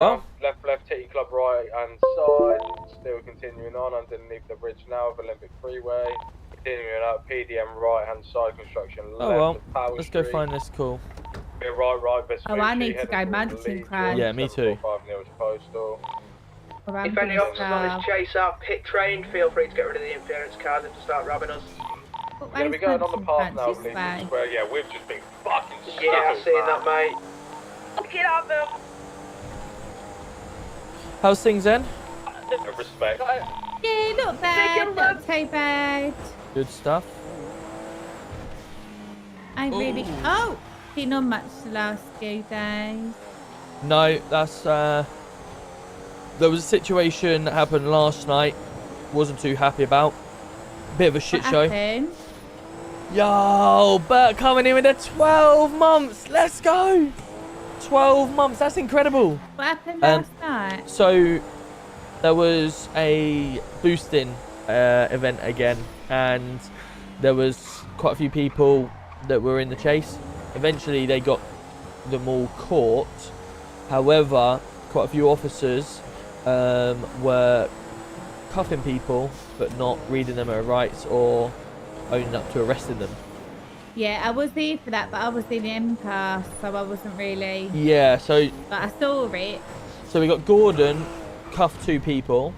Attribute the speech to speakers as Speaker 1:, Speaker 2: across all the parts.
Speaker 1: Oh.
Speaker 2: Left, Titty Club right hand side. Still continuing on underneath the bridge now of Olympic Freeway. Continuing up PDM right hand side construction left of Power
Speaker 1: Let's
Speaker 2: Street.
Speaker 1: go find this call.
Speaker 2: We're right, Vespucci.
Speaker 3: Oh, I need to go munching crowd.
Speaker 1: Yeah, me too.
Speaker 2: 745 Nearest Postal.
Speaker 4: If any officers on this chase are pit trained, feel free to get rid of the interference cars and to start robbing us.
Speaker 2: Yeah, we're going on the path now, Legion Square. Yeah, we've just been fucking stuck.
Speaker 4: Yeah, I've seen that, mate. Get out there.
Speaker 1: How's things then?
Speaker 2: Respect.
Speaker 3: Yeah, not bad, not too bad.
Speaker 1: Good stuff.
Speaker 3: I really... Oh! Been on much the last few days.
Speaker 1: No, that's there was a situation that happened last night. Wasn't too happy about. Bit of a shit show.
Speaker 3: Happened?
Speaker 1: Yo, Bert coming in with a 12 months. Let's go. 12 months. That's incredible.
Speaker 3: What happened last night?
Speaker 1: So there was a boosting event again, and there was quite a few people that were in the chase. Eventually they got them all caught. However, quite a few officers were cuffing people but not reading them their rights or owning up to arresting them.
Speaker 3: Yeah, I was here for that, but I was in impasse, so I wasn't really...
Speaker 1: Yeah, so...
Speaker 3: But I saw it.
Speaker 1: So we got Gordon cuffed 2 people,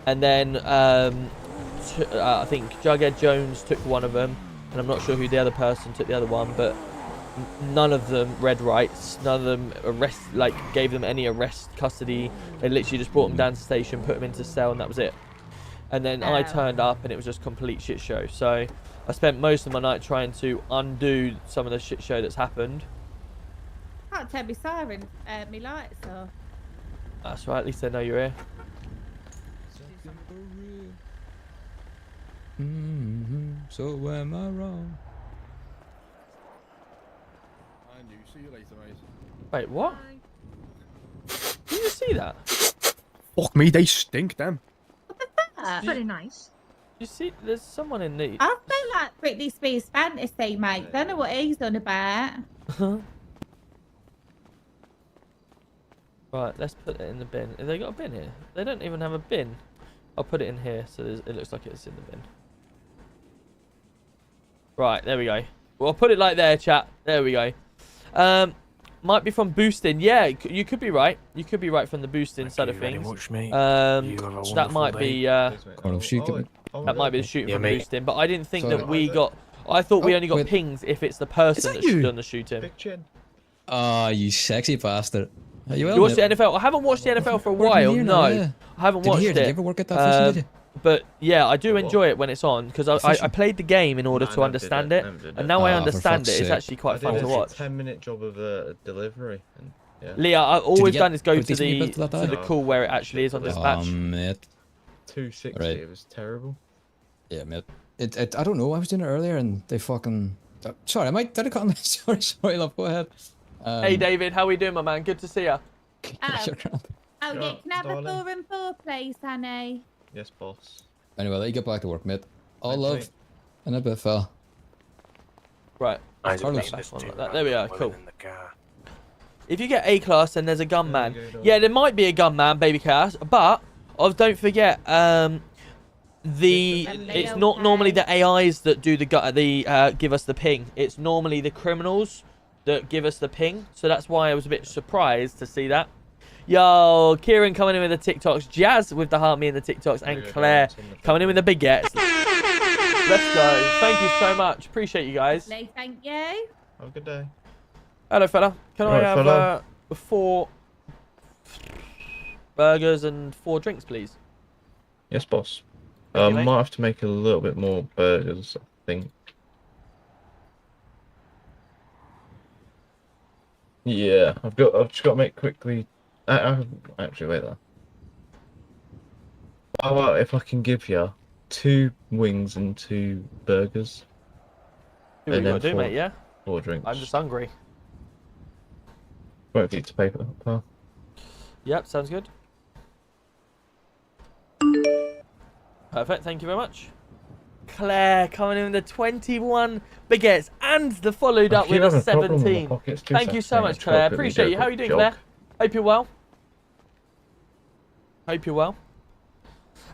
Speaker 1: and then I think Jughead Jones took one of them, and I'm not sure who the other person took the other one, but none of them read rights. None of them gave them any arrest custody. They literally just brought them down to the station, put them into a cell, and that was it. And then I turned up, and it was just a complete shit show. So I spent most of my night trying to undo some of the shit show that's happened.
Speaker 3: Can't turn me siren, me lights off.
Speaker 1: That's right, at least they know you're here.
Speaker 5: So am I wrong?
Speaker 6: And you. See you later, mate.
Speaker 1: Wait, what? Did you see that?
Speaker 6: Fuck me, they stink, them.
Speaker 3: That's
Speaker 7: pretty nice.
Speaker 1: You see, there's someone in the...
Speaker 3: I feel like Britney Spears fantasy, mate. Don't know what he's on about.
Speaker 1: Right, let's put it in the bin. Have they got a bin here? They don't even have a bin. I'll put it in here so it looks like it's in the bin. Right, there we go. Well, I'll put it like there, chat. There we go. Might be from boosting. Yeah, you could be right. You could be right from the boosting side of things. That might be that might be the shooting from boosting. But I didn't think that we got. I thought we only got pings if it's the person that's done the shooting.
Speaker 5: Oh, you sexy bastard.
Speaker 1: You watched the NFL? I haven't watched the NFL for a while. No, I haven't watched it.
Speaker 5: Did you ever work at that station, did you?
Speaker 1: But yeah, I do enjoy it when it's on because I played the game in order to understand it, and now I understand it. It's actually quite fun to watch.
Speaker 8: It's a 10-minute job of delivery. And, yeah.
Speaker 1: Leah, I've always done is go to the call where it actually is on dispatch.
Speaker 5: Mate.
Speaker 8: 260.
Speaker 5: Right.
Speaker 8: It was terrible.
Speaker 5: Yeah, mate. I don't know. I was doing it earlier and they fucking. Sorry, did I cut on this? Sorry, love. Go ahead.
Speaker 1: Hey, David, how are we doing, my man? Good to see you.
Speaker 3: Oh, yeah, can I have a 4 and 4, please, honey?
Speaker 8: Yes, boss.
Speaker 5: Anyway, let you get back to work, mate. All love and a bit, fella.
Speaker 1: Right. There we are. Cool. If you get A class, then there's a gunman. Yeah, there might be a gunman, baby Cass, but don't forget, it's not normally the AIs that do give us the ping. It's normally the criminals that give us the ping. So that's why I was a bit surprised to see that. Yo, Kieran coming in with the TikToks, Jazz with the heart me in the TikToks, and Claire coming in with the baguettes. Let's go. Thank you so much. Appreciate you guys.
Speaker 3: Thank you.
Speaker 8: Have a good day.
Speaker 1: Hello, fella. Can I have 4 burgers and 4 drinks, please?
Speaker 8: Yes, boss. Might have to make a little bit more burgers, I think. Yeah, I've just got to make quickly. Actually, wait there. How about if I can give you 2 wings and 2 burgers?
Speaker 1: Do what you gotta do, mate, yeah?
Speaker 8: 4 drinks.
Speaker 1: I'm just hungry.
Speaker 8: Won't need to pay for that, pal.
Speaker 1: Yep, sounds good. Perfect, thank you very much. Claire coming in with the 21 baguettes and the followed up with a 17. Thank you so much, Claire. Appreciate you. How are you doing, Claire? Hope you're well. Hope you're well.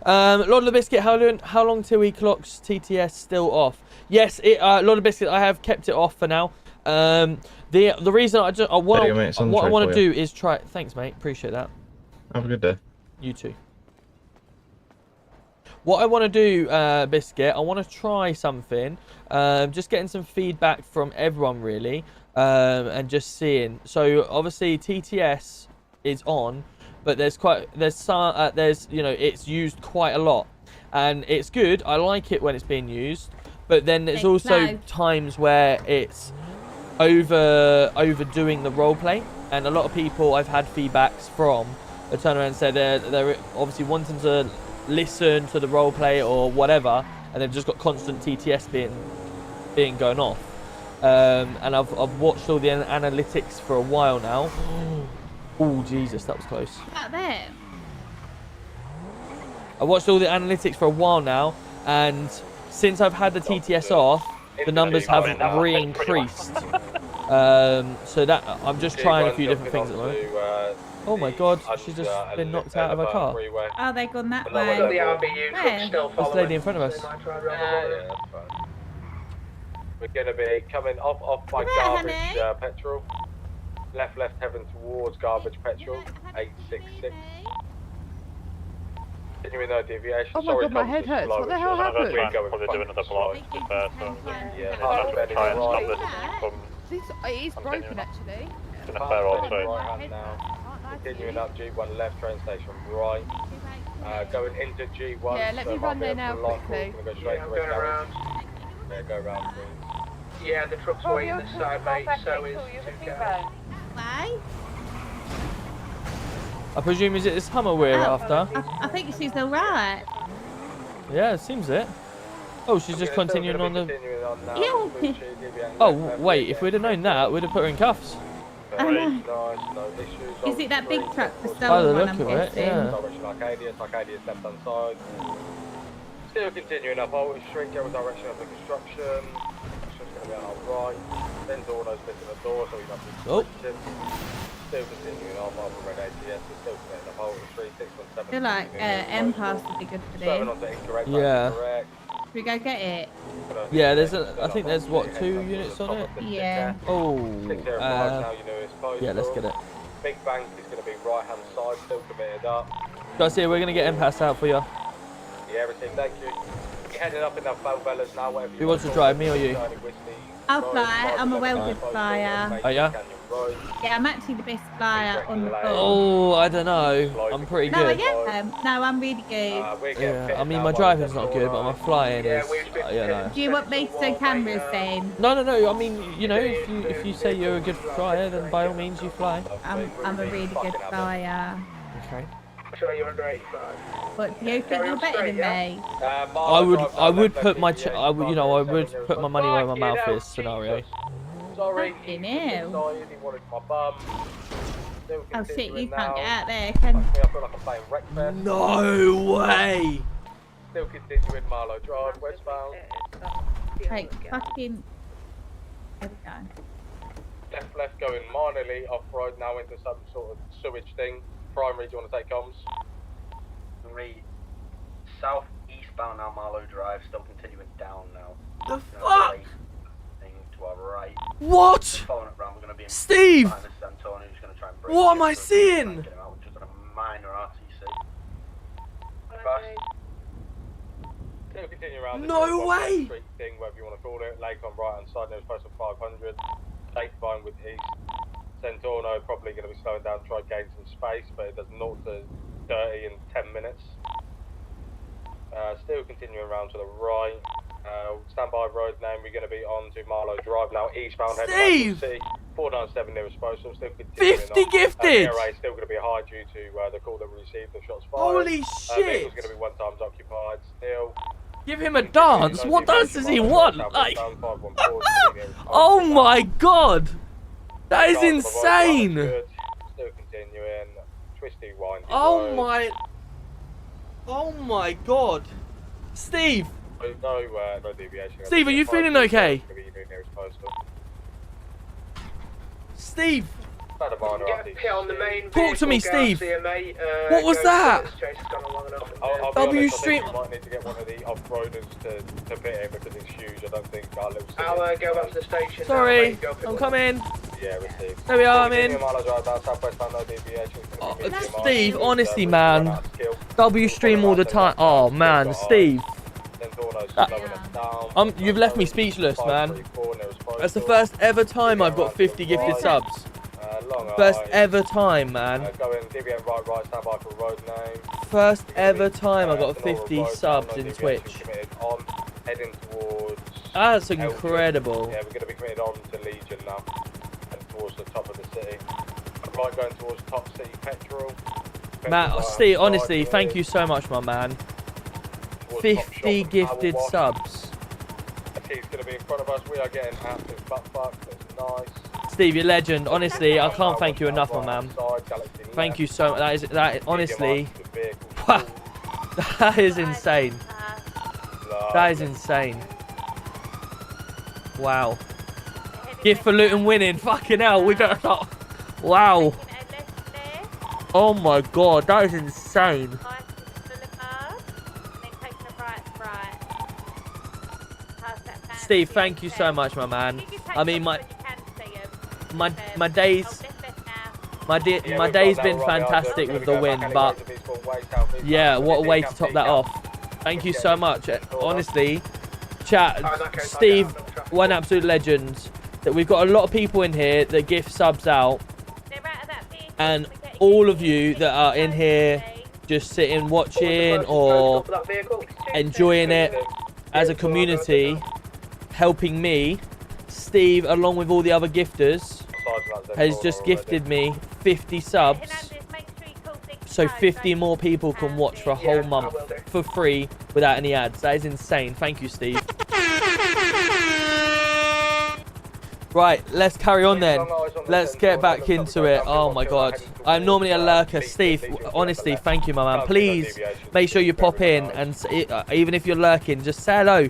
Speaker 1: Lord of the Biscuit, how long till he clocks TTS still off? Yes, Lord of the Biscuit, I have kept it off for now. The reason what I want to do is try. Thanks, mate. Appreciate that.
Speaker 8: Have a good day.
Speaker 1: You too. What I want to do, Biscuit, I want to try something. Just getting some feedback from everyone, really, and just seeing. So obviously TTS is on, but there's you know, it's used quite a lot, and it's good. I like it when it's being used, but then there's also times where it's overdoing the role play, and a lot of people I've had feedbacks from turn around and say they're obviously wanting to listen to the role play or whatever, and they've just got constant TTS being going off. And I've watched all the analytics for a while now. Oh Jesus, that was close.
Speaker 3: Out there.
Speaker 1: I watched all the analytics for a while now, and since I've had the TTS off, the numbers have re-increased. So that I'm just trying a few different things at the moment. Oh my God, she's just been knocked out of her car.
Speaker 3: Oh, they've gone that
Speaker 4: The
Speaker 3: way.
Speaker 4: RBU truck still
Speaker 1: This
Speaker 4: following.
Speaker 1: lady in front of us.
Speaker 2: Yeah, that's fine. We're gonna be coming off by
Speaker 3: Come here,
Speaker 2: garbage
Speaker 3: honey.
Speaker 2: petrol. Left heading towards garbage petrol. 866. Continuing no deviation.
Speaker 7: Oh my God, my head hurts. What the hell happened?
Speaker 2: Probably do another block. Yeah, try and stop this.
Speaker 7: It is broken actually.
Speaker 2: Right hand now. Continuing up G1 left, train station right. Going into G1.
Speaker 7: Yeah, let me run there now quickly.
Speaker 2: We're going to go straight to West
Speaker 4: around.
Speaker 2: Yeah, go round, please.
Speaker 4: Yeah, the truck's waiting this side, mate, so is 2K.
Speaker 3: Why?
Speaker 1: I presume is it this Hummer we're after?
Speaker 3: I think she's alright.
Speaker 1: Yeah, it seems it. Oh, she's just continuing on the.
Speaker 3: Ew.
Speaker 1: Oh wait, if we'd have known that, we'd have put her in cuffs.
Speaker 3: I know. Is it that big truck, the
Speaker 1: By the
Speaker 3: stolen one,
Speaker 1: look
Speaker 3: I'm
Speaker 1: of it,
Speaker 3: guessing?
Speaker 1: yeah.
Speaker 2: Direction Arcadius left hand side. Still continuing up Alton Street, general direction of the construction. Construction's going to be on our right. Then Dorno's missing the door, so we have to
Speaker 1: Oh.
Speaker 2: switch it. Still continuing on Marble Red ATS, we're still connecting up Alton Street, 617.
Speaker 3: I feel like M-Pass would be good for
Speaker 2: Serving
Speaker 3: them.
Speaker 2: onto incorrect,
Speaker 1: Yeah.
Speaker 2: correct.
Speaker 3: Should we go get it?
Speaker 1: Yeah, I think there's what, 2 units on it?
Speaker 3: Yeah.
Speaker 1: Oh,
Speaker 2: 605 now, you know it's postal.
Speaker 1: yeah, let's get it.
Speaker 2: Big Bank is going to be right hand side, still committed up.
Speaker 1: Guys, here we're gonna get M-Pass out for you.
Speaker 2: Yeah, everything, thank you. You're heading up in the Falbellas now, whatever you
Speaker 1: Who wants to drive, me or you?
Speaker 3: I'll fly. I'm a well good flyer.
Speaker 1: Oh yeah?
Speaker 3: Yeah, I'm actually the best flyer on the floor.
Speaker 1: Oh, I don't know. I'm pretty
Speaker 3: No, I
Speaker 1: good.
Speaker 3: am. No, I'm really good.
Speaker 1: Yeah, I mean my driving's not good, but my flying is. Yeah, no.
Speaker 3: Do you want me to do cameras then?
Speaker 1: No. I mean, you know, if you say you're a good flyer, then by all means you fly.
Speaker 3: I'm a really good flyer.
Speaker 1: Okay.
Speaker 4: I'm sure you're under 85.
Speaker 3: But do you think you're better than me?
Speaker 1: I would put my I would put my money where my mouth is scenario.
Speaker 2: Sorry.
Speaker 3: Fucking hell.
Speaker 2: He wanted my bum. Still
Speaker 3: Oh shit, you
Speaker 2: continuing
Speaker 3: can't
Speaker 2: now.
Speaker 3: get out there, can you?
Speaker 2: I feel like I'm playing Wreckfest.
Speaker 1: No way!
Speaker 2: Still continuing Marlow Drive, westbound.
Speaker 3: Like, fucking... There we go.
Speaker 2: Left going minorly off-road now into some sort of sewage thing. Primary, do you want to take comms?
Speaker 9: Three. South eastbound now, Marlow Drive, still continuing down now.
Speaker 1: The fuck?
Speaker 9: Thing to our right.
Speaker 1: What?
Speaker 9: Following it round, we're going to be in
Speaker 1: Steve!
Speaker 9: behind this Antonio, who's going to try and break
Speaker 1: What
Speaker 9: it,
Speaker 1: am I
Speaker 9: so
Speaker 1: seeing?
Speaker 9: get him out, just on a minor RTC.
Speaker 2: Still continuing around.
Speaker 1: No way!
Speaker 2: Street thing, whatever you want to call it. Lake on right hand side, there's close to 500. Take fine with east. Centorno probably going to be slowing down, try to gain some space, but it does 0 to 30 in 10 minutes. Still continuing around to the right. Standby road name, we're going to be on to Marlow Drive now, eastbound heading back to City. 497 nearest postal, still continuing
Speaker 1: 50
Speaker 2: on.
Speaker 1: gifted!
Speaker 2: PRA still going to be high due to the call that we received, the shots fired.
Speaker 1: Holy shit!
Speaker 2: Vehicle's going to be 1 times occupied still.
Speaker 1: Give him a dance. What dance does he want? Like, oh my god, that is insane.
Speaker 2: Still continuing. Twisty windy.
Speaker 1: Oh my god, Steve.
Speaker 2: No deviation.
Speaker 1: Steve, are you feeling okay? Steve,
Speaker 2: Had a minor
Speaker 4: Get a pit on the main
Speaker 1: Talk to me,
Speaker 4: vehicle,
Speaker 1: Steve.
Speaker 4: Garcia, mate.
Speaker 1: What was
Speaker 4: Ghost,
Speaker 1: that?
Speaker 4: this chase has gone on long enough.
Speaker 2: I'll be
Speaker 1: W
Speaker 2: honest, I
Speaker 1: Street-
Speaker 2: think we might need to get one of the off-roaders to pit it because it's huge. I don't think our little city...
Speaker 4: I'll go back to the station.
Speaker 1: Sorry,
Speaker 4: now, mate. Go pick
Speaker 1: I'm
Speaker 4: one.
Speaker 1: coming.
Speaker 2: Yeah, received.
Speaker 1: There we are, I'm in.
Speaker 2: Mileage right about southwestbound, no deviation.
Speaker 1: Oh,
Speaker 2: It's gonna be 50 miles.
Speaker 1: Steve, honestly,
Speaker 2: We're
Speaker 1: man.
Speaker 2: running out of skill.
Speaker 1: W stream all the time. Oh man, Steve.
Speaker 2: Centorno's
Speaker 1: That-
Speaker 2: slowing us down.
Speaker 1: You've left me speechless, man.
Speaker 2: 534, nearest
Speaker 1: That's the
Speaker 2: postal.
Speaker 1: first ever time I've got 50 gifted subs.
Speaker 2: Long
Speaker 1: First
Speaker 2: Eye.
Speaker 1: ever time, man.
Speaker 2: Going DBM right, stand by for road name.
Speaker 1: First ever time I got
Speaker 2: Sonora
Speaker 1: 50
Speaker 2: Road,
Speaker 1: subs
Speaker 2: no
Speaker 1: in
Speaker 2: deviation
Speaker 1: Twitch.
Speaker 2: committed on, heading towards...
Speaker 1: That's
Speaker 2: Elgin.
Speaker 1: incredible.
Speaker 2: Yeah, we're going to be committed on to Legion now. And towards the top of the city. Right, going towards Top City Petrol.
Speaker 1: Matt,
Speaker 2: Petrol
Speaker 1: Steve,
Speaker 2: outside
Speaker 1: honestly,
Speaker 2: here,
Speaker 1: thank you so much, my man.
Speaker 2: towards
Speaker 1: 50
Speaker 2: Top Shop,
Speaker 1: gifted
Speaker 2: Power Wash.
Speaker 1: subs.
Speaker 2: He's going to be in front of us. We are getting absolute butt fucked. It's nice.
Speaker 1: Steve, you're a legend. Honestly, I can't thank you enough, my man. Thank you so much. That honestly, that is insane. That is insane. Wow. Gift for loot and winning. Fucking hell, we got. Wow. Oh my god, that is insane. Steve, thank you so much, my man. I mean, my day's been fantastic with the win, but yeah, what a way to top that off. Thank you so much. Honestly, chat, Steve, one absolute legend. That we've got a lot of people in here that gift subs out, and all of you that are in here just sitting watching or enjoying it as a community, helping me. Steve, along with all the other gifters, has just gifted me 50 subs, so 50 more people can watch for a whole month for free without any ads. That is insane. Thank you, Steve. Right, let's carry on then. Let's get back into it. Oh my god. I'm normally a lurker. Steve, honestly, thank you, my man. Please make sure you pop in, and even if you're lurking, just say hello.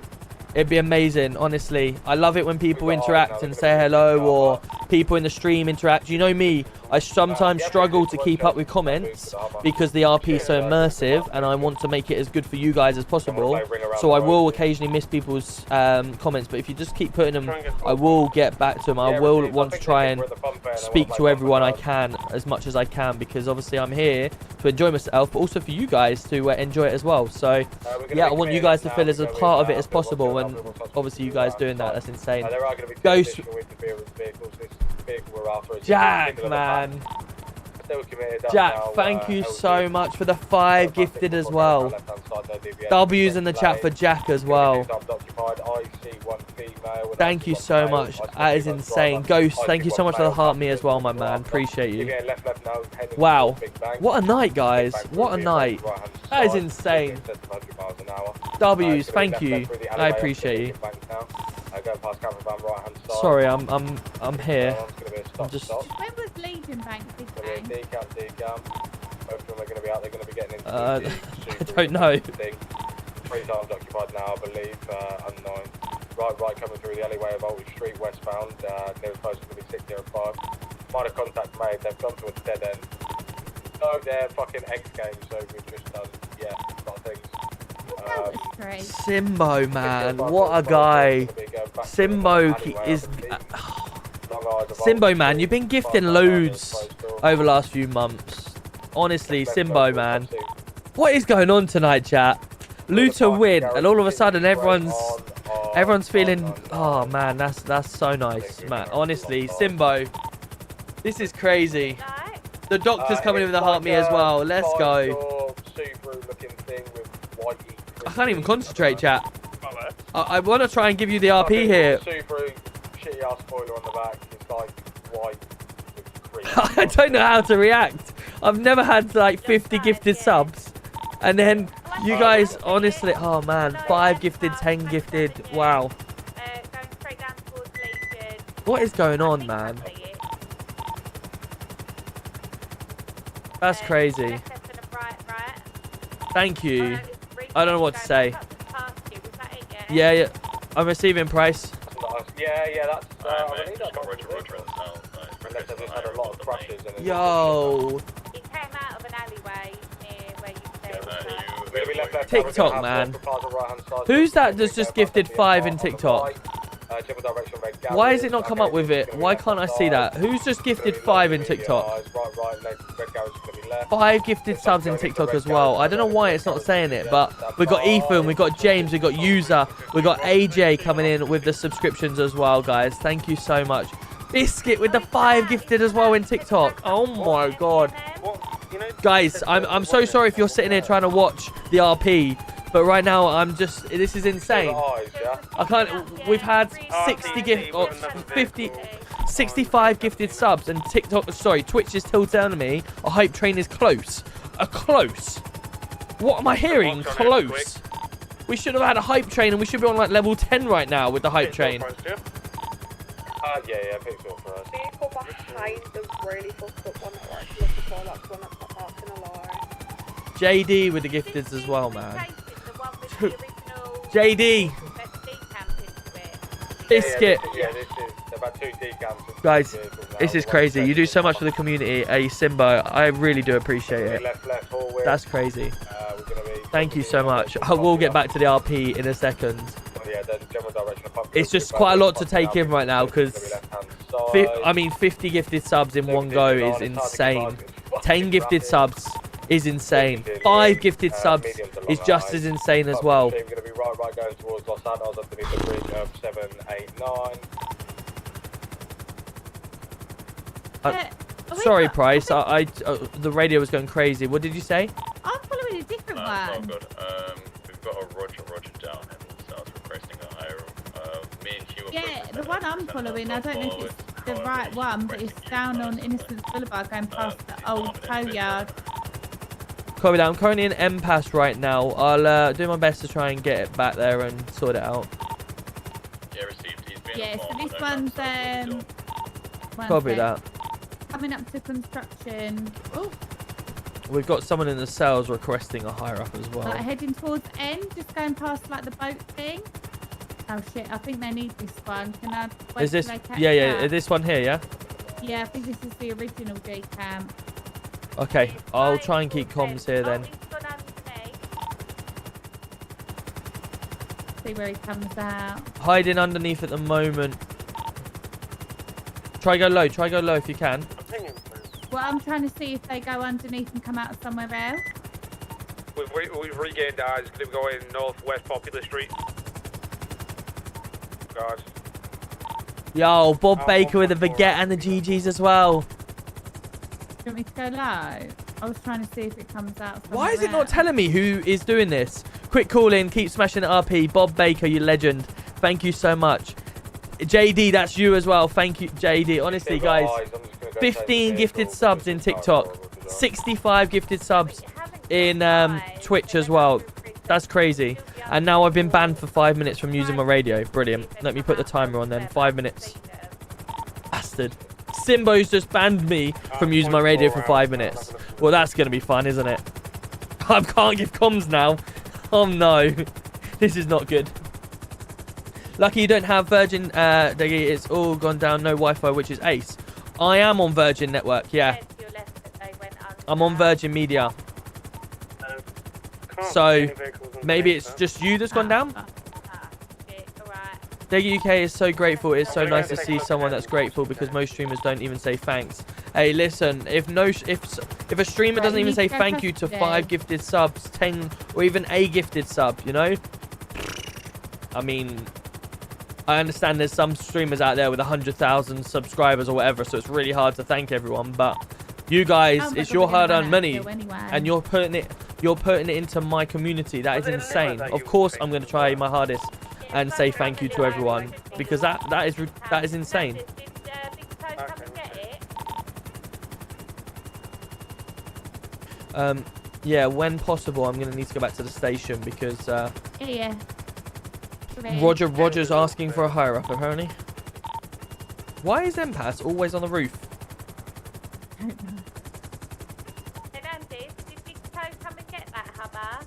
Speaker 1: It'd be amazing, honestly. I love it when people interact and say hello, or people in the stream interact. You know me, I sometimes struggle to keep up with comments because the RP is so immersive, and I want to make it as good for you guys as possible. So I will occasionally miss people's comments, but if you just keep putting them, I will get back to them. I will want to try and speak to everyone I can as much as I can, because obviously I'm here to enjoy myself, but also for you guys to enjoy it as well. So yeah, I want you guys to feel as a part of it as possible, and obviously you guys doing that, that's insane. Ghost Jack, man. Jack, thank you so much for the 5 gifted as well. W's in the chat for Jack as well. Thank you so much. That is insane. Ghost, thank you so much for the heart me as well, my man. Appreciate you. Wow. What a night, guys. What a night. That is insane. W's, thank you. I appreciate you. Sorry, I'm here. I'm just...
Speaker 3: When was Legion Bank Big Bang?
Speaker 2: Both of them are going to be out. They're going to be getting into
Speaker 1: I don't know.
Speaker 2: 3 times occupied now, I believe. Unknown. Right, coming through the alleyway of Old Street westbound. Nearest post is going to be 605. Minor contact made. They've gone to a dead end. No, they're fucking X Games, so we've just done, yeah, a lot of things.
Speaker 1: Simbo, man, what a guy. Simbo is... Simbo, man, you've been gifting loads over the last few months. Honestly, Simbo, man. What is going on tonight, chat? Luther win, and all of a sudden everyone's feeling... Oh, man, that's so nice, man. Honestly, Simbo, this is crazy. The doctor's coming in with a heart me as well. Let's go. I can't even concentrate, chat. I want to try and give you the RP here.
Speaker 2: Shitty ass spoiler on the back. It's like white.
Speaker 1: I don't know how to react. I've never had like 50 gifted subs, and then you guys, honestly, oh man, 5 gifted, 10 gifted. Wow. What is going on, man? That's crazy. Thank you. I don't know what to say. Yeah, I'm receiving price.
Speaker 2: Yeah, that's... had a lot of crashes. And
Speaker 1: Yo.
Speaker 3: He came out of an alleyway near where you
Speaker 2: We're gonna be left,
Speaker 1: TikTok,
Speaker 2: we're gonna
Speaker 1: man.
Speaker 2: have Plaza right-hand side.
Speaker 1: Who's that that's just gifted 5 in TikTok?
Speaker 2: General direction, red
Speaker 1: Why has
Speaker 2: garage.
Speaker 1: it not come up with it? Why can't I see that? Who's just gifted 5 in TikTok?
Speaker 2: Right, red garage is gonna be left.
Speaker 1: 5 gifted subs in TikTok as well. I don't know why it's not saying it, but we got Ethan, we got James, we got User, we got AJ coming in with the subscriptions as well, guys. Thank you so much. Biscuit with the 5 gifted as well in TikTok. Oh my god. Guys, I'm so sorry if you're sitting here trying to watch the RP, but right now I'm just, this is insane. I can't, we've had 60 gift, or 50, 65 gifted subs, and TikTok, sorry, Twitch is still telling me a hype train is close. A close. What am I hearing? Close. We should have had a hype train, and we should be on like level 10 right now with the hype train.
Speaker 2: Yeah, pixel for us.
Speaker 10: Vehicle behind the really fucked up one that we're actually looking for, that's one that's not parked in a lorry.
Speaker 1: JD with the gifteds as well, man. JD. Biscuit.
Speaker 2: Yeah, this is about 2 decams.
Speaker 1: Guys, this is crazy. You do so much for the community, Simbo. I really do appreciate it. That's crazy. Thank you so much. I will get back to the RP in a second. It's just quite a lot to take in right now because, I mean, 50 gifted subs in one go is insane. 10 gifted subs is insane. 5 gifted subs is just as insane as well.
Speaker 2: We're going to be right going towards Los Santos underneath the bridge of 789.
Speaker 1: Sorry, Price. The radio was going crazy. What did you say?
Speaker 3: I'm following a different one.
Speaker 8: Good. We've got a Roger down and South requesting a higher. Me and Hugh.
Speaker 3: Yeah, the one I'm following, I don't know if it's the right one, but it's down on Innocence Boulevard going past the old tow yard.
Speaker 1: Copy that. I'm currently in M-Pass right now. I'll do my best to try and get it back there and sort it out.
Speaker 8: Yeah, received. He's been
Speaker 3: Yeah, so this one's
Speaker 1: Copy that.
Speaker 3: coming up to construction. Oh,
Speaker 1: We've got someone in the cells requesting a higher up as well.
Speaker 3: like heading towards end, just going past like the boat thing. Oh shit, I think they need this one. Can I wait
Speaker 1: Is this?
Speaker 3: till they catch
Speaker 1: Yeah.
Speaker 3: up?
Speaker 1: This one here, yeah.
Speaker 3: Yeah, I think this is the original G camp.
Speaker 1: Okay, I'll try and keep comms here then.
Speaker 3: See where he comes out.
Speaker 1: Hiding underneath at the moment. Try go low if you can.
Speaker 3: Well, I'm trying to see if they go underneath and come out somewhere else.
Speaker 2: We've regained eyes. We're going northwest Popular Street. Guys.
Speaker 1: Yo, Bob Baker with the baguette and the GGs as well.
Speaker 3: Do you want me to go low? I was trying to see if it comes out somewhere
Speaker 1: Why is it not
Speaker 3: else.
Speaker 1: telling me who is doing this? Quick call in, keep smashing the RP. Bob Baker, you legend. Thank you so much. JD, that's you as well. Thank you, JD. Honestly, guys, 15 gifted subs in TikTok, 65 gifted subs in Twitch as well. That's crazy. And now I've been banned for 5 minutes from using my radio. Brilliant. Let me put the timer on then. 5 minutes. Bastard. Simbo's just banned me from using my radio for 5 minutes. Well, that's going to be fun, isn't it? I can't give comms now. Oh, no. This is not good. Lucky you don't have Virgin, Deggy. It's all gone down. No Wi-Fi, which is ace. I am on Virgin Network, yeah. I'm on Virgin Media. So, maybe it's just you that's gone down? DeggyUK is so grateful. It's so nice to see someone that's grateful because most streamers don't even say thanks. Hey, listen, if a streamer doesn't even say thank you to 5 gifted subs, 10, or even a gifted sub, you know? I mean, I understand there's some streamers out there with 100,000 subscribers or whatever, so it's really hard to thank everyone. But you guys, it's your hard-earned money, and you're putting it into my community. That is insane. Of course, I'm going to try my hardest and say thank you to everyone because that is insane. Yeah, when possible, I'm going to need to go back to the station because
Speaker 3: Yeah.
Speaker 1: Roger's asking for a higher up apparently. Why is M-Pass always on the roof?
Speaker 3: I don't know.
Speaker 11: Hernandez, did Big Toe come and get that hubba?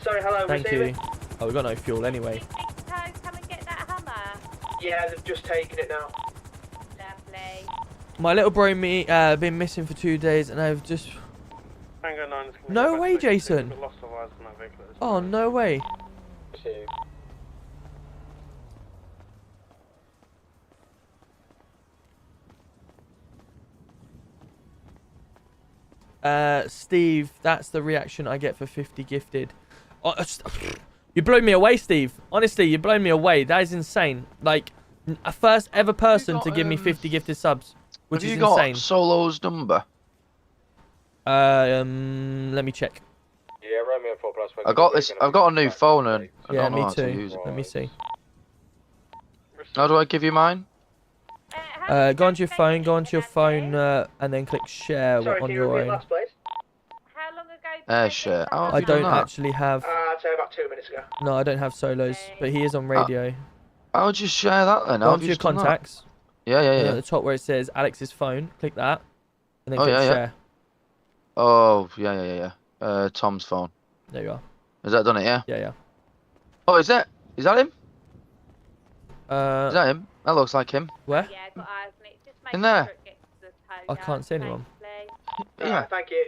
Speaker 4: Sorry, hello,
Speaker 1: Thank
Speaker 4: receiving.
Speaker 1: you. Oh, we've got no fuel anyway.
Speaker 11: Come and get that Hummer.
Speaker 4: Yeah, they've just taken it now.
Speaker 11: Lovely.
Speaker 1: My little bro been missing for 2 days, and I've just. No way, Jason. Oh, no way. Steve, that's the reaction I get for 50 gifted. Oh, you blow me away, Steve. Honestly, you blow me away. That is insane. Like, a first ever person to give me 50 gifted subs, which is insane.
Speaker 12: Have you got Solo's number?
Speaker 1: Let me check.
Speaker 2: Yeah, Romeo 4+.
Speaker 12: I got this. I've got a new phone and I
Speaker 1: Yeah,
Speaker 12: don't know
Speaker 1: me
Speaker 12: how to
Speaker 1: too.
Speaker 12: use it.
Speaker 1: Let me see.
Speaker 12: How do I give you mine?
Speaker 1: Go onto your phone, and then click share
Speaker 4: Sorry,
Speaker 1: on
Speaker 4: can you
Speaker 1: your
Speaker 4: repeat
Speaker 1: own.
Speaker 4: last, please?
Speaker 11: How long ago?
Speaker 12: Share. How have
Speaker 1: I
Speaker 12: you done
Speaker 1: don't
Speaker 12: that?
Speaker 1: actually have.
Speaker 4: I'd say about 2 minutes ago.
Speaker 1: No, I don't have solos, but he is on radio.
Speaker 12: How would you share that then?
Speaker 1: Go
Speaker 12: How have
Speaker 1: onto
Speaker 12: you
Speaker 1: your
Speaker 12: done that?
Speaker 1: contacts.
Speaker 12: Yeah, yeah,
Speaker 1: And
Speaker 12: yeah.
Speaker 1: at the top where it says Alex's phone, click that, and then
Speaker 12: Oh,
Speaker 1: click
Speaker 12: yeah, yeah.
Speaker 1: share.
Speaker 12: Oh, yeah, yeah, yeah, yeah. Tom's phone.
Speaker 1: There you are.
Speaker 12: Has that done it? Yeah.
Speaker 1: Yeah, yeah.
Speaker 12: Oh, is that him? Is
Speaker 1: Uh,
Speaker 12: that him? That looks like him.
Speaker 1: where?
Speaker 11: Yeah, got eyes on it. Just make
Speaker 12: In there.
Speaker 11: sure it gets to the toe.
Speaker 1: I can't see anyone.
Speaker 12: Yeah.
Speaker 4: Thank you.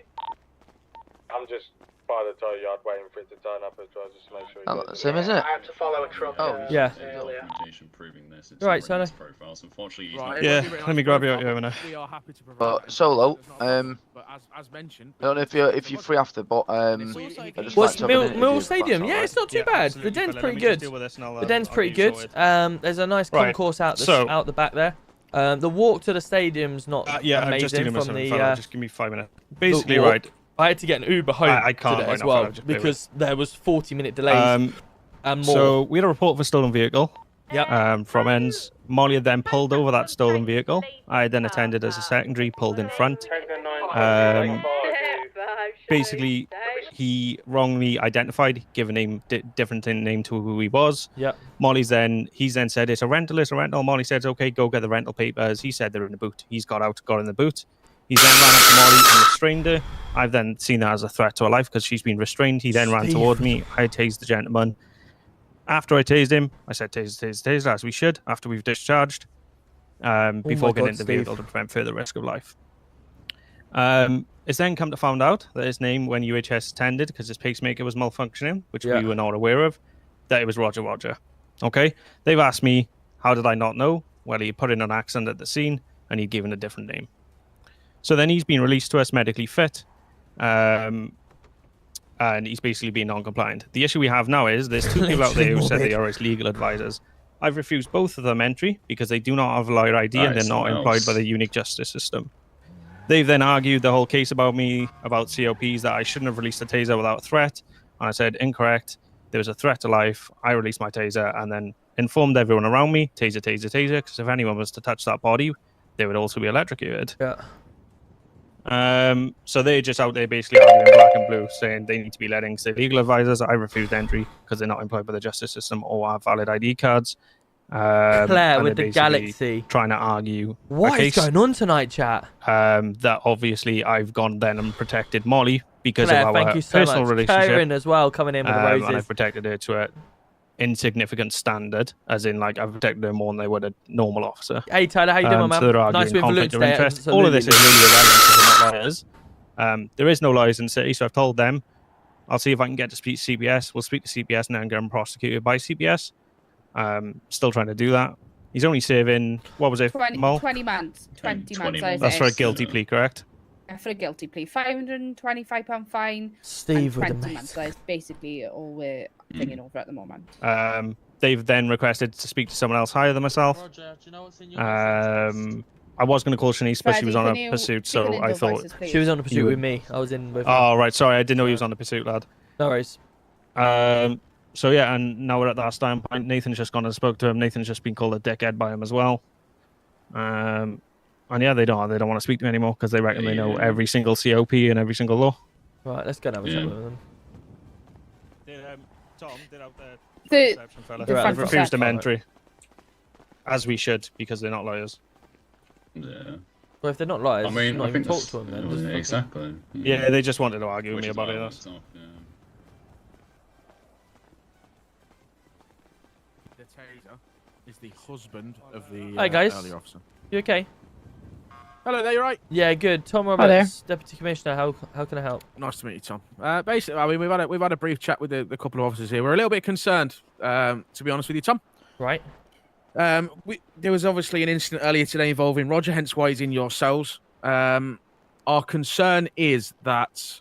Speaker 2: I'm just by the tow yard waiting for it to turn up as well, just to make sure.
Speaker 12: Oh, same as it.
Speaker 4: I had to follow a truck.
Speaker 1: Yeah.
Speaker 4: Earlier.
Speaker 1: Right, Solo.
Speaker 6: Yeah, let me grab you out here in a.
Speaker 12: But Solo,
Speaker 6: As mentioned.
Speaker 12: I don't know if you're free after, but I just
Speaker 1: What's
Speaker 12: like to have an interview,
Speaker 1: Mill
Speaker 12: if
Speaker 1: Stadium?
Speaker 12: that's
Speaker 1: Yeah,
Speaker 12: alright.
Speaker 1: it's not too bad. The den's pretty good. The den's pretty good. There's a nice
Speaker 6: Right,
Speaker 1: concourse out
Speaker 6: so-
Speaker 1: out the back there. The walk to the stadium's not
Speaker 6: Yeah, I'm just
Speaker 1: amazing
Speaker 6: dealing with
Speaker 1: from
Speaker 6: something,
Speaker 1: the.
Speaker 6: fella. Just give me 5 minutes. Basically,
Speaker 1: walk.
Speaker 6: right.
Speaker 1: I had to get an Uber home
Speaker 6: I can't
Speaker 1: today
Speaker 6: right
Speaker 1: as
Speaker 6: now,
Speaker 1: well
Speaker 6: fella, just bear with
Speaker 1: because there was 40-minute delays and more.
Speaker 6: So we had a report of a stolen vehicle.
Speaker 1: Yep.
Speaker 6: From ends. Molly had then pulled over that stolen vehicle. I then attended as a secondary, pulled in front. Basically, he wrongly identified, given a different name to who he was.
Speaker 1: Yeah.
Speaker 6: He's then said it's a rental. Molly says, okay, go get the rental papers. He said they're in the boot. He's got out, got in the boot. He's then ran up to Molly and restrained her. I've then seen that as a threat to her life because she's been restrained. He then ran toward me. I tased the gentleman. After I tased him, I said tase, as we should, after we've discharged, before getting into the vehicle to prevent further risk of life. It's then come to find out that his name, when UHS attended, because his pacemaker was malfunctioning, which we were not aware of, that it was Roger. Okay? They've asked me, how did I not know? Well, he put in an accent at the scene, and he'd given a different name. So then he's been released to us medically fit, and he's basically been non-compliant. The issue we have now is there's two people out there who said they are his legal advisors. I've refused both of them entry because they do not have a lawyer ID and they're not employed by the unique justice system. They've then argued the whole case about me, about COPs, that I shouldn't have released a taser without threat. And I said, incorrect. There was a threat to life. I released my taser and then informed everyone around me, taser, because if anyone was to touch that body, they would also be electrocuted.
Speaker 1: Yeah.
Speaker 6: So they're just out there basically arguing black and blue, saying they need to be letting say legal advisors. I refused entry because they're not employed by the justice system or have valid ID cards.
Speaker 1: Claire with the Galaxy
Speaker 6: trying to argue
Speaker 1: what is going on tonight, chat?
Speaker 6: That obviously I've gone then and protected Molly because
Speaker 1: Claire,
Speaker 6: of our
Speaker 1: thank you so
Speaker 6: personal
Speaker 1: much.
Speaker 6: relationship.
Speaker 1: Karen as well coming in with the roses.
Speaker 6: And I've protected her to an insignificant standard, as in like I've protected her more than they would a normal officer.
Speaker 1: Hey Tyler, how you doing,
Speaker 6: So they're
Speaker 1: man?
Speaker 6: arguing
Speaker 1: Nice with
Speaker 6: conflict of
Speaker 1: today.
Speaker 6: interest. All of this is really irrelevant because they're not lawyers. There is no lawyers in the city, so I've told them I'll see if I can get to speak to CBS. We'll speak to CBS and then get him prosecuted by CBS. Still trying to do that. He's only serving, what was it,
Speaker 13: 20
Speaker 6: Mol?
Speaker 13: 20 months. 20 months.
Speaker 6: That's for a guilty plea, correct?
Speaker 13: For a guilty plea. £525 fine.
Speaker 1: Steve
Speaker 13: and
Speaker 1: with
Speaker 13: 20 months. That is basically all we're thinking over at the moment.
Speaker 6: They've then requested to speak to someone else higher than myself.
Speaker 14: Roger, do you know what's in your
Speaker 6: I was going to call Shanice, but she was on
Speaker 13: Freddie,
Speaker 6: a
Speaker 13: can
Speaker 6: pursuit,
Speaker 13: you
Speaker 6: so
Speaker 13: speak in
Speaker 6: I thought...
Speaker 13: voices, please?
Speaker 1: She was on a pursuit with me. I was in with her.
Speaker 6: Oh, right, sorry, I didn't know he was on the pursuit, lad.
Speaker 1: No worries.
Speaker 6: So yeah, and now we're at that standpoint. Nathan's just gone and spoke to him. Nathan's just been called a dickhead by him as well. And yeah, they don't want to speak to me anymore because they reckon they know every single COP and every single law.
Speaker 1: Right, let's go and have a chat with them.
Speaker 6: Tom, did out
Speaker 13: The
Speaker 6: reception fella.
Speaker 13: the front
Speaker 6: They've refused them
Speaker 13: reception.
Speaker 6: entry, as we should, because they're not lawyers.
Speaker 8: Yeah.
Speaker 1: Well, if they're not lawyers,
Speaker 8: I mean,
Speaker 1: not
Speaker 8: I
Speaker 1: even
Speaker 8: think
Speaker 1: talk to them then.
Speaker 8: exactly.
Speaker 6: Yeah, they just wanted to argue with
Speaker 8: Which
Speaker 6: me
Speaker 8: is
Speaker 6: about
Speaker 8: why
Speaker 6: it.
Speaker 8: I
Speaker 6: That's...
Speaker 8: went off, yeah.
Speaker 14: the husband of the
Speaker 1: Hi guys.
Speaker 14: earlier officer.
Speaker 1: You okay?
Speaker 14: Hello there, you right?
Speaker 1: Yeah, good. Tom
Speaker 13: Hi there.
Speaker 1: Roberts, Deputy Commissioner. How can I help?
Speaker 14: Nice to meet you, Tom. Basically, I mean, we've had a brief chat with the couple of officers here. We're a little bit concerned, to be honest with you, Tom.
Speaker 1: Right.
Speaker 14: There was obviously an incident earlier today involving Roger, hence why he's in your cells. Our concern is that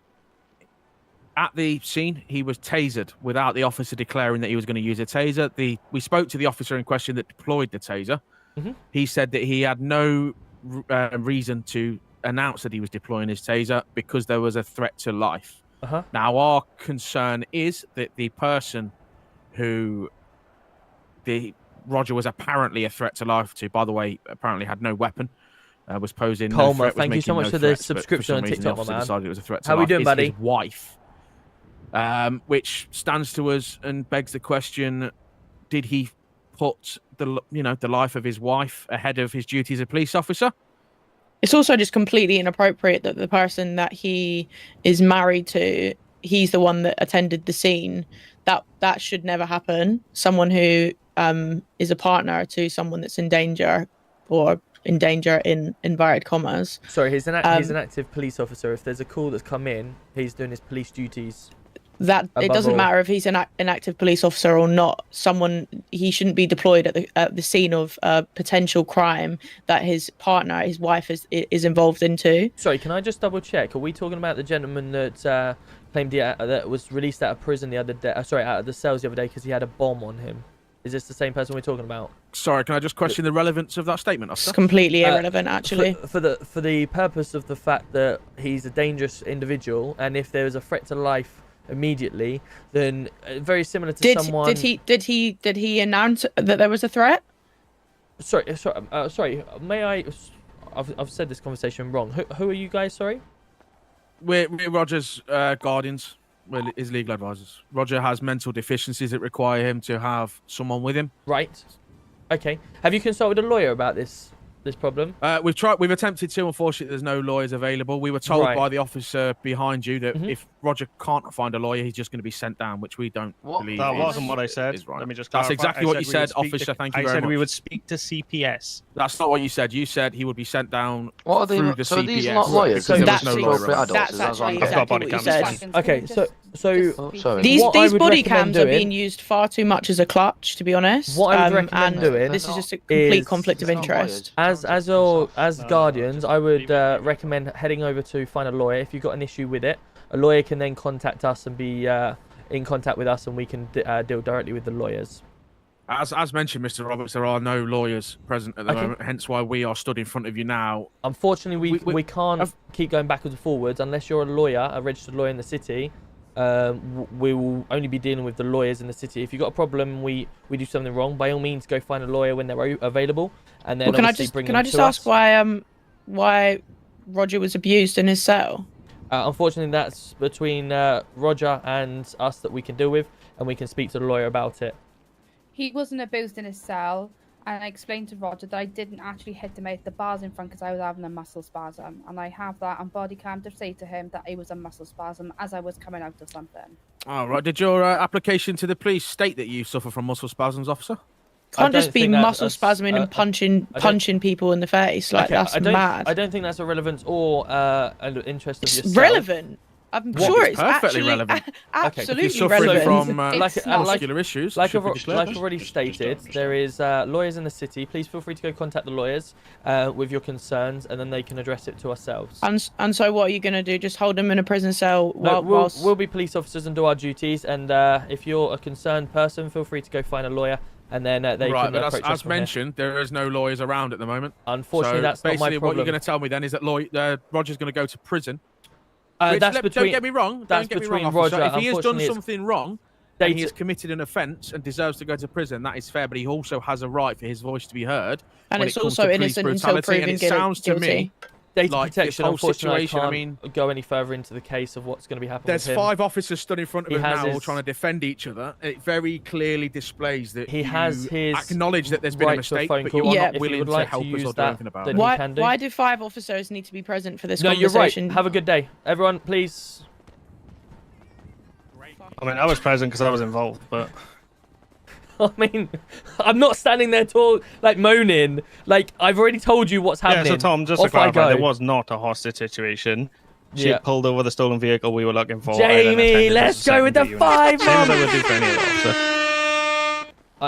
Speaker 14: at the scene, he was tasered without the officer declaring that he was going to use a taser. We spoke to the officer in question that deployed the taser.
Speaker 1: Mm-hmm.
Speaker 14: He said that he had no reason to announce that he was deploying his taser because there was a threat to life.
Speaker 1: Uh-huh.
Speaker 14: Now, our concern is that the person who Roger was apparently a threat to life to, by the way, apparently had no weapon, was posing no threat,
Speaker 1: thank you so much for the subscription on TikTok, my man.
Speaker 14: Decided it was a threat to
Speaker 1: How
Speaker 14: life.
Speaker 1: we doing, buddy?
Speaker 14: His wife. Which stands to us and begs the question: did he put the life of his wife ahead of his duty as a police officer?
Speaker 13: It's also just completely inappropriate that the person that he is married to, he's the one that attended the scene. That should never happen. Someone who is a partner to someone that's in danger, or in danger in inverted commas.
Speaker 1: Sorry, he's an active police officer. If there's a call that's come in, he's doing his police duties.
Speaker 13: That it doesn't matter if he's an active police officer or not. He shouldn't be deployed at the scene of a potential crime that his partner, his wife, is involved into.
Speaker 1: Sorry, can I just double check? Are we talking about the gentleman that claimed that was released out of prison the other day? Out of the cells the other day because he had a bomb on him. Is this the same person we're talking about?
Speaker 14: Sorry, can I just question the relevance of that statement, officer?
Speaker 13: It's completely irrelevant, actually.
Speaker 1: For the purpose of the fact that he's a dangerous individual, and if there is a threat to life immediately, then very similar to someone.
Speaker 13: Did he announce that there was a threat?
Speaker 1: Sorry. May I? I've said this conversation wrong. Who are you guys? Sorry.
Speaker 14: We're Roger's guardians. We're his legal advisors. Roger has mental deficiencies that require him to have someone with him.
Speaker 1: Right. Okay. Have you consulted a lawyer about this problem?
Speaker 14: We've attempted to. Unfortunately, there's no lawyers available. We were told by the officer behind you that if Roger can't find a lawyer, he's just going to be sent down, which we don't believe.
Speaker 6: That wasn't what I said.
Speaker 14: Right.
Speaker 6: Let me just
Speaker 14: That's
Speaker 6: clarify.
Speaker 14: exactly what you said, officer. Thank you very much.
Speaker 6: I said we would speak to CPS.
Speaker 14: That's not what you said. You said he would be sent down
Speaker 12: through the CPS. So these are not lawyers?
Speaker 14: So
Speaker 12: that's
Speaker 14: no lawyer.
Speaker 13: Actually exactly what you said.
Speaker 1: Okay, so
Speaker 13: these body cams are being used far too much as a clutch, to be honest.
Speaker 1: What I would recommend doing,
Speaker 13: this is just a complete conflict of interest.
Speaker 1: As guardians, I would recommend heading over to find a lawyer. If you've got an issue with it, a lawyer can then contact us and be in contact with us, and we can deal directly with the lawyers.
Speaker 14: As mentioned, Mr. Roberts, there are no lawyers present at the moment, hence why we are stood in front of you now.
Speaker 1: Unfortunately, we can't keep going backwards and forwards unless you're a lawyer, a registered lawyer in the city. We will only be dealing with the lawyers in the city. If you've got a problem, we do something wrong, by all means, go find a lawyer when they're available, and then
Speaker 13: can I just ask why Roger was abused in his cell?
Speaker 1: Unfortunately, that's between Roger and us that we can deal with, and we can speak to the lawyer about it.
Speaker 7: He wasn't abused in his cell, and I explained to Roger that I didn't actually hit him at the bars in front because I was having a muscle spasm, and I have that on body cam to say to him that it was a muscle spasm as I was coming out of something.
Speaker 14: All right. Did your application to the police state that you suffer from muscle spasms, officer?
Speaker 13: Can't just be muscle spasming and punching people in the face. That's mad.
Speaker 1: I don't think that's a relevance or an interest of yourself.
Speaker 13: It's relevant. I'm sure it's
Speaker 14: perfectly
Speaker 13: actually
Speaker 14: relevant.
Speaker 13: Absolutely
Speaker 14: if you're suffering
Speaker 13: relevant.
Speaker 14: from muscular issues,
Speaker 1: like I've already stated, there is lawyers in the city. Please feel free to go contact the lawyers with your concerns, and then they can address it to ourselves.
Speaker 13: And so what are you going to do? Just hold them in a prison cell whilst...
Speaker 1: We'll be police officers and do our duties, and if you're a concerned person, feel free to go find a lawyer, and then they can approach us.
Speaker 14: As mentioned, there is no lawyers around at the moment.
Speaker 1: Unfortunately, that's not my problem.
Speaker 14: Basically, what you're going to tell me then is that Roger's going to go to prison.
Speaker 1: Don't
Speaker 14: get me wrong.
Speaker 1: That's between Roger.
Speaker 14: If he has done something wrong, and he has committed an offence and deserves to go to prison, that is fair. But he also has a right for his voice to be heard.
Speaker 13: And it's also innocent until proven guilty.
Speaker 14: It sounds to me
Speaker 1: data
Speaker 14: like
Speaker 1: protection.
Speaker 14: this whole
Speaker 1: Unfortunately,
Speaker 14: situation.
Speaker 1: I can't go any further into the case of what's going to be happening.
Speaker 14: There's
Speaker 1: with him.
Speaker 14: 5 officers stood in front of him now, all trying to defend each other. It very clearly displays that
Speaker 1: he has his
Speaker 14: acknowledge that there's been a mistake, but you are not willing to help us or do anything about it.
Speaker 13: Why do 5 officers need to be present for this
Speaker 1: conversation? No, you're right. Have a good day, everyone. Please.
Speaker 6: I mean, I was present because I was involved, but
Speaker 1: I mean, I'm not standing there moaning. Like, I've already told you what's happening.
Speaker 6: Yeah, so Tom, just to
Speaker 1: Off I
Speaker 6: clarify,
Speaker 1: go.
Speaker 6: there was not a hostage situation. She
Speaker 1: Yeah.
Speaker 6: had pulled over the stolen vehicle we were looking for.
Speaker 1: Jamie, let's go with the five,
Speaker 6: Same as I would do for any other officer.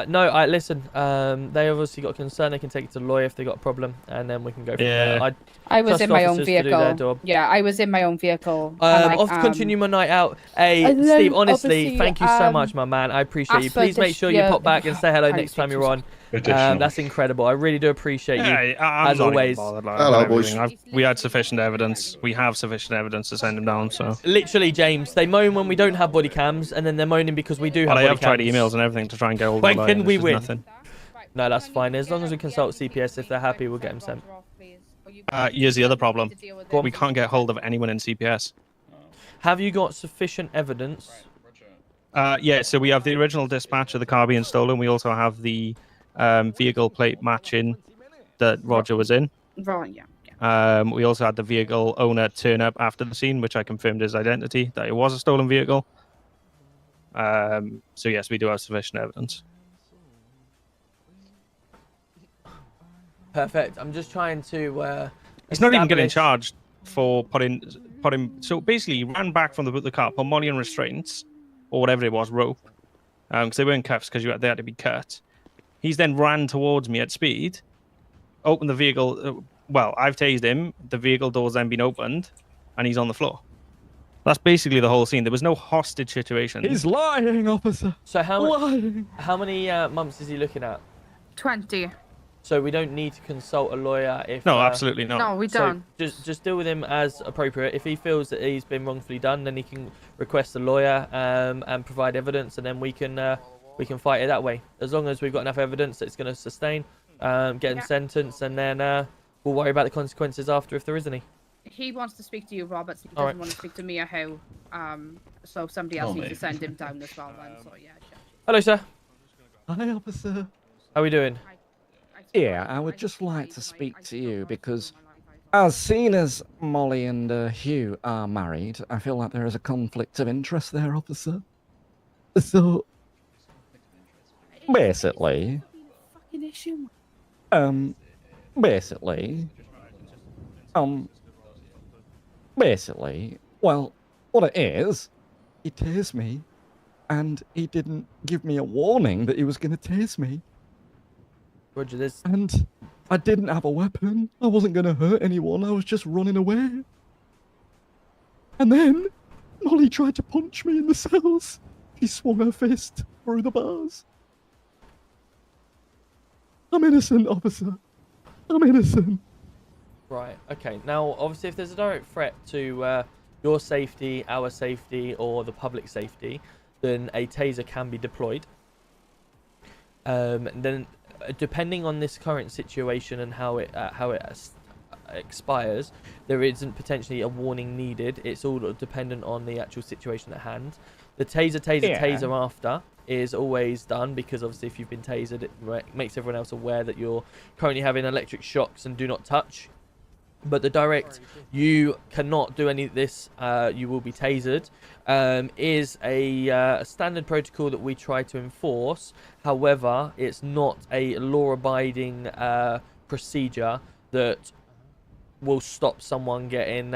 Speaker 1: No, listen. They obviously got a concern. They can take it to the lawyer if they got a problem, and then we can go from there.
Speaker 7: I was
Speaker 1: trust
Speaker 7: in my own
Speaker 1: officers to do their
Speaker 7: vehicle.
Speaker 1: job.
Speaker 7: Yeah, I was in my own vehicle.
Speaker 1: Off to continue my night out. Hey,
Speaker 7: and then
Speaker 1: Steve, honestly,
Speaker 7: obviously,
Speaker 1: thank you so much, my man. I appreciate you.
Speaker 7: as for
Speaker 1: Please make sure you pop back and say hello
Speaker 7: Sorry,
Speaker 1: next time you're on.
Speaker 6: Additional.
Speaker 1: That's incredible. I really do appreciate you,
Speaker 6: I'm
Speaker 1: as
Speaker 6: not even
Speaker 1: always.
Speaker 6: bothered, like, with everything. We had sufficient evidence. We have sufficient evidence to send him down, so...
Speaker 1: Literally, James, they moan when we don't have body cams, and then they're moaning because we do have
Speaker 6: Well, I
Speaker 1: body
Speaker 6: have tried
Speaker 1: cams.
Speaker 6: emails and everything to try and get hold of
Speaker 1: When
Speaker 6: the
Speaker 1: can
Speaker 6: line,
Speaker 1: we
Speaker 6: it's
Speaker 1: win?
Speaker 6: just nothing.
Speaker 1: No, that's fine. As long as we consult CPS, if they're happy, we'll get them sent.
Speaker 6: Here's the other problem. We can't get hold of anyone in CPS.
Speaker 1: Have you got sufficient evidence?
Speaker 6: Yeah, so we have the original dispatch of the car being stolen. We also have the vehicle plate matching that Roger was in.
Speaker 7: Right, yeah.
Speaker 6: We also had the vehicle owner turn up after the scene, which I confirmed his identity, that it was a stolen vehicle. So yes, we do have sufficient evidence.
Speaker 1: Perfect. I'm just trying to.
Speaker 6: He's not even getting
Speaker 1: establish-
Speaker 6: charged for putting. So basically, he ran back from the car, put Molly on restraints, or whatever it was, rope, because they weren't cuffs because they had to be cut. He's then ran towards me at speed, opened the vehicle. Well, I've tased him. The vehicle door's then been opened, and he's on the floor. That's basically the whole scene. There was no hostage situation.
Speaker 15: He's lying, officer.
Speaker 1: So how many months is he looking at?
Speaker 7: 20.
Speaker 1: So we don't need to consult a lawyer if.
Speaker 6: No, absolutely not.
Speaker 7: No, we don't.
Speaker 1: So just deal with him as appropriate. If he feels that he's been wrongfully done, then he can request a lawyer and provide evidence, and then we can fight it that way. As long as we've got enough evidence that it's going to sustain, get him sentenced, and then we'll worry about the consequences after if there is any.
Speaker 7: He wants to speak to you, Roberts. He
Speaker 1: All
Speaker 7: doesn't
Speaker 1: right.
Speaker 7: want to speak to me or who. So somebody else needs to send him down as well. Then, so yeah.
Speaker 1: Hello, sir.
Speaker 15: Hi, officer.
Speaker 1: How are we doing?
Speaker 15: Yeah, I would just like to speak to you because, as seen as Molly and Hugh are married, I feel like there is a conflict of interest there, officer. So, basically, basically, well, what it is, he tased me, and he didn't give me a warning that he was going to tase me.
Speaker 1: Roger, this.
Speaker 15: And I didn't have a weapon. I wasn't going to hurt anyone. I was just running away. And then Molly tried to punch me in the cells. She swung her fist through the bars. I'm innocent, officer. I'm innocent.
Speaker 1: Right. Okay. Now, obviously, if there's a direct threat to your safety, our safety, or the public safety, then a taser can be deployed. Then, depending on this current situation and how it expires, there isn't potentially a warning needed. It's all dependent on the actual situation at hand. The taser after is always done because obviously if you've been tasered, it makes everyone else aware that you're currently having electric shocks and do not touch. But the direct, you cannot do any of this, you will be tasered, is a standard protocol that we try to enforce. However, it's not a law-abiding procedure that will stop someone getting,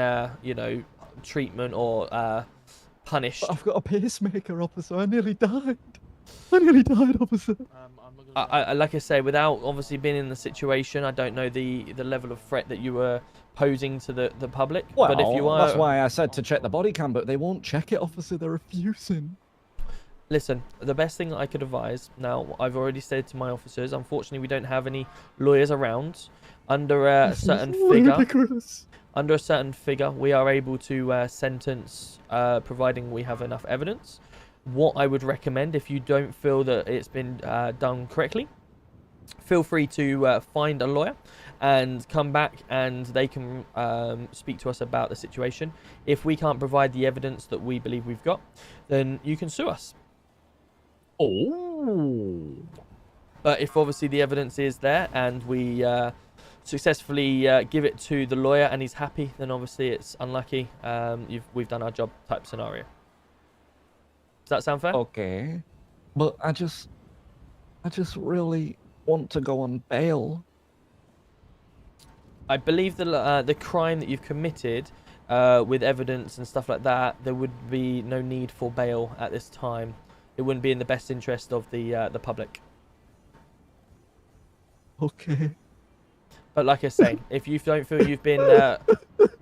Speaker 1: treatment or punished.
Speaker 15: But I've got a pacemaker, officer. I nearly died. I nearly died, officer.
Speaker 1: Like I say, without obviously being in the situation, I don't know the level of threat that you were posing to the public.
Speaker 15: Well,
Speaker 1: but if you are,
Speaker 15: that's why I said to check the body cam, but they won't check it, officer. They're refusing.
Speaker 1: Listen, the best thing that I could advise, now I've already said to my officers, unfortunately we don't have any lawyers around. Under a certain figure, we are able to sentence, providing we have enough evidence. What I would recommend, if you don't feel that it's been done correctly, feel free to find a lawyer and come back and they can speak to us about the situation. If we can't provide the evidence that we believe we've got, then you can sue us.
Speaker 15: Oh.
Speaker 1: But if obviously the evidence is there and we successfully give it to the lawyer and he's happy, then obviously it's unlucky. We've done our job type scenario. Does that sound fair?
Speaker 15: Okay. But I just really want to go on bail.
Speaker 1: I believe the crime that you've committed, with evidence and stuff like that, there would be no need for bail at this time. It wouldn't be in the best interest of the public.
Speaker 15: Okay.
Speaker 1: But like I say, if you don't feel you've been,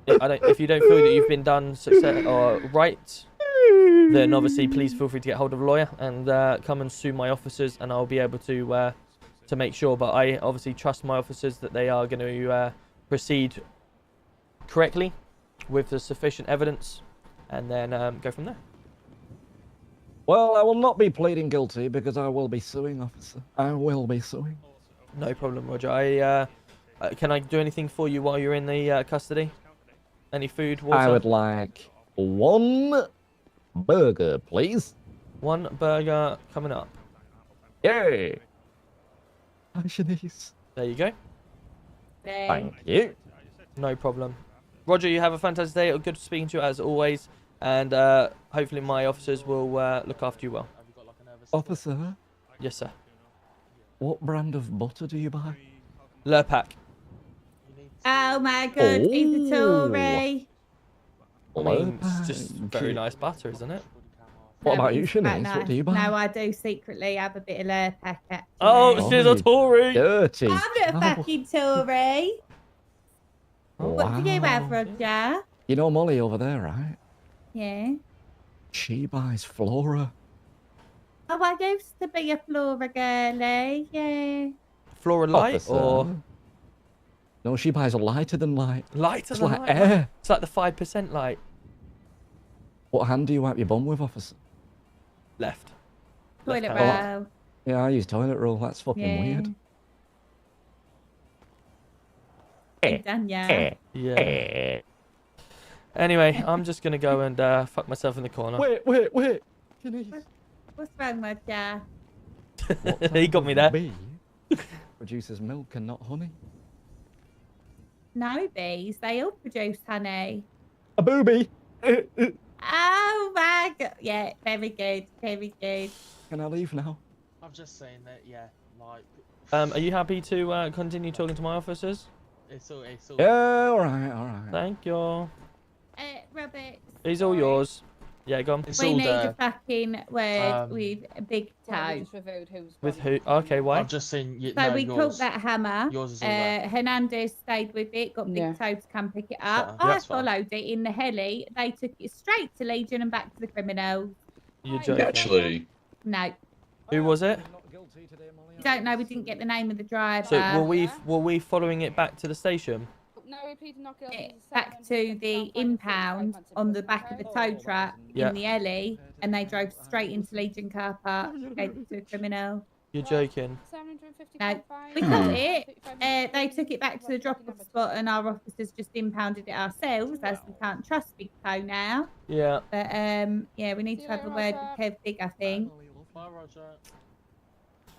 Speaker 1: if you don't feel that you've been done success or right, then obviously please feel free to get hold of a lawyer and come and sue my officers, and I'll be able to make sure. But I obviously trust my officers that they are going to proceed correctly with the sufficient evidence, and then go from there.
Speaker 15: Well, I will not be pleading guilty because I will be suing, officer. I will be suing.
Speaker 1: No problem, Roger. Can I do anything for you while you're in the custody? Any food, water?
Speaker 15: I would like 1 burger, please.
Speaker 1: 1 burger coming up.
Speaker 15: Yay! Hi, Shanice.
Speaker 1: There you go.
Speaker 15: Thank you.
Speaker 1: No problem. Roger, you have a fantastic day. Good speaking to you as always. And hopefully my officers will look after you well.
Speaker 15: Officer?
Speaker 1: Yes, sir.
Speaker 15: What brand of butter do you buy?
Speaker 1: Lurpak.
Speaker 3: Oh my god, he's a Tory.
Speaker 1: I mean, it's just very nice butter, isn't it?
Speaker 15: What about you,
Speaker 3: It's quite
Speaker 15: Shanice?
Speaker 3: nice.
Speaker 15: What do you buy?
Speaker 3: No, I do secretly have a bit of Lurpak actually.
Speaker 1: Oh, she's a Tory.
Speaker 15: Dirty.
Speaker 3: I'm not a fucking Tory. What do you have, Roger?
Speaker 15: You know Molly over there, right?
Speaker 3: Yeah.
Speaker 15: She buys Flora.
Speaker 3: Oh, I used to be a Flora girlie, yeah.
Speaker 1: Flora light
Speaker 15: Officer.
Speaker 1: or
Speaker 15: No, she buys a lighter than light.
Speaker 1: lighter
Speaker 15: It's
Speaker 1: than
Speaker 15: like
Speaker 1: light?
Speaker 15: air.
Speaker 1: It's like the 5% light.
Speaker 15: What hand do you wipe your bum with, officer?
Speaker 1: Left.
Speaker 3: Toilet
Speaker 1: hand.
Speaker 3: roll.
Speaker 15: Yeah, I use toilet roll. That's fucking
Speaker 3: Yeah.
Speaker 15: weird.
Speaker 3: Done, yeah.
Speaker 1: Yeah. Anyway, I'm just gonna go and fuck myself in the corner.
Speaker 15: Wait. Shanice.
Speaker 3: What's wrong, Roger?
Speaker 15: What type
Speaker 1: He got me
Speaker 15: of
Speaker 1: there.
Speaker 15: bee produces milk and not honey?
Speaker 3: No bees, they all produce honey.
Speaker 15: A booby.
Speaker 3: Oh my god. Yeah, very good, very good.
Speaker 15: Can I leave now?
Speaker 16: I'm just saying that, yeah, like...
Speaker 1: Are you happy to continue talking to my officers?
Speaker 16: It's all...
Speaker 15: Yeah, alright.
Speaker 1: Thank you.
Speaker 3: Robert.
Speaker 1: He's all yours. Yeah, go on.
Speaker 3: We need a fucking word with a big toe.
Speaker 1: With who? Okay, why?
Speaker 16: I've just seen...
Speaker 3: So we caught that hammer.
Speaker 16: Yours is all there.
Speaker 3: Hernandez stayed with it, got Big Toe to come pick it up.
Speaker 16: Yeah,
Speaker 3: I
Speaker 16: that's fine.
Speaker 3: followed it in the heli. They took it straight to Legion and back to the criminals.
Speaker 1: You're joking.
Speaker 8: Actually,
Speaker 3: No.
Speaker 1: Who was it?
Speaker 3: Don't know. We didn't get the name of the driver.
Speaker 1: So were we following it back to the station?
Speaker 7: No, we pleaded not guilty.
Speaker 3: Back to the impound on the back of the tow truck
Speaker 1: Yeah.
Speaker 3: in the alley, and they drove straight into Legion car park, headed to a criminal.
Speaker 1: You're joking.
Speaker 3: No, we caught it. They took it back to the drop-off spot, and our officers just impounded it ourselves, as we can't trust Big Toe now.
Speaker 1: Yeah.
Speaker 3: But yeah, we need to have a word with Kev Big, I think.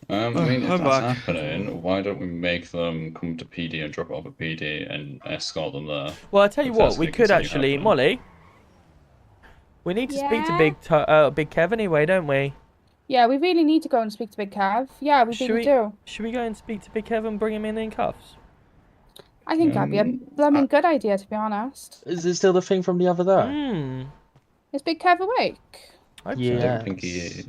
Speaker 8: I mean, if
Speaker 6: I'm
Speaker 8: that's
Speaker 6: back.
Speaker 8: happening, why don't we make them come to PD and drop it off at PD and escort them there?
Speaker 1: Well, I tell you
Speaker 8: If
Speaker 1: what,
Speaker 8: that's
Speaker 1: we
Speaker 8: the
Speaker 1: could
Speaker 8: concern you
Speaker 1: actually,
Speaker 8: have, then.
Speaker 1: Molly. We need to speak to
Speaker 7: Yeah?
Speaker 1: Big Kev anyway, don't we?
Speaker 7: Yeah, we really need to go and speak to Big Cav. Yeah, we
Speaker 1: Should
Speaker 7: really
Speaker 1: we
Speaker 7: do.
Speaker 1: Should we go and speak to Big Kev and bring him in cuffs?
Speaker 7: I think that'd be a blooming good idea, to be honest.
Speaker 16: Is it still the thing from the other day?
Speaker 1: Hmm.
Speaker 7: Is Big Cav awake?
Speaker 8: I
Speaker 16: Yeah.
Speaker 8: don't think he is.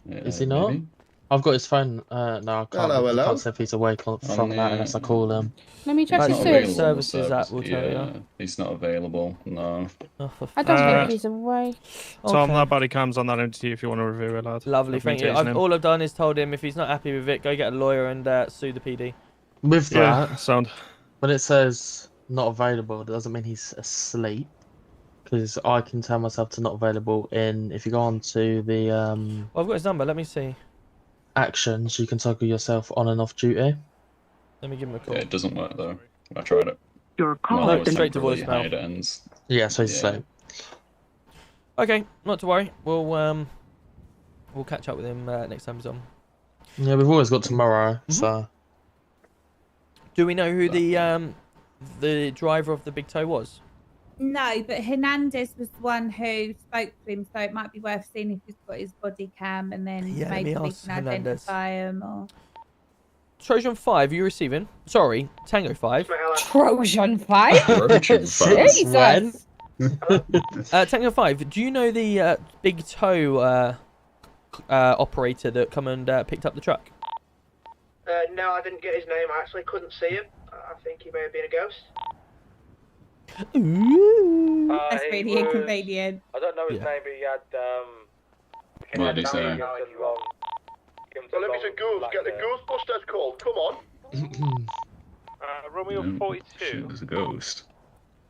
Speaker 16: Is he not?
Speaker 8: Maybe?
Speaker 16: I've got his phone. No, I can't.
Speaker 17: Hello, hello.
Speaker 16: I can't say if he's awake from that unless I call him.
Speaker 7: Let me check
Speaker 8: He's
Speaker 7: his
Speaker 8: not
Speaker 7: suit.
Speaker 8: available,
Speaker 1: Services
Speaker 8: so-
Speaker 1: that will tell you.
Speaker 8: yeah, he's not available, no.
Speaker 1: Oh, for
Speaker 7: I don't
Speaker 6: Uh,
Speaker 7: think he's awake.
Speaker 6: Tom,
Speaker 1: Okay.
Speaker 6: that body cam's on that entity if you want to review it, lad.
Speaker 1: Lovely,
Speaker 6: I've been
Speaker 1: thank you.
Speaker 6: chasing him.
Speaker 1: All I've done is told him if he's not happy with it, go get a lawyer and sue the PD.
Speaker 16: With
Speaker 6: Yeah,
Speaker 16: that,
Speaker 6: sound.
Speaker 16: when it says not available, it doesn't mean he's asleep. Because I can tell myself to not available if you go on to the
Speaker 1: Well, I've got his number. Let me see.
Speaker 16: actions, you can toggle yourself on and off duty.
Speaker 1: Let me give him a call.
Speaker 8: Yeah, it doesn't work though. I tried it.
Speaker 1: Your
Speaker 8: Well,
Speaker 1: No,
Speaker 8: it's
Speaker 1: straight to
Speaker 8: temporarily
Speaker 1: voicemail.
Speaker 8: hide, it ends.
Speaker 16: Yeah, so he's
Speaker 8: Yeah.
Speaker 16: asleep.
Speaker 1: Okay, not to worry. We'll catch up with him next time he's on.
Speaker 16: Yeah, we've always got tomorrow, so
Speaker 1: Do we know who the driver of the Big Toe was?
Speaker 3: No, but Hernandez was the one who spoke to him, so it might be worth seeing if he's got his body cam, and then
Speaker 1: Yeah, let
Speaker 3: maybe
Speaker 1: me
Speaker 3: we
Speaker 1: ask
Speaker 3: can
Speaker 1: Hernandez.
Speaker 3: identify him. Or
Speaker 1: Trojan 5, are you receiving? Sorry, Tango 5.
Speaker 7: Trojan 5?
Speaker 17: Trojan 5.
Speaker 7: Jesus!
Speaker 1: Tango 5, do you know the big toe operator that come and picked up the truck?
Speaker 4: No, I didn't get his name. I actually couldn't see him. I think he may have been a ghost.
Speaker 1: Ooh.
Speaker 3: that's really inconvenient.
Speaker 2: I don't know his name, but he had
Speaker 17: What did he say?
Speaker 2: Well, if it's a ghost, get the Ghostbusters called. Come on.
Speaker 8: Romeo 42.
Speaker 17: It's a ghost.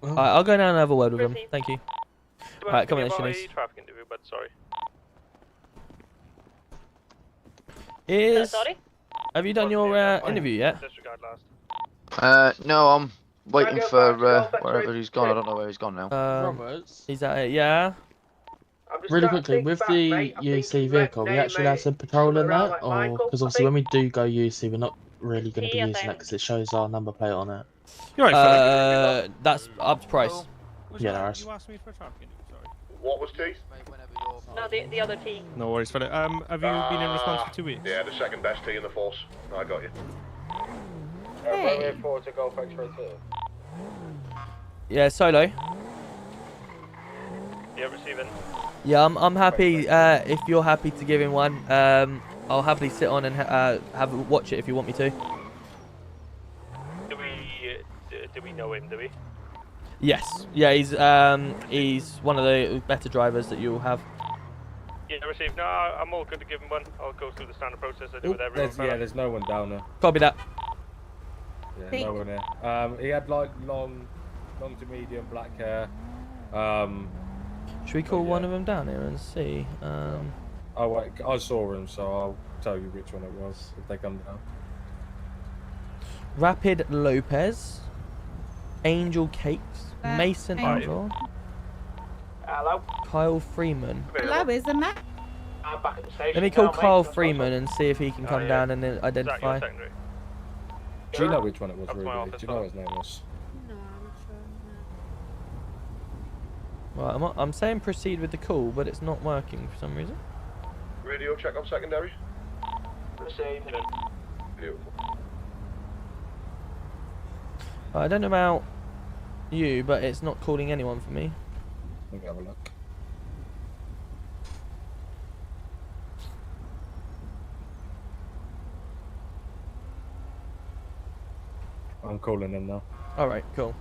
Speaker 1: Alright, I'll go down and have a word with him. Thank you. Alright, come on then, Shanice.
Speaker 8: Traffic interview, but sorry.
Speaker 1: Sorry? Have you done your interview yet?
Speaker 8: Disregard last.
Speaker 12: No, I'm waiting for wherever he's gone. I don't know where he's gone now.
Speaker 16: Roberts.
Speaker 1: He's at it, yeah.
Speaker 16: Really quickly, with the UC vehicle, we actually had to patrol in that, or because obviously when we do go UC, we're not really going to be using that because it shows our number plate on it.
Speaker 1: You're right, that's up to price.
Speaker 16: Yeah, there is.
Speaker 6: You asked me for a traffic interview, sorry.
Speaker 2: What was T?
Speaker 11: No, the other T.
Speaker 6: No worries, fella. Have you been in response for 2 weeks?
Speaker 2: Yeah, the second best T in the force. I got you.
Speaker 3: Hey.
Speaker 2: Romeo 4 to Golf X-ray 2.
Speaker 1: Yeah, Solo.
Speaker 8: Yeah, receiving.
Speaker 1: Yeah, I'm happy. If you're happy to give him one, I'll happily sit on and watch it if you want me to.
Speaker 8: Do we know him? Do we?
Speaker 1: Yes. Yeah, he's one of the better drivers that you'll have.
Speaker 8: Yeah, received. No, I'm all good to give him one. I'll go through the standard process I do with everyone.
Speaker 14: There's no one down there.
Speaker 1: Copy that.
Speaker 14: Yeah, no one there. He had like long to medium black hair.
Speaker 1: Should we call one of them down here and see?
Speaker 14: Oh wait, I saw him, so I'll tell you which one it was if they come down.
Speaker 1: Rapid Lopez, Angel Cakes, Mason
Speaker 3: Angel.
Speaker 1: Arnold,
Speaker 4: Hello.
Speaker 1: Kyle Freeman.
Speaker 3: Hello, isn't that?
Speaker 4: I'm back at the station.
Speaker 1: Let me call
Speaker 4: now, mate.
Speaker 1: Kyle
Speaker 4: That's
Speaker 1: Freeman and see if he can come down and then identify.
Speaker 14: Do you know which one it was,
Speaker 8: Up to my
Speaker 14: Ruby?
Speaker 8: office,
Speaker 14: Do you know his name was?
Speaker 10: No, I'm not sure.
Speaker 1: Right, I'm saying proceed with the call, but it's not working for some reason.
Speaker 2: Radio check on secondary.
Speaker 4: Received.
Speaker 2: Beautiful.
Speaker 1: I don't know about you, but it's not calling anyone for me.
Speaker 14: Let me have a look. I'm calling him now.
Speaker 1: Alright, cool.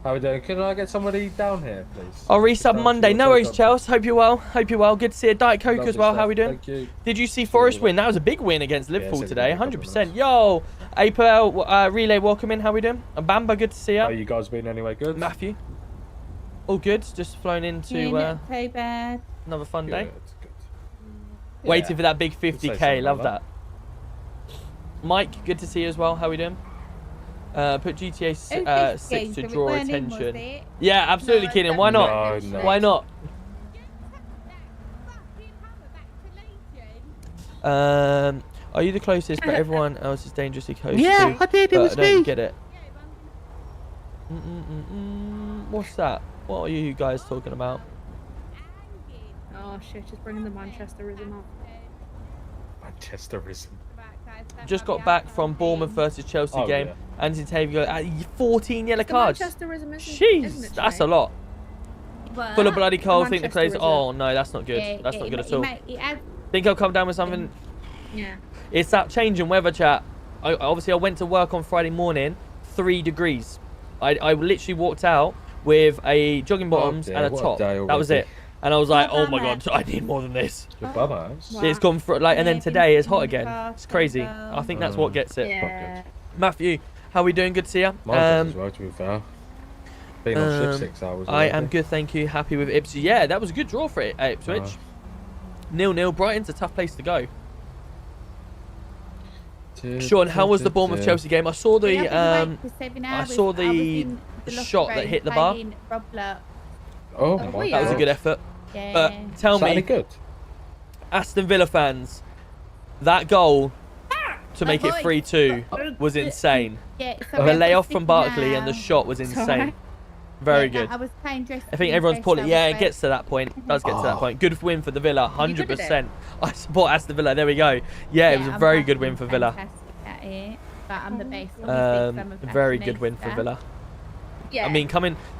Speaker 14: How are we doing? Can I get somebody down here, please?
Speaker 1: I'll resub Monday. No worries, Chels. Hope you're well. Hope you're well. Good to see you. Diet Coke
Speaker 14: Lovely
Speaker 1: as well.
Speaker 14: stuff.
Speaker 1: How we doing?
Speaker 14: Thank you.
Speaker 1: Did you see Forest win? That was a big win against Liverpool
Speaker 14: it's
Speaker 1: today.
Speaker 14: been a couple of
Speaker 1: 100%. Yo, April, Relay, welcome in. How we doing? And Bamba, good to see you.
Speaker 14: How you guys been anyway? Good?
Speaker 1: Matthew. All good. Just flown into
Speaker 3: Yeah, not too bad.
Speaker 1: another fun day.
Speaker 14: Good.
Speaker 1: Waiting for that big
Speaker 14: Say
Speaker 1: 50k.
Speaker 14: something
Speaker 1: Love
Speaker 14: like
Speaker 1: that. Mike, good to see you as well. How we doing? Put GTA 6 to draw attention. Yeah, absolutely,
Speaker 3: No,
Speaker 1: Keenan. Why not?
Speaker 14: No.
Speaker 1: Why not? Are you the closest, but everyone else is dangerously close?
Speaker 15: Yeah, I did. It was
Speaker 1: I don't
Speaker 15: me.
Speaker 1: get it. What's that? What are you guys talking about?
Speaker 10: Oh shit, just bringing the Manchesterism up.
Speaker 14: Manchesterism.
Speaker 1: Just got back from Bournemouth versus Chelsea
Speaker 14: Oh,
Speaker 1: game.
Speaker 14: yeah.
Speaker 1: Anthony Taylor, 14 yellow
Speaker 10: It's the
Speaker 1: cards.
Speaker 10: Manchesterism, isn't
Speaker 1: Jeez,
Speaker 10: it,
Speaker 1: that's
Speaker 10: Jay?
Speaker 1: a lot.
Speaker 3: But
Speaker 1: Full of bloody cold. Think the
Speaker 10: Manchester
Speaker 1: plays.
Speaker 10: is
Speaker 1: Oh no, that's not good. That's not good at all.
Speaker 3: Yeah.
Speaker 1: Think I'll come down with something.
Speaker 10: Yeah.
Speaker 1: It's that change in weather, chat. Obviously, I went to work on Friday morning, 3 degrees. I literally walked out with a jogging bottoms
Speaker 14: dear,
Speaker 1: and a
Speaker 14: what a
Speaker 1: top.
Speaker 14: day
Speaker 1: That was
Speaker 14: already.
Speaker 1: it. And I was like,
Speaker 3: Well
Speaker 1: oh my
Speaker 3: done,
Speaker 1: god, I need more than this.
Speaker 14: The bumhouse.
Speaker 1: It's gone for like, and then
Speaker 3: Yeah,
Speaker 1: today it's hot
Speaker 3: been
Speaker 1: again.
Speaker 3: fast
Speaker 1: It's crazy.
Speaker 3: as well.
Speaker 1: I think that's what gets it.
Speaker 10: Yeah.
Speaker 1: Matthew, how we doing? Good to see you.
Speaker 14: Mine does as well, to be fair. Been on shift 6 hours.
Speaker 1: I am good, thank you. Happy with Ipswich. Yeah, that was a good draw for it, Ipswich. 0-0. Brighton's a tough place to go. Sean, how was the Bournemouth Chelsea game? I saw the shot that hit the bar.
Speaker 14: Oh,
Speaker 3: Oh,
Speaker 14: my
Speaker 3: yeah.
Speaker 1: That was a good effort.
Speaker 3: Yeah.
Speaker 1: But tell
Speaker 14: Is that any
Speaker 1: me,
Speaker 14: good?
Speaker 1: Aston Villa fans, that goal to make it
Speaker 3: boy.
Speaker 1: 3-2 was insane.
Speaker 3: Yeah,
Speaker 1: The layoff from Barkley and the shot was insane. Very
Speaker 3: Yeah,
Speaker 1: good.
Speaker 3: I was playing dress.
Speaker 1: I think everyone's pulling. Yeah, it gets to that point. It does get to that point. Good win for the Villa, 100%. I support Aston Villa. There we go. Yeah, it was a very good win for Villa.
Speaker 3: Fantastic at it, but I'm the best. Obviously, 'cause I'm a
Speaker 1: Very good win for
Speaker 3: fashionista.
Speaker 1: Villa.
Speaker 3: Yeah.
Speaker 1: I mean,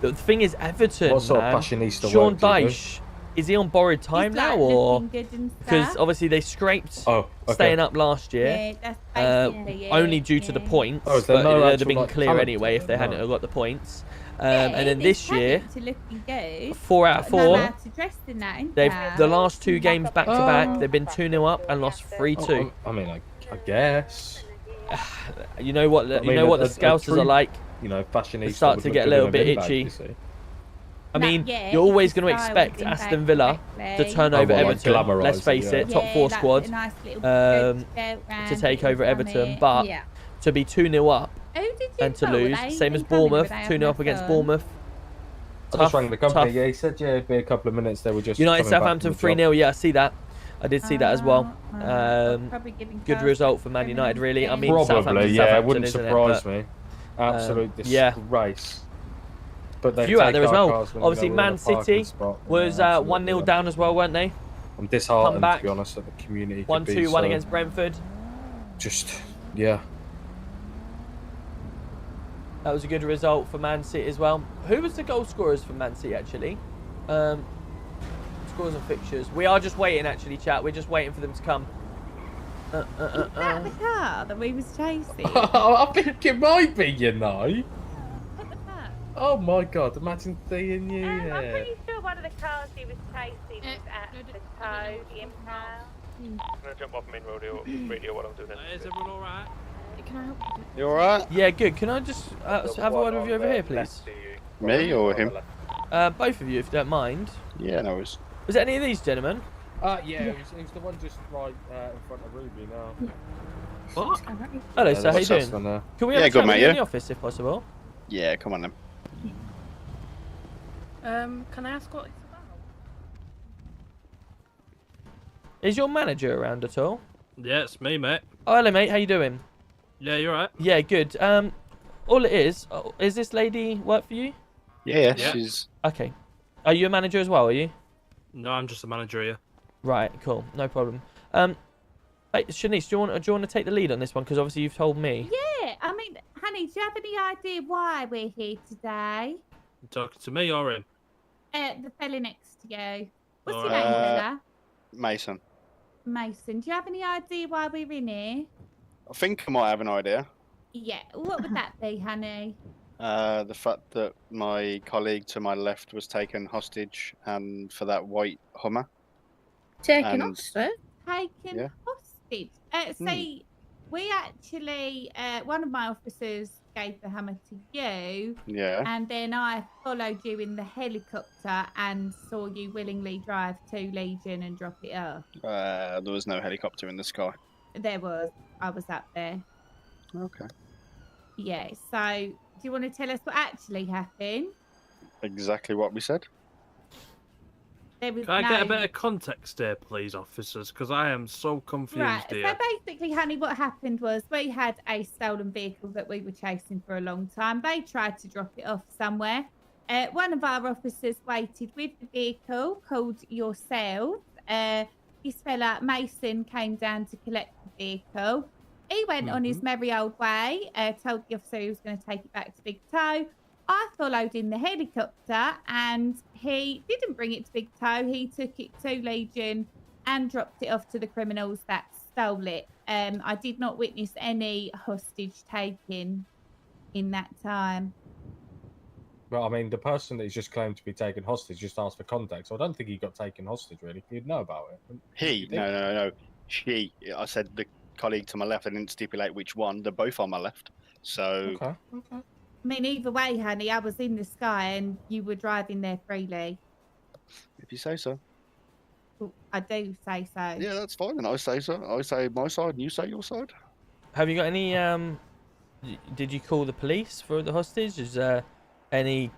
Speaker 1: the thing is, Everton,
Speaker 2: What sort of
Speaker 1: man,
Speaker 2: fashionista
Speaker 1: Sean
Speaker 2: work do you do?
Speaker 1: Dyche, is he on borrowed time
Speaker 3: He's,
Speaker 1: now,
Speaker 3: like,
Speaker 1: or
Speaker 3: looking good and
Speaker 1: because
Speaker 3: stuff.
Speaker 1: obviously they scraped
Speaker 2: okay.
Speaker 1: staying up last year,
Speaker 3: Yeah, that's basically
Speaker 1: only
Speaker 3: it,
Speaker 1: due to the points.
Speaker 2: Oh, is there
Speaker 1: but
Speaker 2: no
Speaker 1: it would have
Speaker 2: actual,
Speaker 1: been
Speaker 2: like,
Speaker 1: clear
Speaker 2: talent
Speaker 1: anyway if
Speaker 2: to
Speaker 1: they
Speaker 2: it?
Speaker 1: hadn't
Speaker 2: No.
Speaker 1: have got the points.
Speaker 3: Yeah,
Speaker 1: And then
Speaker 3: there's
Speaker 1: this year,
Speaker 3: talent to looking good.
Speaker 1: 4 out of
Speaker 3: but know
Speaker 1: 4.
Speaker 3: how to dress in that, ain't
Speaker 1: They've
Speaker 3: there?
Speaker 1: the last 2 games back to back. They've been 2-0 up and lost 3-2.
Speaker 2: I mean, I guess.
Speaker 1: You know what?
Speaker 2: I
Speaker 1: You
Speaker 2: mean,
Speaker 1: know what the
Speaker 2: a
Speaker 1: Scousers
Speaker 2: true,
Speaker 1: are like.
Speaker 2: You know, fashionista
Speaker 1: They start
Speaker 2: would
Speaker 1: to
Speaker 2: look
Speaker 1: get a
Speaker 2: good
Speaker 1: little
Speaker 2: in
Speaker 1: bit
Speaker 2: bin bag,
Speaker 1: itchy.
Speaker 2: you see.
Speaker 1: I mean,
Speaker 3: yet,
Speaker 1: you're always
Speaker 3: the
Speaker 1: going to
Speaker 3: style
Speaker 1: expect
Speaker 3: within
Speaker 1: Aston
Speaker 3: bag
Speaker 1: Villa
Speaker 3: correctly.
Speaker 1: to turn over
Speaker 2: Oh, like
Speaker 1: Everton.
Speaker 2: glamorise
Speaker 1: Let's
Speaker 2: it,
Speaker 1: face
Speaker 2: yeah.
Speaker 1: it, top 4
Speaker 3: like
Speaker 1: squad
Speaker 3: a nice little
Speaker 1: to
Speaker 3: round,
Speaker 1: take over
Speaker 3: little
Speaker 1: Everton,
Speaker 3: bonnet.
Speaker 1: but
Speaker 3: Yeah.
Speaker 1: to be 2-0 up
Speaker 3: Who did you
Speaker 1: and to
Speaker 3: tell? Were
Speaker 1: lose,
Speaker 3: they
Speaker 1: same as
Speaker 3: even coming? Were
Speaker 1: Bournemouth,
Speaker 3: they
Speaker 1: 2-0
Speaker 3: having
Speaker 1: up
Speaker 3: a
Speaker 1: against
Speaker 3: fun?
Speaker 1: Bournemouth.
Speaker 2: I just rang the company.
Speaker 1: tough.
Speaker 2: Yeah, he said it'd be a couple of minutes. They were just
Speaker 1: United
Speaker 2: coming back from
Speaker 1: Southampton
Speaker 2: the job.
Speaker 1: 3-0. Yeah, I see that. I did see that as well.
Speaker 3: Probably giving
Speaker 1: Good
Speaker 3: Carl
Speaker 1: result for
Speaker 3: some
Speaker 1: Man United, really. I
Speaker 3: criminal
Speaker 1: mean,
Speaker 2: Probably,
Speaker 1: Southampton,
Speaker 2: yeah, it
Speaker 1: Southampton,
Speaker 2: wouldn't
Speaker 1: isn't it?
Speaker 2: surprise
Speaker 1: But,
Speaker 2: me. Absolute
Speaker 1: yeah.
Speaker 2: disgrace. But they
Speaker 1: few out
Speaker 2: take
Speaker 1: there as
Speaker 2: our
Speaker 1: well.
Speaker 2: cars when,
Speaker 1: Obviously,
Speaker 2: you know, we're in
Speaker 1: Man
Speaker 2: a parking
Speaker 1: City
Speaker 2: spot.
Speaker 1: was
Speaker 2: Yeah,
Speaker 1: 1-0
Speaker 2: absolutely.
Speaker 1: down as well, weren't they?
Speaker 2: I'm disheartened,
Speaker 1: back.
Speaker 2: to be honest, that the community could
Speaker 1: 1-2,
Speaker 2: be
Speaker 1: 1
Speaker 2: so
Speaker 1: against Brentford.
Speaker 2: Just, yeah.
Speaker 1: That was a good result for Man City as well. Who was the goal scorers for Man City, actually? Scores and fixtures. We are just waiting, actually, chat. We're just waiting for them to come.
Speaker 3: Is that the car that we was chasing?
Speaker 2: I think it might be, you know.
Speaker 3: What the fuck?
Speaker 2: Oh my god, imagine seeing you
Speaker 11: I'm
Speaker 2: here.
Speaker 11: pretty sure one of the cars he was chasing was at the toe, the impound.
Speaker 8: I'm gonna jump off main radio while I'm doing it.
Speaker 17: Is everyone alright? Can I help you?
Speaker 12: You alright?
Speaker 1: Yeah, good. Can I just have a word with you over here, please?
Speaker 12: Me or him?
Speaker 1: Both of you, if you don't mind.
Speaker 12: Yeah, no worries.
Speaker 1: Was it any of these gentlemen?
Speaker 2: Yeah, it was the one just right in front of Ruby now.
Speaker 1: What? Hello,
Speaker 2: Yeah,
Speaker 1: sir. How you
Speaker 2: there's
Speaker 1: doing?
Speaker 2: us on there.
Speaker 1: Can we have
Speaker 12: Yeah,
Speaker 1: a
Speaker 12: good,
Speaker 1: chat with
Speaker 12: mate,
Speaker 1: you in
Speaker 12: yeah?
Speaker 1: the office, if possible?
Speaker 12: Yeah, come on then.
Speaker 17: Can I ask what it's about?
Speaker 1: Is your manager around at all?
Speaker 17: Yeah, it's me, mate.
Speaker 1: Oh, hello, mate. How you doing?
Speaker 17: Yeah, you're right.
Speaker 1: Yeah, good. All it is this lady work for you?
Speaker 12: Yeah,
Speaker 17: Yeah.
Speaker 12: she's...
Speaker 1: Okay. Are you a manager as well, are you?
Speaker 17: No, I'm just a manager here.
Speaker 1: Right, cool. No problem. Hey, Shanice, do you want to take the lead on this one? Because obviously you've told me.
Speaker 3: Yeah, I mean, honey, do you have any idea why we're here today?
Speaker 17: You talking to me or him?
Speaker 3: The fella next to you. What's your
Speaker 17: Alright.
Speaker 3: name, fella?
Speaker 12: Mason.
Speaker 3: Mason. Do you have any idea why we're in here?
Speaker 12: I think I might have an idea.
Speaker 3: Yeah, what would that be, honey?
Speaker 12: The fact that my colleague to my left was taken hostage and for that white Hummer.
Speaker 3: Taken
Speaker 12: And-
Speaker 3: hostage? Taken
Speaker 12: Yeah.
Speaker 3: hostage. See, we actually, one of my officers gave the hammer to you.
Speaker 12: Yeah.
Speaker 3: And then I followed you in the helicopter and saw you willingly drive to Legion and drop it off.
Speaker 12: There was no helicopter in the sky.
Speaker 3: There was. I was up there.
Speaker 12: Okay.
Speaker 3: Yeah, so do you want to tell us what actually happened?
Speaker 12: Exactly what we said.
Speaker 3: There was
Speaker 17: Can I
Speaker 3: no...
Speaker 17: get a bit of context here, please, officers? Because I am so confused
Speaker 3: Right,
Speaker 17: here.
Speaker 3: so basically, honey, what happened was we had a stolen vehicle that we were chasing for a long time. They tried to drop it off somewhere. One of our officers waited with the vehicle, called yourself. This fella, Mason, came down to collect the vehicle. He went on his merry old way, told the officer he was going to take it back to Big Toe. I followed in the helicopter and he didn't bring it to Big Toe. He took it to Legion and dropped it off to the criminals that stole it. I did not witness any hostage taking in that time.
Speaker 2: Well, I mean, the person that he's just claimed to be taken hostage just asked for context. So I don't think he got taken hostage, really. You'd know about it.
Speaker 12: He? No. She. I said the colleague to my left. I didn't stipulate which one. They're both on my left. So.
Speaker 2: Okay.
Speaker 3: I mean, either way, honey, I was in the sky and you were driving there freely.
Speaker 12: If you say so.
Speaker 3: Well, I do say so.
Speaker 12: Yeah, that's fine. And I say so. I say my side, and you say your side.
Speaker 1: Have you got any? Did you call the police for the hostage? Is there any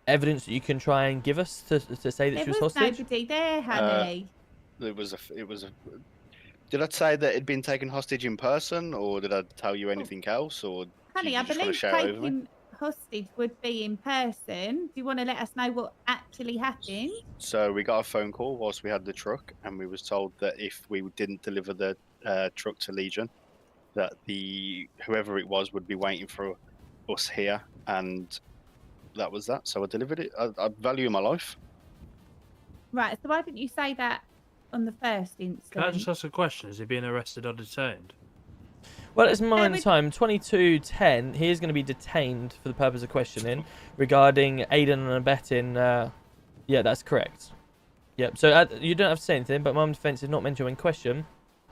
Speaker 1: evidence that you can try and give us to say that
Speaker 3: There
Speaker 1: she was
Speaker 3: was
Speaker 1: hostage?
Speaker 3: nobody there, honey.
Speaker 12: It was a. Did I say that it'd been taken hostage in person, or did I tell you anything else, or
Speaker 3: Honey,
Speaker 12: you
Speaker 3: I
Speaker 12: just wanna
Speaker 3: believe
Speaker 12: shout over me?
Speaker 3: taking hostage would be in person. Do you want to let us know what actually happened?
Speaker 12: So we got a phone call whilst we had the truck, and we was told that if we didn't deliver the truck to Legion, that whoever it was would be waiting for us here, and that was that. So I delivered it. I value my life.
Speaker 3: Right, so why didn't you say that on the first instance?
Speaker 17: Can I just ask a question? Is he being arrested or detained?
Speaker 1: Well, it's mine time. 22:10. He is going to be detained for the purpose of questioning regarding aiding and abetting. Yeah, that's correct. Yep. So you don't have to say anything, but my defence is not mentioned in question.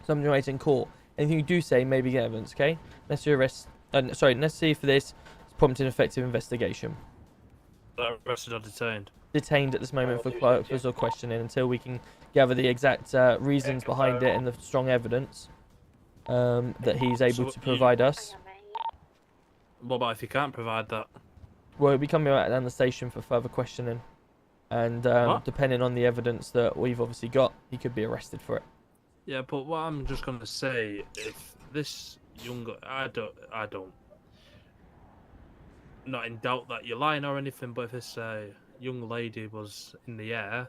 Speaker 1: So I'm waiting in court. Anything you do say may be evidence. Okay. Necessary arrest. Necessary for this. It's prompting effective investigation.
Speaker 17: Arrested or detained?
Speaker 1: Detained at this moment for purpose of questioning until we can gather the exact reasons behind it and the strong evidence that he's able to provide us.
Speaker 17: What about if he can't provide that?
Speaker 1: Well, he'll be coming out down the station for further questioning, and depending on the evidence that we've obviously got, he could be arrested for it.
Speaker 17: Yeah, but what I'm just gonna say, if this young, I don't, not in doubt that you're lying or anything, but if this young lady was in the air,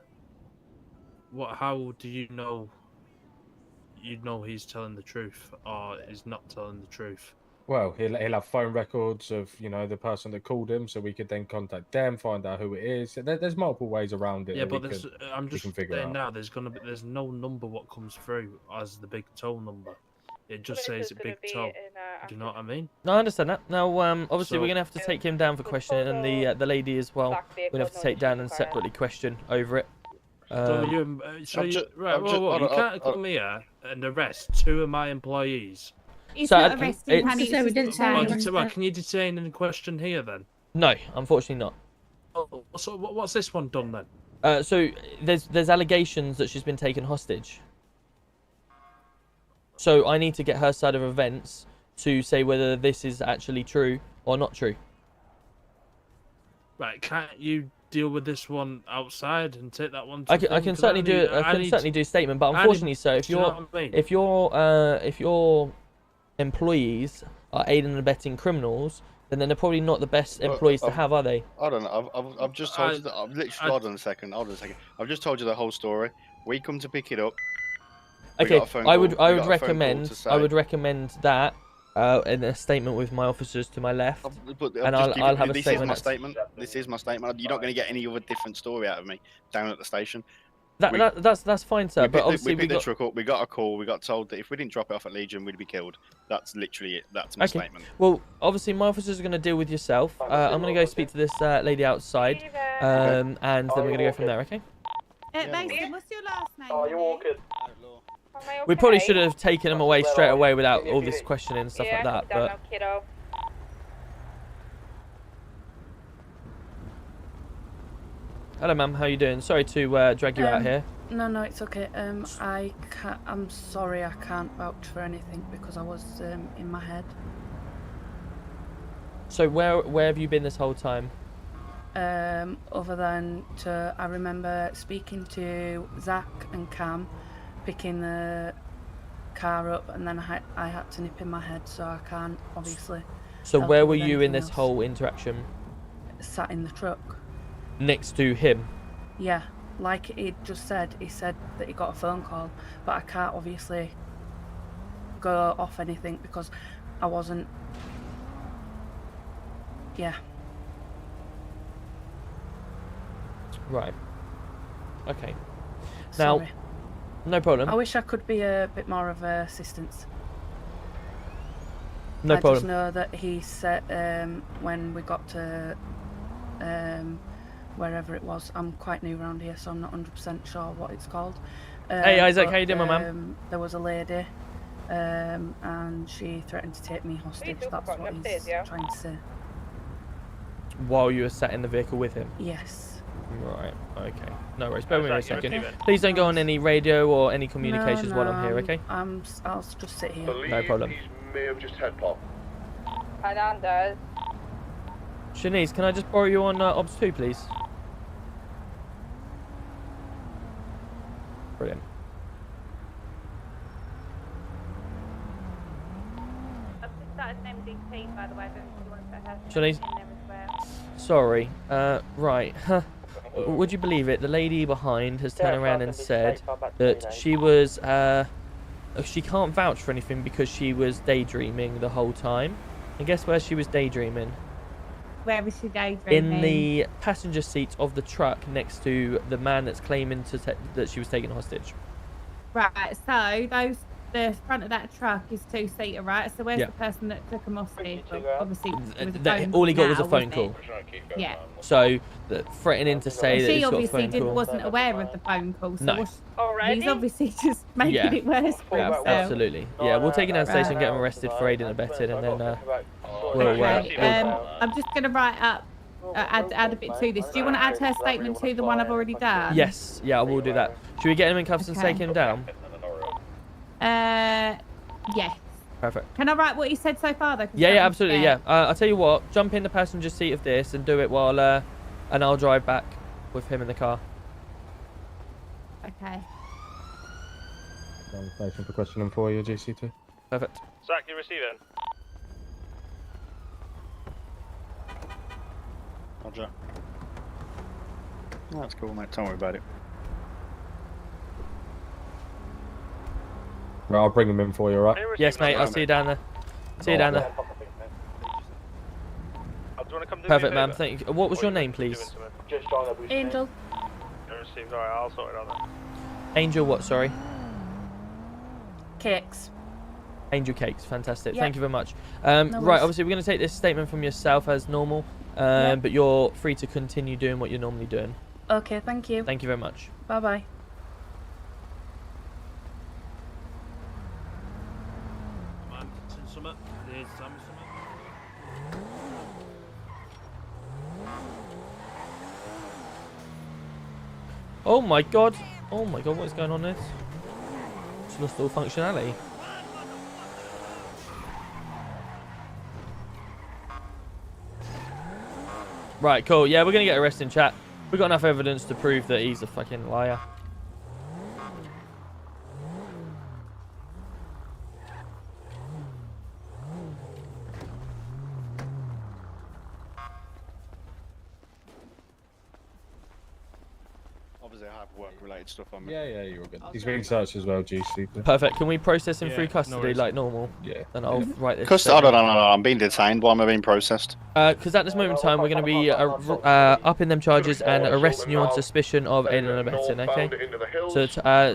Speaker 17: how do you know? You know he's telling the truth or is not telling the truth.
Speaker 18: Well, he'll have phone records of the person that called him, so we could then contact them, find out who it is. There's multiple ways around it.
Speaker 17: Yeah, but I'm just
Speaker 18: figure
Speaker 17: saying
Speaker 18: out.
Speaker 17: now. There's no number what comes through as the big toll number. It just says big toll. Do you know what I mean?
Speaker 1: No, I understand that. Now, obviously,
Speaker 17: So-
Speaker 1: we're gonna have to take him down for questioning, and the lady as well. We're gonna have to take down and separately question over it.
Speaker 17: So you can't come here and arrest 2 of my employees.
Speaker 3: It's
Speaker 1: So,
Speaker 3: not arresting, honey.
Speaker 13: So we didn't say
Speaker 17: Can you detain and question here then?
Speaker 1: No, unfortunately not.
Speaker 17: Oh, so what's this one done then?
Speaker 1: So there's allegations that she's been taken hostage. So I need to get her side of events to say whether this is actually true or not true.
Speaker 17: Right, can't you deal with this one outside and take that one?
Speaker 1: I can certainly do it. I can certainly do a statement, but unfortunately, so if your employees are aiding and abetting criminals, then they're probably not the best employees to have, are they?
Speaker 12: I don't know. I've just told you that. I've literally. Hold on a second. I've just told you the whole story. We come to pick it up.
Speaker 1: Okay, I would recommend that in a statement with my officers to my left, and I'll have a
Speaker 12: This
Speaker 1: statement.
Speaker 12: is my statement. This is my statement. You're not going to get any other different story out of me down at the station.
Speaker 1: That's fine, sir. But obviously
Speaker 12: we picked the truck up. We got a call. We got told that if we didn't drop it off at Legion, we'd be killed. That's literally it. That's my statement.
Speaker 1: Well, obviously my officers are going to deal with yourself. I'm going to go speak to this lady outside, and then we're going to go from there. Okay?
Speaker 3: Mason, what's your last name?
Speaker 2: Oh, you're all good.
Speaker 1: We probably should have taken him away straight away without all this questioning and stuff like that. But hello, ma'am. How you doing? Sorry to drag you out here.
Speaker 19: No, it's okay. I'm sorry, I can't vouch for anything because I was in my head.
Speaker 1: So where have you been this whole time?
Speaker 19: Other than I remember speaking to Zach and Cam, picking the car up, and then I had to nip in my head, so I can't obviously.
Speaker 1: So
Speaker 19: help
Speaker 1: where
Speaker 19: with
Speaker 1: were you in
Speaker 19: anything
Speaker 1: this
Speaker 19: else.
Speaker 1: whole interaction?
Speaker 19: Sat in the truck.
Speaker 1: Next to him.
Speaker 19: Yeah, like he just said. He said that he got a phone call, but I can't obviously go off anything because I wasn't. Yeah.
Speaker 1: Right. Okay.
Speaker 19: Sorry.
Speaker 1: Now, no problem.
Speaker 19: I wish I could be a bit more of assistance.
Speaker 1: No problem.
Speaker 19: I just know that he said when we got to wherever it was. I'm quite new around here, so I'm not 100% sure what it's called.
Speaker 1: Hey Isaac, how you doing, my man?
Speaker 19: There was a lady, and she threatened to take me hostage. That's what he's trying to say.
Speaker 1: While you were sat in the vehicle with him?
Speaker 19: Yes.
Speaker 1: Right, okay. No worries. Bear with me a second. Please don't go on any radio or any communications while I'm here, okay?
Speaker 19: I'll just sit here.
Speaker 1: No problem.
Speaker 20: May have just had pop.
Speaker 11: Hernandez.
Speaker 1: Shanice, can I just borrow you on Obs 2, please? Brilliant.
Speaker 11: I've just started naming DT, by the way. I don't know if you want to put her
Speaker 1: Shanice?
Speaker 11: in there as
Speaker 1: Sorry. Right. Would you believe it? The lady behind has turned around and said that she was, she can't vouch for anything because she was daydreaming the whole time. And guess where she was daydreaming?
Speaker 3: Where was she daydreaming?
Speaker 1: In the passenger seat of the truck next to the man that's claiming that she was taken hostage.
Speaker 3: Right, so the front of that truck is two-seater, right? So where's
Speaker 1: Yeah.
Speaker 3: the person that took him hostage? Well, obviously, it was a phone
Speaker 1: All he got
Speaker 3: call
Speaker 1: was a
Speaker 3: now,
Speaker 1: phone
Speaker 3: wasn't
Speaker 1: call.
Speaker 3: it? Yeah.
Speaker 1: So, threatening to say that
Speaker 3: She
Speaker 1: he's got a
Speaker 3: obviously
Speaker 1: phone call.
Speaker 3: wasn't aware of the phone call, so
Speaker 1: No.
Speaker 3: he's obviously just making it worse for himself.
Speaker 1: Absolutely. Yeah, we'll take him down station, get him arrested for aiding and abetting, and then
Speaker 3: I'm just going to write up, add a bit to this. Do you want to add her statement to the one I've already done?
Speaker 1: Yes, yeah, I will do that. Should we get him in cuffs and take him down?
Speaker 3: Yes.
Speaker 1: Perfect.
Speaker 3: Can I write what he said so far, though?
Speaker 1: Yeah, absolutely, yeah. I'll tell you what, jump in the passenger seat of this and do it while, and I'll drive back with him in the car.
Speaker 3: Okay.
Speaker 18: Station for questioning for you, GC2.
Speaker 1: Perfect.
Speaker 6: Zach, you receiving?
Speaker 12: Roger. That's cool, mate. Don't worry about it.
Speaker 18: Right, I'll bring him in for you, alright?
Speaker 1: Yes, mate, I'll see you down there. See you down there. Perfect, ma'am. Thank you. What was your name, please?
Speaker 7: Angel.
Speaker 6: Received. Alright, I'll sort it out then.
Speaker 1: Angel what, sorry?
Speaker 7: Cakes.
Speaker 1: Angel Cakes, fantastic.
Speaker 7: Yep.
Speaker 1: Thank you very much.
Speaker 7: No
Speaker 1: Right,
Speaker 7: worries.
Speaker 1: obviously we're going to take this statement from yourself as normal, but you're free to continue doing what you're normally doing.
Speaker 7: Okay, thank you.
Speaker 1: Thank you very much.
Speaker 7: Bye-bye.
Speaker 1: Oh my god. Oh my god, what is going on there? It's lost all functionality. Right, cool. Yeah, we're going to get arrested in chat. We've got enough evidence to prove that he's a fucking liar.
Speaker 12: Obviously, I have work-related stuff on me.
Speaker 18: Yeah, you're good. He's being searched as well, GC.
Speaker 1: Perfect. Can we process him through
Speaker 18: no
Speaker 1: custody
Speaker 18: worries.
Speaker 1: like normal?
Speaker 18: Yeah.
Speaker 1: And I'll write this.
Speaker 12: Custody? No, I'm being detained. Why am I being processed?
Speaker 1: Because at this moment in time, we're going to be upping them charges and arresting you on suspicion of aiding and abetting, okay? So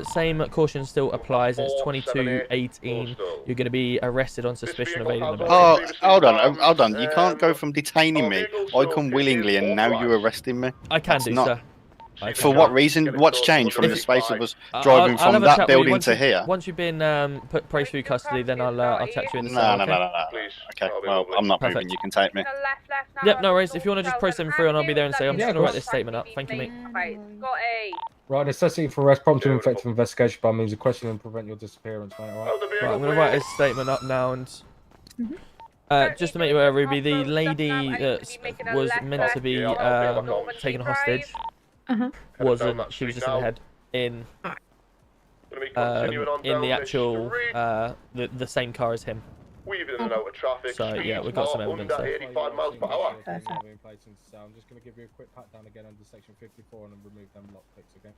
Speaker 1: same caution still applies. It's 2218. You're going to be arrested on suspicion of aiding and abetting.
Speaker 12: Oh, hold on. You can't go from detaining me. I come willingly, and now you're arresting me.
Speaker 1: I can do, sir.
Speaker 12: For what reason? What's changed from the space of us driving
Speaker 1: I'll
Speaker 12: from
Speaker 1: have a
Speaker 12: that
Speaker 1: chat with you.
Speaker 12: building to here?
Speaker 1: Once you've been placed through custody, then I'll chat to you in the
Speaker 12: No.
Speaker 1: cell, okay?
Speaker 12: Okay, well, I'm not
Speaker 1: Perfect.
Speaker 12: moving. You can take me.
Speaker 1: Yep, no worries. If you want to just process him through, and I'll be there and say, I'm just going to write this statement up. Thank you, mate.
Speaker 18: Right, necessity for arrest, prompt to effective investigation by means of questioning and prevent your disappearance, mate, alright?
Speaker 1: Right, I'm going to write this statement up now and... just to make you aware, Ruby, the lady that was meant to be taken hostage wasn't. She was just in the head in the actual the same car as him.
Speaker 20: Weaving in and out of traffic.
Speaker 1: So yeah, we've got some evidence there.
Speaker 20: 85 miles per hour.
Speaker 18: I'm just going to give you a quick pat down again under section 54 and then remove them lockpicks again.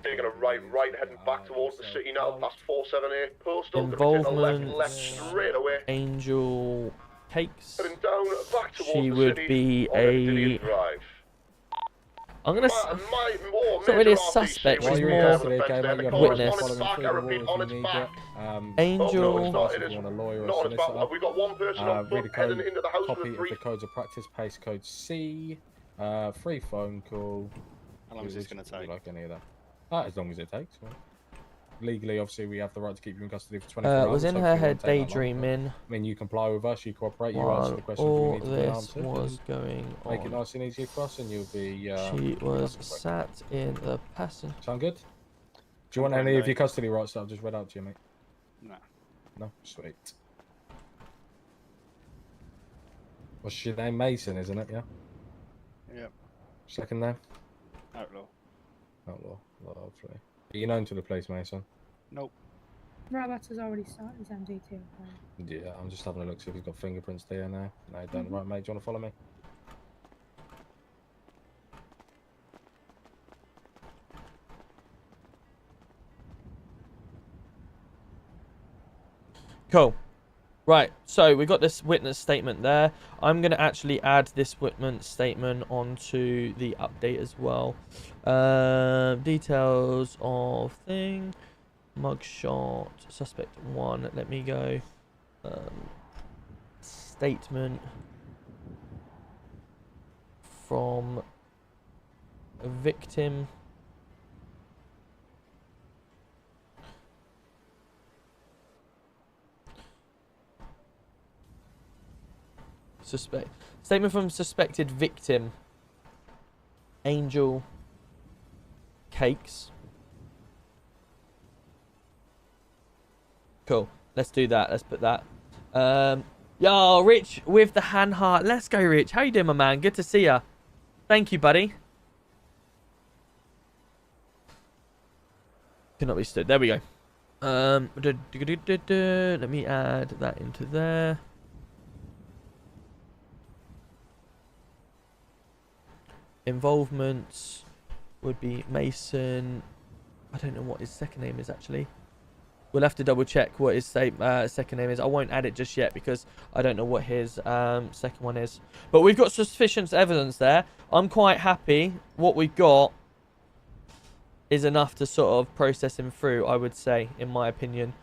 Speaker 20: Taking a right, heading back towards the city now, past 478 postal.
Speaker 1: Involvement.
Speaker 20: Left straight away.
Speaker 1: Angel Cakes.
Speaker 20: Heading down, back towards
Speaker 1: She
Speaker 20: the
Speaker 1: would
Speaker 20: city
Speaker 1: be
Speaker 20: on
Speaker 1: a.
Speaker 20: Drive.
Speaker 1: I'm gonna. It's not really a suspect. She's more witness. Angel.
Speaker 20: We've got one person on foot heading into the house
Speaker 18: copy
Speaker 20: with
Speaker 18: of the codes of practice, paste code C, free phone call.
Speaker 12: How long is this going to take?
Speaker 18: Like any of that. As long as it takes. Right? Legally, obviously, we have the right to keep you in custody for 24 hours.
Speaker 1: Was in her head daydreaming.
Speaker 18: I mean, you comply with us, you cooperate, you answer the questions
Speaker 1: all
Speaker 18: we need to be
Speaker 1: this
Speaker 18: answered.
Speaker 1: was going on.
Speaker 18: Make it nice and easy for us, and you'll be.
Speaker 1: She was sat in the passenger.
Speaker 18: Sound good? Do you want any of your custody rights that I've just read out to you, mate?
Speaker 12: No.
Speaker 18: No? Sweet. What's your name? Mason, isn't it? Yeah?
Speaker 12: Yep.
Speaker 18: Second name?
Speaker 12: Outlaw.
Speaker 18: Outlaw. Lovely. Are you known to the police, Mason?
Speaker 12: Nope.
Speaker 21: Roberts has already started his MD2.
Speaker 18: Yeah, I'm just having a look, see if he's got fingerprints there now. No, he don't. Right, mate, do you want to follow me?
Speaker 1: Cool. Right, so we got this witness statement there. I'm going to actually add this witness statement onto the update as well. Details of thing. Mugshot. Suspect 1. Let me go. Statement from a victim. Statement from suspected victim. Angel Cakes. Cool. Let's do that. Let's put that. Yo, Rich with the hand heart. Let's go, Rich. How you doing, my man? Good to see ya. Thank you, buddy. Cannot be stood. There we go. Let me add that into there. Involvements would be Mason. I don't know what his second name is actually. We'll have to double check what his second name is. I won't add it just yet because I don't know what his second one is. But we've got sufficient evidence there. I'm quite happy. What we've got is enough to sort of process him through, I would say, in my opinion.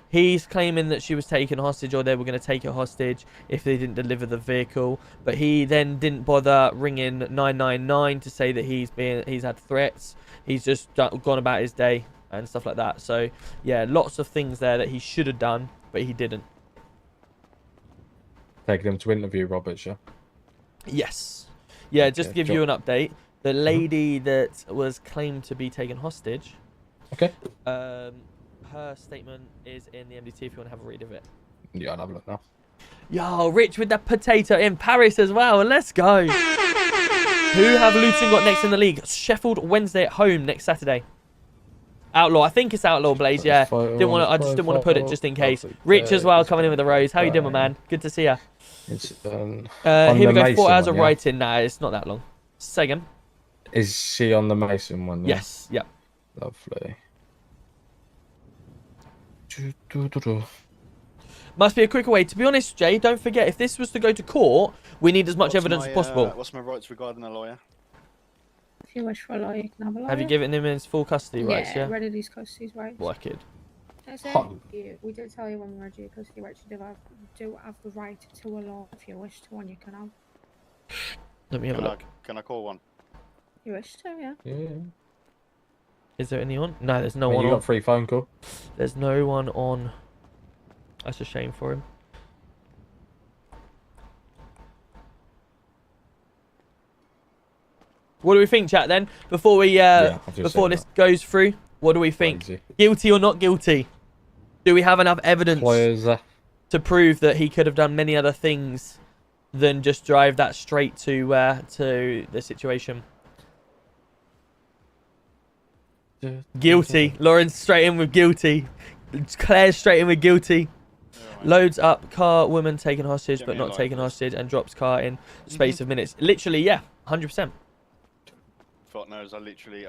Speaker 1: He's claiming that she was taken hostage, or they were going to take her hostage if they didn't deliver the vehicle. But he then didn't bother ringing 999 to say that he's had threats. He's just gone about his day and stuff like that. So yeah, lots of things there that he should have done, but he didn't.
Speaker 18: Taking him to interview Roberts, yeah?
Speaker 1: Yes. Yeah, just to give you an update, the lady that was claimed to be taken hostage.
Speaker 18: Okay.
Speaker 1: Her statement is in the MDT if you want to have a read of it.
Speaker 18: Yeah, I'll have a look now.
Speaker 1: Yo, Rich with the potato in Paris as well. Let's go. Who have Luton got next in the league? Sheffield Wednesday at home next Saturday. Outlaw. I think it's Outlaw, Blaze. Yeah. I just didn't want to put it just in case. Rich as well coming in with the rose. How you doing, my man? Good to see ya.
Speaker 18: It's,
Speaker 1: here we go. 4 hours of writing. Nah, it's not that long. Say again.
Speaker 18: Is she on the Mason one? Yeah?
Speaker 1: Yes. Yep.
Speaker 18: Lovely.
Speaker 1: Must be a quicker way. To be honest, Jay, don't forget, if this was to go to court, we need as much evidence as possible.
Speaker 12: What's my rights regarding a lawyer?
Speaker 21: If you wish for a lawyer, you can have a lawyer.
Speaker 1: Have you given him his full custody rights? Yeah,
Speaker 21: ready these custody rights.
Speaker 1: Wicked.
Speaker 21: That's it. We did tell you when we read your custody rights, you do have the right to a law. If you wish to one, you can have.
Speaker 1: Let me have a look.
Speaker 12: Can I call one?
Speaker 21: You wish to, yeah.
Speaker 18: Yeah.
Speaker 1: Is there anyone? No, there's no one
Speaker 18: you
Speaker 1: on.
Speaker 18: got free phone call?
Speaker 1: There's no one on. That's a shame for him. What do we think, chat, then? Before we before this goes through, what do we think?
Speaker 18: Crazy.
Speaker 1: Guilty or not guilty? Do we have enough evidence to prove that he could have done many other things than just drive that straight to the situation? Guilty. Lauren's straight in with guilty. Claire's straight in with guilty. Loads up car, woman taken hostage but not taken hostage, and drops car in space of minutes. Literally, yeah, 100%.
Speaker 12: Fuck knows, I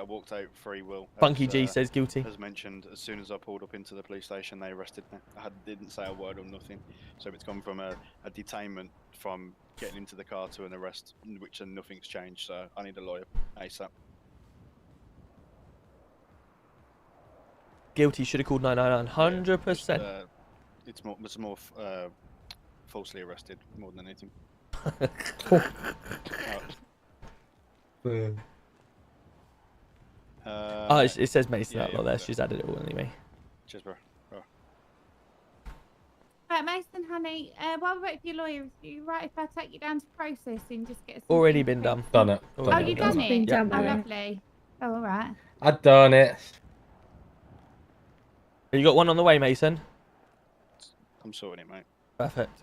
Speaker 12: walked out free will.
Speaker 1: Funky G says guilty.
Speaker 12: As mentioned, as soon as I pulled up into the police station, they arrested me. Didn't say a word or nothing. So it's gone from a detainment from getting into the car to an arrest, which nothing's changed. So I need a lawyer ASAP.
Speaker 1: Guilty, should have called 999. 100%.
Speaker 12: It's more falsely arrested more than anything.
Speaker 1: It says Mason Outlaw there. She's added it all anyway.
Speaker 12: Cheers, bro.
Speaker 3: Right, Mason, honey, while we wait for your lawyer, is you right if I take you down to processing, just get us...
Speaker 1: Already been done.
Speaker 18: Done it.
Speaker 3: Oh, you've done it?
Speaker 18: Yeah.
Speaker 3: Oh, lovely. Oh, all right.
Speaker 18: I've done it.
Speaker 1: You got one on the way, Mason?
Speaker 12: I'm sorting it, mate.
Speaker 1: Perfect.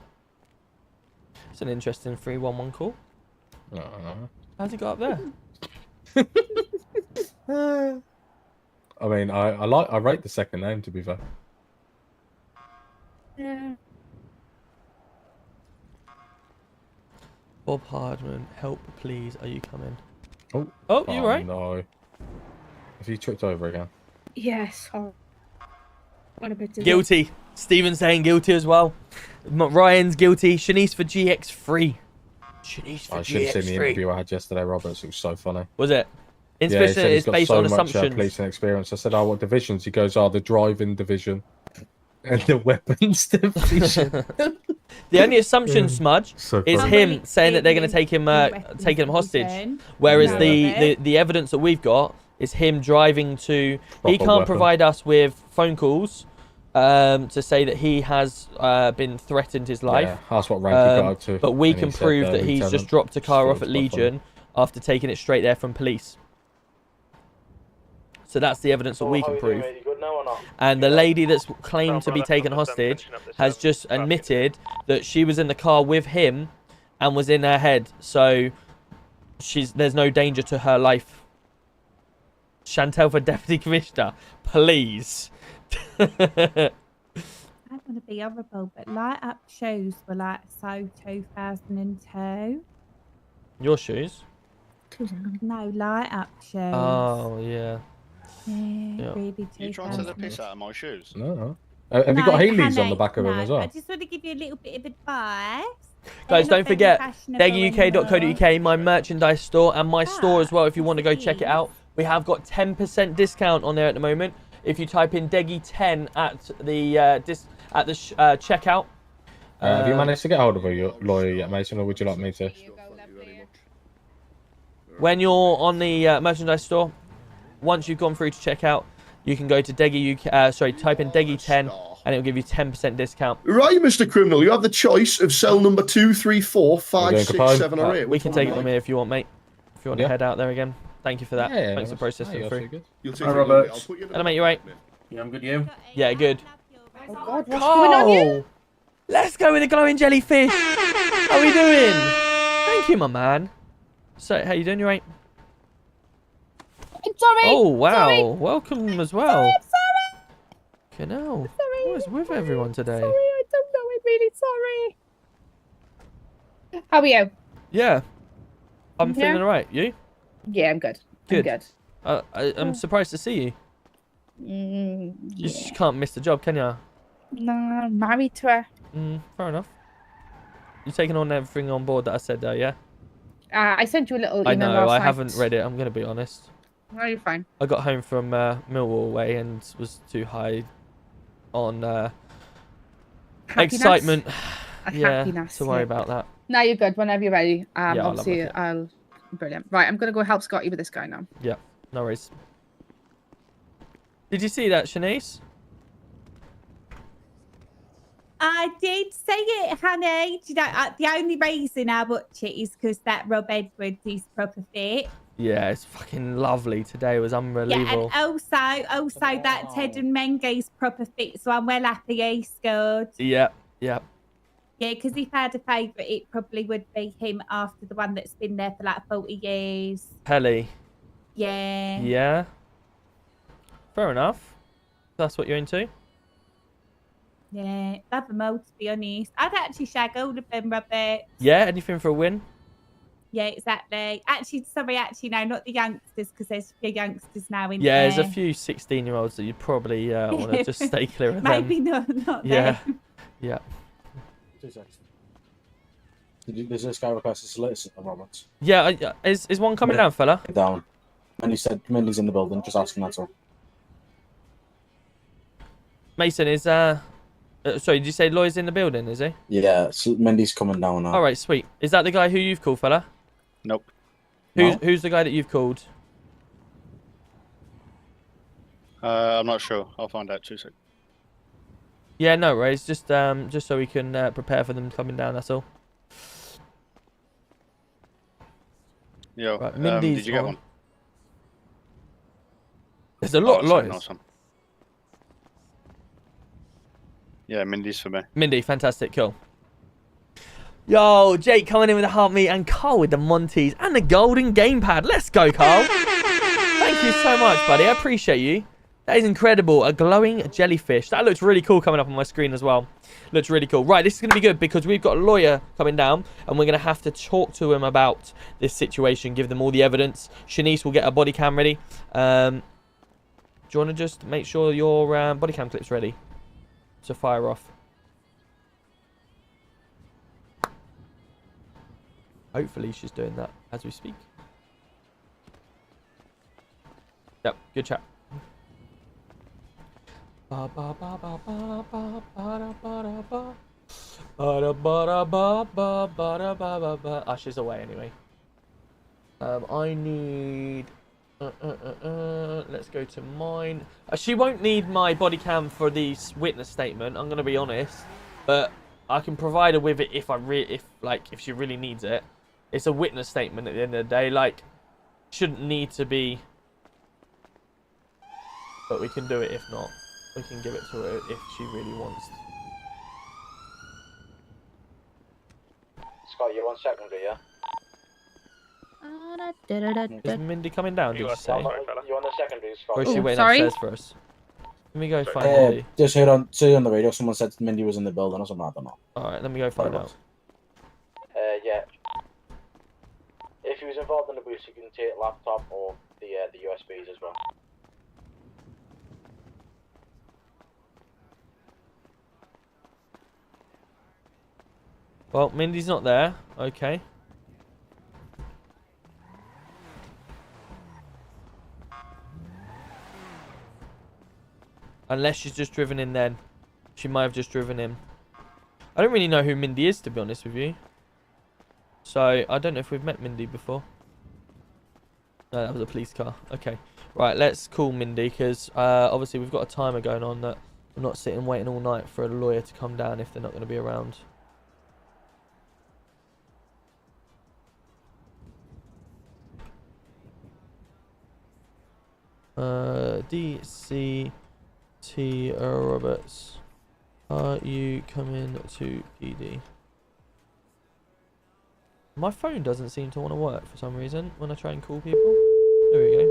Speaker 1: It's an interesting 311 call. How's he got up there?
Speaker 18: I mean, I rate the second name, to be fair.
Speaker 21: Yeah.
Speaker 1: Bob Hardman, help please. Are you coming?
Speaker 18: Oh,
Speaker 1: you right?
Speaker 18: No. Have you tripped over again?
Speaker 21: Yes. What a bit
Speaker 1: Guilty. Steven's saying guilty as well. Ryan's guilty. Shanice for GX3. Shanice for
Speaker 18: I should have seen the
Speaker 1: GX3.
Speaker 18: interview I had yesterday, Roberts. It was so funny.
Speaker 1: Was it?
Speaker 18: Yeah, he
Speaker 1: Insufficient
Speaker 18: said he's
Speaker 1: is
Speaker 18: got
Speaker 1: based
Speaker 18: so
Speaker 1: on
Speaker 18: much
Speaker 1: assumptions.
Speaker 18: policing experience. I said, "Oh, what divisions?" He goes, "Oh, the driving division and the weapons division."
Speaker 1: The only assumption, Smudge,
Speaker 18: So
Speaker 1: is
Speaker 18: funny.
Speaker 1: him saying that they're going to take him hostage, whereas the evidence that we've got is him driving to. He
Speaker 18: Proper
Speaker 1: can't
Speaker 18: weapon.
Speaker 1: provide us with phone calls to say that he has been threatened his life.
Speaker 18: Yeah, that's what rank he got up to.
Speaker 1: But we
Speaker 18: and he
Speaker 1: can
Speaker 18: said,
Speaker 1: prove that he's
Speaker 18: Lieutenant.
Speaker 1: just dropped a car off at
Speaker 18: It's quite funny.
Speaker 1: Legion after taking it straight there from police. So that's the evidence that we can prove. And the lady that's claimed to be taken hostage has just admitted that she was in the car with him and was in her head. So there's no danger to her life. Chantel for Deputy Commissioner, please.
Speaker 3: I don't want to be horrible, but light up shoes were like so 2002.
Speaker 1: Your shoes?
Speaker 3: No, light up shoes.
Speaker 1: Oh, yeah.
Speaker 3: Yeah, really
Speaker 12: You trying to take the piss out of my shoes?
Speaker 18: No. Have you got Haley's on the back of him as well?
Speaker 3: I just want to give you a little bit of advice.
Speaker 1: Guys, don't forget,
Speaker 3: fashionable
Speaker 1: DeggyUK.co.uk, my merchandise store, and my store as well if you want to go check it out. We have got 10% discount on there at the moment. If you type in Deggy10 at the checkout.
Speaker 18: Have you managed to get hold of your lawyer yet, Mason, or would you like me to?
Speaker 1: When you're on the merchandise store, once you've gone through to checkout, you can go to DeggyUK, type in Deggy10 and it'll give you 10% discount.
Speaker 20: Right, Mr. Criminal, you have the choice of cell number 2, 3, 4, 5, 6, 7, or 8.
Speaker 1: We can take it from here if you want, mate. If you want to
Speaker 20: Yeah.
Speaker 1: head out there again. Thank you for that.
Speaker 18: Yeah,
Speaker 1: Thanks for processing
Speaker 18: you're
Speaker 1: through.
Speaker 18: so good.
Speaker 20: You'll take
Speaker 5: Hi,
Speaker 20: it,
Speaker 5: Robert.
Speaker 20: I'll put you in
Speaker 1: Hello, mate, you right?
Speaker 5: Yeah, I'm good. You?
Speaker 1: Yeah, good.
Speaker 7: Oh God, what's
Speaker 1: Carl!
Speaker 7: going on here?
Speaker 1: Let's go with the glowing jellyfish. How are we doing? Thank you, my man. So, how you doing? You right?
Speaker 7: I'm sorry.
Speaker 1: Oh, wow.
Speaker 7: Sorry.
Speaker 1: Welcome as well.
Speaker 7: I'm sorry.
Speaker 1: Canal. What is with everyone today?
Speaker 7: Sorry, I don't know. I'm really sorry. How are you?
Speaker 1: Yeah. I'm
Speaker 7: Yeah?
Speaker 1: feeling alright. You?
Speaker 7: Yeah, I'm good.
Speaker 1: Good.
Speaker 7: I'm good.
Speaker 1: I'm surprised to see you.
Speaker 7: Yeah.
Speaker 1: You just can't miss the job, can you?
Speaker 7: No, I'm married to her.
Speaker 1: Fair enough. You're taking on everything on board that I said there, yeah?
Speaker 7: I sent you a little email
Speaker 1: I know,
Speaker 7: last
Speaker 1: I
Speaker 7: night.
Speaker 1: haven't read it, I'm going to be honest.
Speaker 7: No, you're fine.
Speaker 1: I got home from Millwall way and was too high on
Speaker 7: Happiness?
Speaker 1: excitement. Yeah,
Speaker 7: Happiness,
Speaker 1: to worry
Speaker 7: yeah.
Speaker 1: about that.
Speaker 7: No, you're good. Whenever you're ready.
Speaker 1: Yeah, I'll have a
Speaker 7: Obviously,
Speaker 1: look
Speaker 7: I'll. Brilliant. Right, I'm gonna go help Scotty with this guy now.
Speaker 1: Yeah, no worries. Did you see that, Shanice?
Speaker 3: I did see it, honey. Do you know, the only reason I watch it is because that Rob Edwards is proper fit.
Speaker 1: Yeah, it's fucking lovely today. It was
Speaker 3: Yeah,
Speaker 1: unbelievable.
Speaker 3: and also that Ted and Menge's proper fit, so I'm well happy he scored.
Speaker 1: Yeah, yeah.
Speaker 3: Yeah, because if I had a favourite, it probably would be him after the one that's been there for like 40 years.
Speaker 1: Pelly.
Speaker 3: Yeah.
Speaker 1: Yeah. Fair enough. That's what you're into.
Speaker 3: Yeah, love them all, to be honest. I'd actually shag all of them, Robert.
Speaker 1: Yeah, anything for a win?
Speaker 3: Yeah, exactly. Actually, no, not the youngsters, because there's a few youngsters now in
Speaker 1: Yeah,
Speaker 3: there.
Speaker 1: there's a few 16-year-olds that you'd probably want to just stay clear of them.
Speaker 3: Maybe not
Speaker 1: Yeah,
Speaker 3: them.
Speaker 1: yeah.
Speaker 5: Does this guy request a solicitor, Robert?
Speaker 1: Yeah, is one coming down, fella?
Speaker 5: Down. And he said Mindy's in the building. Just asking, that's all.
Speaker 1: Mason, is sorry, did you say Lloyd's in the building, is he?
Speaker 5: Yeah, so Mindy's coming down now.
Speaker 1: Alright, sweet. Is that the guy who you've called, fella?
Speaker 12: Nope.
Speaker 1: Who's the guy that you've called?
Speaker 12: I'm not sure. I'll find out 2 seconds.
Speaker 1: Yeah, no worries. Just so we can prepare for them coming down, that's all.
Speaker 12: Yo,
Speaker 1: Right, Mindy's
Speaker 12: did you get
Speaker 1: on.
Speaker 12: one?
Speaker 1: There's a lot of
Speaker 12: sorry,
Speaker 1: lawyers.
Speaker 12: no, some. Yeah, Mindy's for me.
Speaker 1: Mindy, fantastic, cool. Yo, Jake coming in with the heart meat and Carl with the Monties and the golden gamepad. Let's go, Carl. Thank you so much, buddy. I appreciate you. That is incredible. A glowing jellyfish. That looks really cool coming up on my screen as well. Looks really cool. Right, this is going to be good because we've got a lawyer coming down and we're going to have to talk to him about this situation, give them all the evidence. Shanice will get her body cam ready. Do you want to just make sure your body cam clip's ready? to fire off. Hopefully she's doing that as we speak. Yep, good chat. Ah, she's away anyway. I need... let's go to mine. She won't need my body cam for the witness statement, I'm gonna be honest. But I can provide her with it if if she really needs it. It's a witness statement at the end of the day. Like, shouldn't need to be... But we can do it if not. We can give it to her if she really wants.
Speaker 2: Scott, you're on secondary, yeah?
Speaker 1: Is Mindy coming down, did you say?
Speaker 2: You're on the secondary, Scott.
Speaker 1: Or is she waiting upstairs for us? Let me go find Mindy.
Speaker 5: Just heard on the radio someone said Mindy was in the building or something, I don't know.
Speaker 1: Alright, let me go find out.
Speaker 2: Yeah. If he was involved in the boost, you can take laptop or the USBs as well.
Speaker 1: Well, Mindy's not there. Okay. Unless she's just driven in then. She might have just driven in. I don't really know who Mindy is, to be honest with you. So, I don't know if we've met Mindy before. No, that was a police car. Okay. Right, let's call Mindy, because obviously we've got a timer going on that we're not sitting waiting all night for a lawyer to come down if they're not going to be around. DCT Roberts, are you coming to PD? My phone doesn't seem to want to work for some reason when I try and call people. There we go.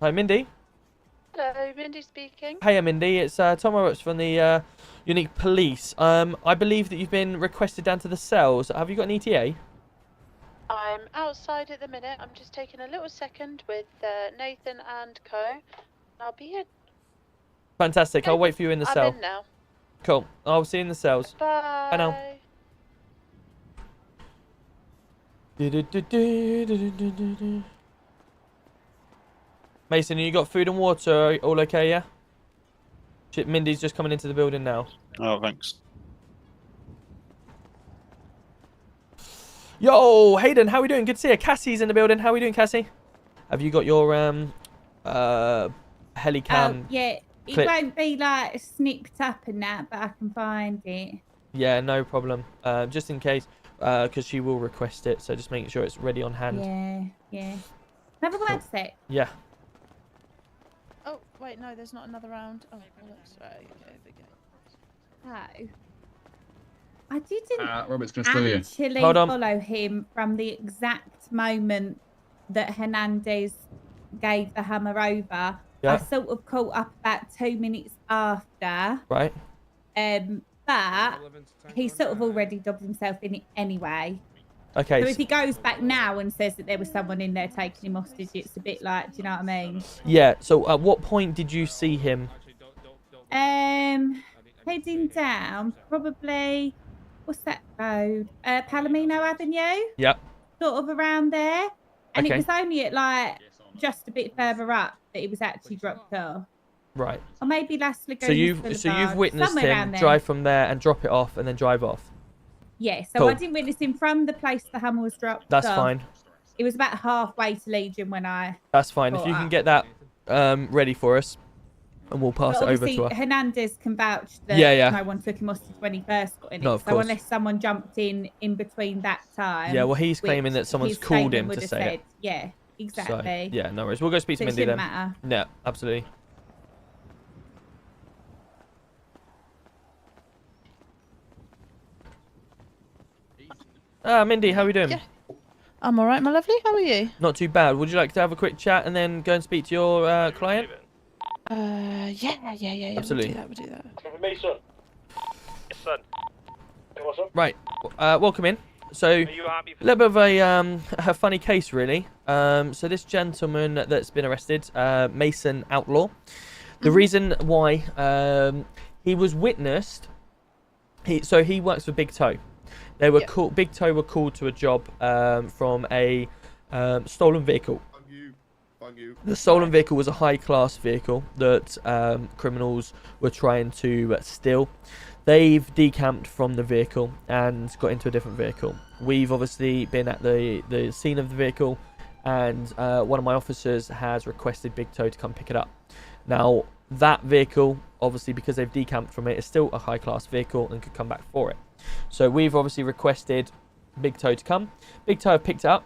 Speaker 1: Hi, Mindy.
Speaker 9: Hello, Mindy speaking.
Speaker 1: Hey, Mindy. It's Tom Roberts from the Unique Police. I believe that you've been requested down to the cells. Have you got an ETA?
Speaker 9: I'm outside at the minute. I'm just taking a little second with Nathan and Co. I'll be here.
Speaker 1: Fantastic. I'll wait for you in the cell.
Speaker 9: I'm in now.
Speaker 1: Cool. I'll see you in the cells.
Speaker 9: Bye.
Speaker 1: Bye now. Mason, you got food and water? All okay, yeah? Mindy's just coming into the building now.
Speaker 12: Oh, thanks.
Speaker 1: Yo, Hayden, how we doing? Good to see you. Cassie's in the building. How we doing, Cassie? Have you got your helicam?
Speaker 3: Yeah, it
Speaker 1: clip?
Speaker 3: won't be like snipped up and that, but I can find it.
Speaker 1: Yeah, no problem. Just in case, because she will request it, so just making sure it's ready on hand.
Speaker 3: Yeah. Have a word sec.
Speaker 1: Yeah.
Speaker 7: Oh, wait, no, there's not another round. Oh, that's right. Okay, there we go.
Speaker 3: So, I didn't
Speaker 22: Robert's gonna steal you.
Speaker 3: actually
Speaker 1: Hold on.
Speaker 3: follow him from the exact moment that Hernandez gave the hammer over.
Speaker 1: Yeah.
Speaker 3: I sort of caught up about 2 minutes after.
Speaker 1: Right.
Speaker 3: But he sort of already dubbed himself in it anyway.
Speaker 1: Okay.
Speaker 3: So if he goes back now and says that there was someone in there taking him hostage, it's a bit like, do you know what I mean?
Speaker 1: Yeah. So at what point did you see him?
Speaker 3: Heading down, probably. What's that road? Palomino Avenue?
Speaker 1: Yep.
Speaker 3: Sort of around there. And
Speaker 1: Okay.
Speaker 3: it was only at like just a bit further up that it was actually dropped off.
Speaker 1: Right.
Speaker 3: Or maybe Las Lagunas
Speaker 1: So you've
Speaker 3: Boulevard,
Speaker 1: witnessed
Speaker 3: somewhere
Speaker 1: him
Speaker 3: around there.
Speaker 1: drive from there and drop it off and then drive off.
Speaker 3: Yeah, so
Speaker 1: Cool.
Speaker 3: I didn't witness him from the place the hammer was dropped
Speaker 1: That's
Speaker 3: off.
Speaker 1: fine.
Speaker 3: It was about halfway to Legion when I
Speaker 1: That's fine. If
Speaker 3: caught
Speaker 1: you can
Speaker 3: up.
Speaker 1: get that ready for us, and we'll pass
Speaker 3: But
Speaker 1: it over
Speaker 3: obviously,
Speaker 1: to her.
Speaker 3: Hernandez can vouch that
Speaker 1: Yeah.
Speaker 3: no one took him hostage when he first got in it.
Speaker 1: No, of
Speaker 3: so
Speaker 1: course.
Speaker 3: unless someone jumped in between that time.
Speaker 1: Yeah, well, he's claiming
Speaker 3: which
Speaker 1: that someone's
Speaker 3: his
Speaker 1: called
Speaker 3: statement
Speaker 1: him
Speaker 3: would
Speaker 1: to
Speaker 3: have
Speaker 1: say it.
Speaker 3: said. Yeah, exactly.
Speaker 1: So, yeah, no worries. We'll go speak
Speaker 3: So
Speaker 1: to
Speaker 3: it
Speaker 1: Mindy then.
Speaker 3: shouldn't matter.
Speaker 1: Yeah, absolutely. Mindy, how are we doing?
Speaker 7: Yeah. I'm all right, my lovely. How are you?
Speaker 1: Not too bad. Would you like to have a quick chat and then go and speak to your client?
Speaker 7: Yeah.
Speaker 1: Absolutely.
Speaker 7: We'll do that.
Speaker 2: For me, son.
Speaker 8: Yes, son.
Speaker 2: Hey, what's up?
Speaker 1: Right. Welcome in. So a little bit of a funny case, really. So this gentleman that's been arrested, Mason Outlaw. The reason why he was witnessed. He works for Big Toe. They were called. Big Toe were called to a job from a stolen vehicle. The stolen vehicle was a high-class vehicle that criminals were trying to steal. They've decamped from the vehicle and got into a different vehicle. We've obviously been at the scene of the vehicle, and one of my officers has requested Big Toe to come pick it up. Now, that vehicle, obviously, because they've decamped from it, is still a high-class vehicle and could come back for it. So we've obviously requested Big Toe to come. Big Toe have picked it up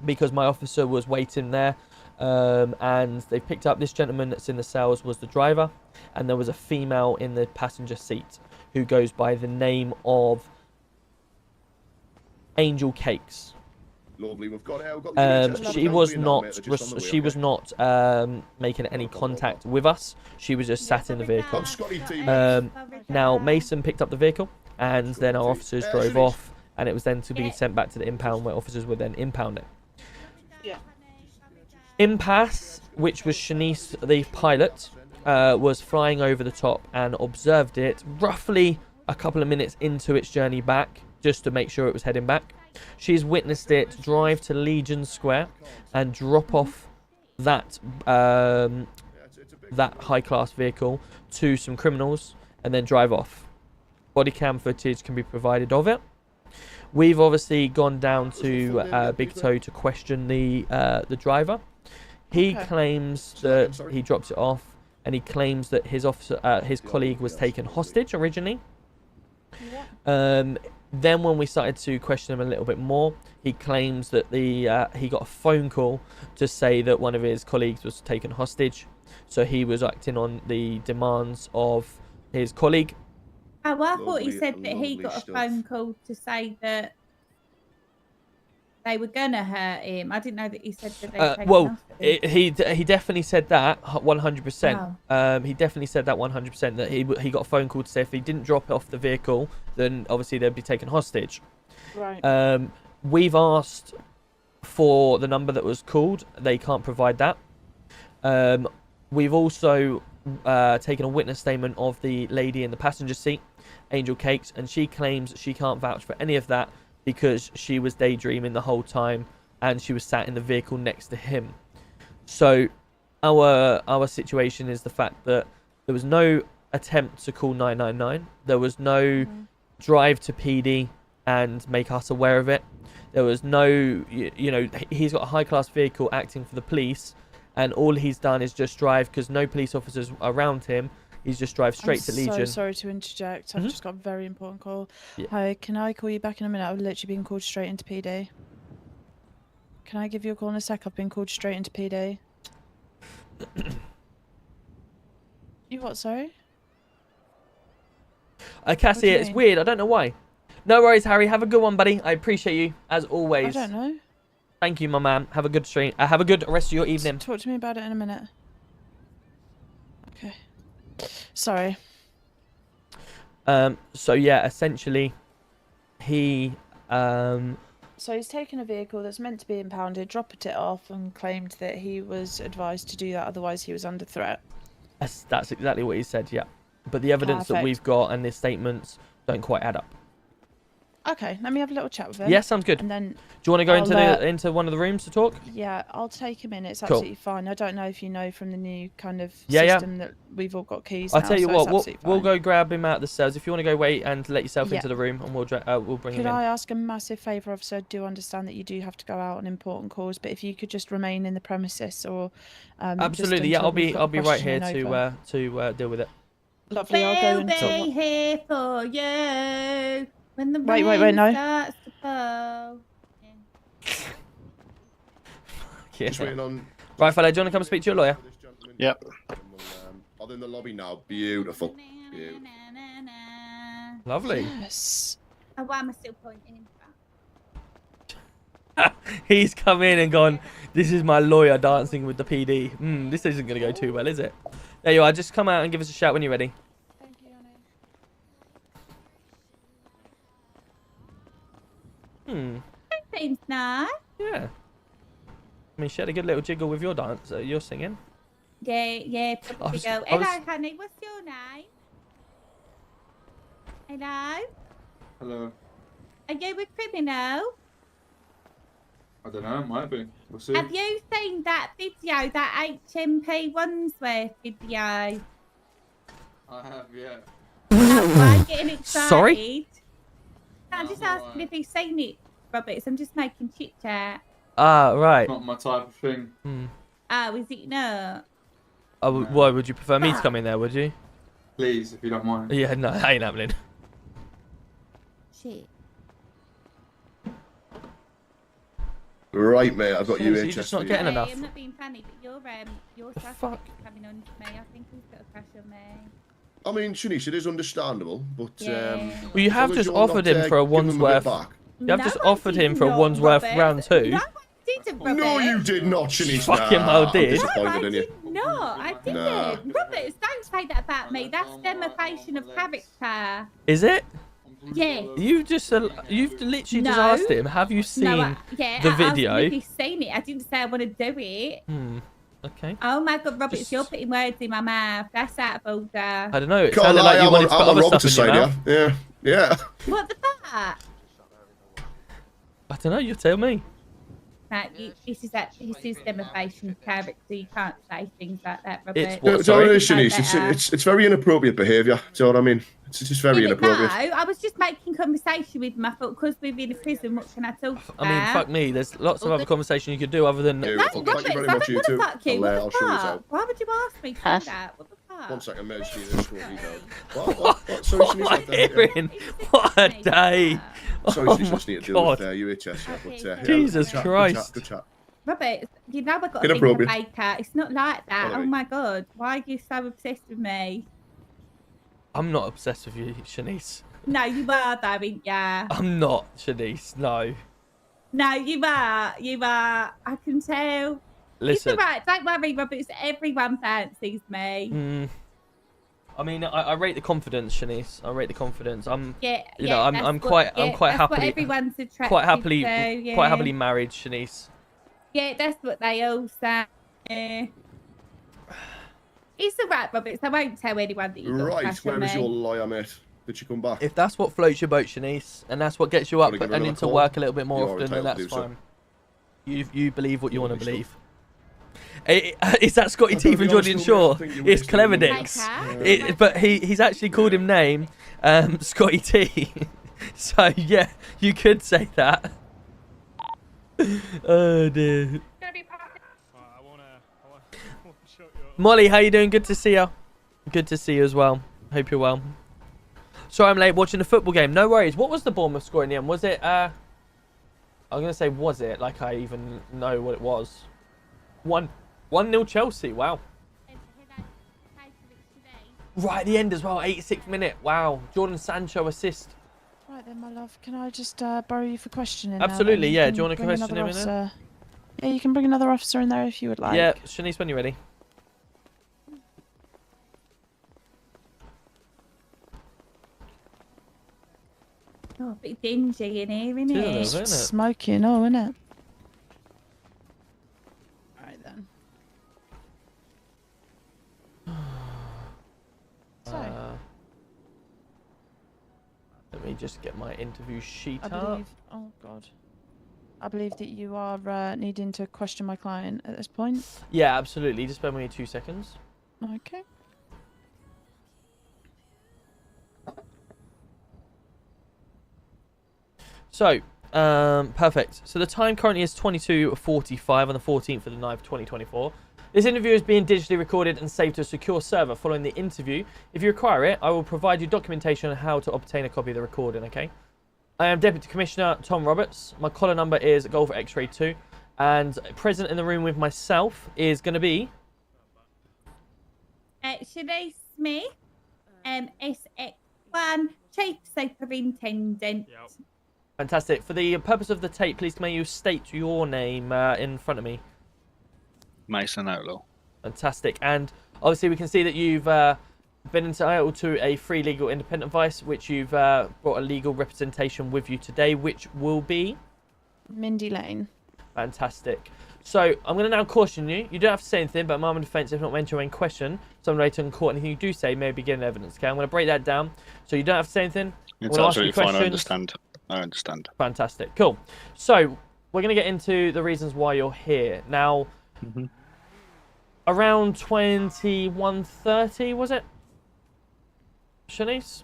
Speaker 1: because my officer was waiting there. And they picked up this gentleman that's in the cells was the driver, and there was a female in the passenger seat who goes by the name of Angel Cakes.
Speaker 20: Lovely, we've got it.
Speaker 1: She was not making any contact with us. She was just sat in the vehicle. Now Mason picked up the vehicle, and then our officers drove off, and it was then to be sent back to the impound, where officers would then impound it. Impasse, which was Shanice, the pilot, was flying over the top and observed it roughly a couple of minutes into its journey back, just to make sure it was heading back. She's witnessed it drive to Legion Square and drop off that that high-class vehicle to some criminals and then drive off. Body cam footage can be provided of it. We've obviously gone down to Big Toe to question the driver. He claims that he drops it off, and he claims that his colleague was taken hostage originally. Then when we started to question him a little bit more, he claims that he got a phone call to say that one of his colleagues was taken hostage. So he was acting on the demands of his colleague.
Speaker 3: Oh, I thought he said that he got a phone call to say that they were gonna hurt him. I didn't know that he said that they
Speaker 1: he definitely said that 100%. He definitely said that 100%, that he got a phone call to say if he didn't drop off the vehicle, then obviously they'd be taken hostage.
Speaker 13: Right.
Speaker 1: We've asked for the number that was called. They can't provide that. We've also taken a witness statement of the lady in the passenger seat, Angel Cakes, and she claims she can't vouch for any of that because she was daydreaming the whole time and she was sat in the vehicle next to him. So our situation is the fact that there was no attempt to call 999. There was no drive to PD and make us aware of it. There was no, you know, he's got a high-class vehicle acting for the police, and all he's done is just drive, because no police officers around him. He's just drive straight to Legion.
Speaker 13: So sorry to interject. I've just got a very important call.
Speaker 1: Yeah.
Speaker 13: Hi, can I call you back in a minute? I've literally been called straight into PD. Can I give you a call in a sec? I've been called straight into PD. You what, sorry?
Speaker 1: Cassie, it's weird. I don't know why. No worries, Harry. Have a good one, buddy. I appreciate you, as always.
Speaker 13: I don't know.
Speaker 1: Thank you, my man. Have a good stream. Have a good rest of your evening.
Speaker 13: Talk to me about it in a minute. Okay. Sorry.
Speaker 1: So yeah, essentially, he
Speaker 13: So he's taken a vehicle that's meant to be impounded, dropped it off, and claimed that he was advised to do that, otherwise he was under threat.
Speaker 1: That's exactly what he said. Yeah, but the evidence that we've got and the statements don't quite add up.
Speaker 13: Okay, let me have a little chat with him.
Speaker 1: Yeah, sounds good.
Speaker 13: And then
Speaker 1: do you want to go into one of the rooms to talk?
Speaker 13: Yeah, I'll take him in. It's
Speaker 1: Cool.
Speaker 13: absolutely fine. I don't know if you know from the new kind of system that we've all got keys.
Speaker 1: I'll
Speaker 13: now,
Speaker 1: tell you
Speaker 13: so
Speaker 1: what,
Speaker 13: it's
Speaker 1: we'll go grab him out of the cells. If you want to go wait and let yourself
Speaker 13: Yeah.
Speaker 1: into the room, and we'll bring him
Speaker 13: Could
Speaker 1: in.
Speaker 13: I ask a massive favour, officer? I do understand that you do have to go out on important calls, but if you could just remain in the premises or
Speaker 1: Absolutely, yeah. I'll be right here to deal with it.
Speaker 13: Lovely, I'll go and
Speaker 3: We'll be here for you when the
Speaker 13: Wait,
Speaker 3: rain
Speaker 13: no.
Speaker 3: starts to fall.
Speaker 1: Yeah.
Speaker 20: Just waiting on.
Speaker 1: Right, fella, do you want to come and speak to your lawyer?
Speaker 12: Yep.
Speaker 20: I'll in the lobby now. Beautiful. Beautiful.
Speaker 1: Lovely.
Speaker 13: Yes.
Speaker 3: Oh, why am I still pointing?
Speaker 1: He's come in and gone, this is my lawyer dancing with the PD. This isn't going to go too well, is it? There you are. Just come out and give us a shout when you're ready.
Speaker 3: Seems nice.
Speaker 1: Yeah. I mean, she had a good little jiggle with your dance. You're singing.
Speaker 3: Yeah, probably go.
Speaker 1: I
Speaker 3: Hello,
Speaker 1: was-
Speaker 3: honey. What's your name? Hello?
Speaker 16: Hello.
Speaker 3: Are you a criminal?
Speaker 16: I don't know, might be. We'll see.
Speaker 3: Have you seen that video, that HMP Wandsworth video?
Speaker 16: I have, yeah.
Speaker 3: I'm getting excited.
Speaker 1: Sorry?
Speaker 3: No, I'm just asking if he's seen it, Roberts. I'm just making chit chat.
Speaker 1: Ah, right.
Speaker 16: Not my type of thing.
Speaker 3: Oh, is it not?
Speaker 1: Why would you prefer me to come in there? Would you?
Speaker 16: Please, if you don't mind.
Speaker 1: Yeah, no, that ain't happening.
Speaker 3: Shit.
Speaker 20: Right, mate, I've got
Speaker 1: So
Speaker 20: you
Speaker 1: you're
Speaker 20: in.
Speaker 1: just not getting enough.
Speaker 3: I'm not being funny, but your suspect is coming on to me. I think he's got a crush on me.
Speaker 20: I mean, Shanice, it is understandable, but
Speaker 3: Yeah.
Speaker 1: Well, you have just offered him for a Wandsworth. You have just offered him for a Wandsworth round 2.
Speaker 3: No, I didn't, Robert.
Speaker 20: No, you did not, Shanice.
Speaker 1: Fucking well did.
Speaker 20: I'm disappointed in you.
Speaker 3: No, I didn't.
Speaker 20: Nah.
Speaker 3: Roberts, don't say that about me. That's demonstration of character.
Speaker 1: Is it?
Speaker 3: Yeah.
Speaker 1: You've literally just
Speaker 3: No.
Speaker 1: asked him, have you seen the video?
Speaker 3: I asked him if he's seen it. I didn't say I want to do it.
Speaker 1: Okay.
Speaker 3: Oh my God, Roberts, you're putting words in my mouth. That's out of order.
Speaker 1: I don't know. It
Speaker 20: Can't
Speaker 1: sounded
Speaker 20: lie,
Speaker 1: like you wanted to put
Speaker 20: I'm a
Speaker 1: other
Speaker 20: Robert
Speaker 1: stuff in
Speaker 20: side,
Speaker 1: your mouth.
Speaker 20: yeah. Yeah.
Speaker 3: What the fuck?
Speaker 1: I don't know. You tell me.
Speaker 3: This is demonstration of character. You can't say things like that, Robert.
Speaker 1: It's
Speaker 20: No,
Speaker 1: what?
Speaker 20: it's
Speaker 1: Sorry.
Speaker 20: all it is, Shanice. It's very inappropriate behaviour. Do you know what I mean? It's just very inappropriate.
Speaker 3: No, I was just making conversation with him. I thought, because we're in a prison, what can I talk about?
Speaker 1: I mean, fuck me. There's lots of other conversation you could do other than.
Speaker 3: No,
Speaker 20: Beautiful.
Speaker 3: Roberts,
Speaker 20: Thank you very
Speaker 3: I
Speaker 20: much,
Speaker 3: don't
Speaker 20: you
Speaker 3: want to
Speaker 20: two.
Speaker 3: fuck you.
Speaker 20: I'll
Speaker 3: What
Speaker 20: show
Speaker 3: the
Speaker 20: you
Speaker 3: fuck?
Speaker 20: out.
Speaker 3: Why would you ask me to do that? What the fuck?
Speaker 20: 1 second, mate. Just need to sort these out. What? Sorry,
Speaker 1: What am I
Speaker 20: Shanice, I don't
Speaker 1: hearing? What a day!
Speaker 20: Sorry,
Speaker 1: Oh
Speaker 20: Shanice,
Speaker 1: my
Speaker 20: just need to deal with
Speaker 1: God.
Speaker 20: UHS. Yeah, but, yeah,
Speaker 1: Jesus
Speaker 20: good chat,
Speaker 1: Christ.
Speaker 20: Good chat.
Speaker 3: Robert, you know I've got to think of
Speaker 20: Inappropriate.
Speaker 3: Baker. It's not like that.
Speaker 20: Follow
Speaker 3: Oh
Speaker 20: me.
Speaker 3: my God. Why are you so obsessed with me?
Speaker 1: I'm not obsessed with you, Shanice.
Speaker 3: No, you are, though, ain't ya?
Speaker 1: I'm not, Shanice. No.
Speaker 3: No, you are. You are. I can tell.
Speaker 1: Listen.
Speaker 3: It's all right. Don't worry, Robert. Everyone fancies me.
Speaker 1: I mean, I rate the confidence, Shanice. I rate the confidence. I'm
Speaker 3: that's
Speaker 1: quite
Speaker 3: that's
Speaker 1: happily.
Speaker 3: what everyone's attracted
Speaker 1: quite happily,
Speaker 3: to, yeah.
Speaker 1: quite happily married, Shanice.
Speaker 3: Yeah, that's what they all say. It's all right, Robert. I won't tell anyone that you've got a
Speaker 20: Right,
Speaker 3: crush on
Speaker 20: where is
Speaker 3: me.
Speaker 20: your liar, mate? Did she come back?
Speaker 1: If that's what floats your boat, Shanice, and that's what gets you up
Speaker 20: Wanna give her
Speaker 1: and
Speaker 20: another
Speaker 1: into
Speaker 20: call?
Speaker 1: work a little bit more
Speaker 20: You are
Speaker 1: often, then
Speaker 20: entitled to
Speaker 1: that's
Speaker 20: do so.
Speaker 1: fine. You believe what you want to
Speaker 20: Lovely
Speaker 1: believe. Is that Scotty
Speaker 20: I
Speaker 1: T
Speaker 20: don't
Speaker 1: from
Speaker 20: be
Speaker 1: Jordan
Speaker 20: honest,
Speaker 1: Shaw?
Speaker 20: I think you're
Speaker 1: It's
Speaker 20: wasting
Speaker 1: Clever
Speaker 20: your
Speaker 1: Dicks.
Speaker 20: money.
Speaker 1: But he's actually called him name Scotty T. So yeah, you could say that. Oh dear. Molly, how you doing? Good to see you. Good to see you as well. Hope you're well. Sorry I'm late watching the football game. No worries. What was the Bournemouth score in the end? Was it I'm gonna say was it? Like I even know what it was. 1-0 Chelsea. Wow. Right at the end as well. 86th minute. Wow. Jordan Sancho assist.
Speaker 22: Right then, my love. Can I just borrow you for questioning?
Speaker 1: Absolutely,
Speaker 22: now?
Speaker 1: yeah.
Speaker 22: You
Speaker 1: Do you want to
Speaker 22: can bring
Speaker 1: question
Speaker 22: another
Speaker 1: him in there?
Speaker 22: officer- Yeah, you can bring another officer in there if you would like.
Speaker 1: Yeah, Shanice, when you're ready.
Speaker 3: Oh, a bit dingy in here, isn't
Speaker 1: It
Speaker 3: it?
Speaker 1: is, isn't it?
Speaker 22: Smoking, oh, isn't it? Right then. So,
Speaker 1: Let me just get my interview sheet
Speaker 22: I
Speaker 1: up.
Speaker 22: believe. Oh God. I believe that you are needing to question my client at this point.
Speaker 1: Yeah, absolutely. Just bear with me 2 seconds.
Speaker 22: Okay.
Speaker 1: So, perfect. So the time currently is 22:45 on the 14th of the 9th, 2024. This interview is being digitally recorded and saved to a secure server. Following the interview, if you require it, I will provide you documentation on how to obtain a copy of the recording, okay? I am Deputy Commissioner Tom Roberts. My collar number is Golf X-Ray 2. And present in the room with myself is going to be...
Speaker 3: Shanice Smith, SX1, Chief Superintendent.
Speaker 1: Fantastic. For the purpose of the tape, please may you state your name in front of me.
Speaker 12: Mason Outlaw.
Speaker 1: Fantastic. And obviously we can see that you've been entitled to a free legal independent advice, which you've brought a legal representation with you today, which will be
Speaker 22: Mindy Lane.
Speaker 1: fantastic. So I'm going to now caution you. You don't have to say anything, but I'm defence if not meant to in question. Someone later in court, anything you do say may be given evidence. Okay, I'm going to break that down. So you don't have to say anything.
Speaker 12: It's absolutely fine. I understand. I understand.
Speaker 1: Fantastic. Cool. So we're going to get into the reasons why you're here. Now, around 21:30, was it? Shanice?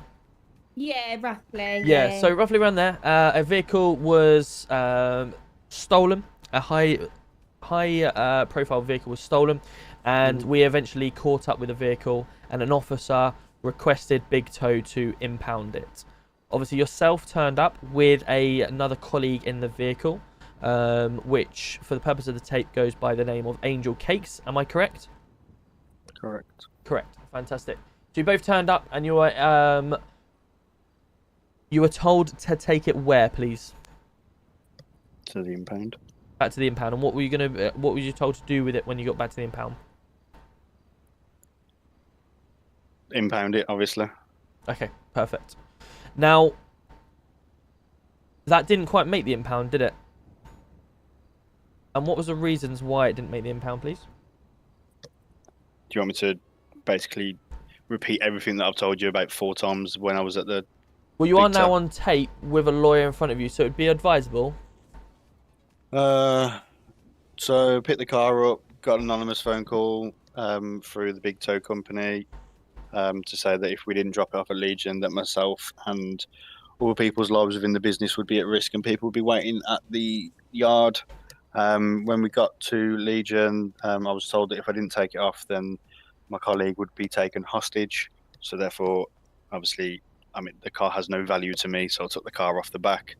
Speaker 3: Yeah, roughly.
Speaker 1: Yeah, so roughly around there, a vehicle was stolen. A high profile vehicle was stolen, and we eventually caught up with the vehicle, and an officer requested Big Toe to impound it. Obviously, yourself turned up with another colleague in the vehicle, which, for the purpose of the tape, goes by the name of Angel Cakes. Am I correct?
Speaker 12: Correct.
Speaker 1: Correct. Fantastic. So you both turned up, and you were told to take it where, please?
Speaker 12: To the impound.
Speaker 1: Back to the impound. And what were you told to do with it when you got back to the impound?
Speaker 12: Impound it, obviously.
Speaker 1: Okay, perfect. Now, that didn't quite make the impound, did it? And what was the reasons why it didn't make the impound, please?
Speaker 12: Do you want me to basically repeat everything that I've told you about 4 times when I was at the...
Speaker 1: Well, you are now on tape with a lawyer in front of you, so it'd be advisable.
Speaker 12: So picked the car up, got an anonymous phone call through the Big Toe company to say that if we didn't drop it off at Legion, that myself and all the people's lives within the business would be at risk and people would be waiting at the yard. When we got to Legion, I was told that if I didn't take it off, then my colleague would be taken hostage. So therefore, obviously, I mean, the car has no value to me, so I took the car off the back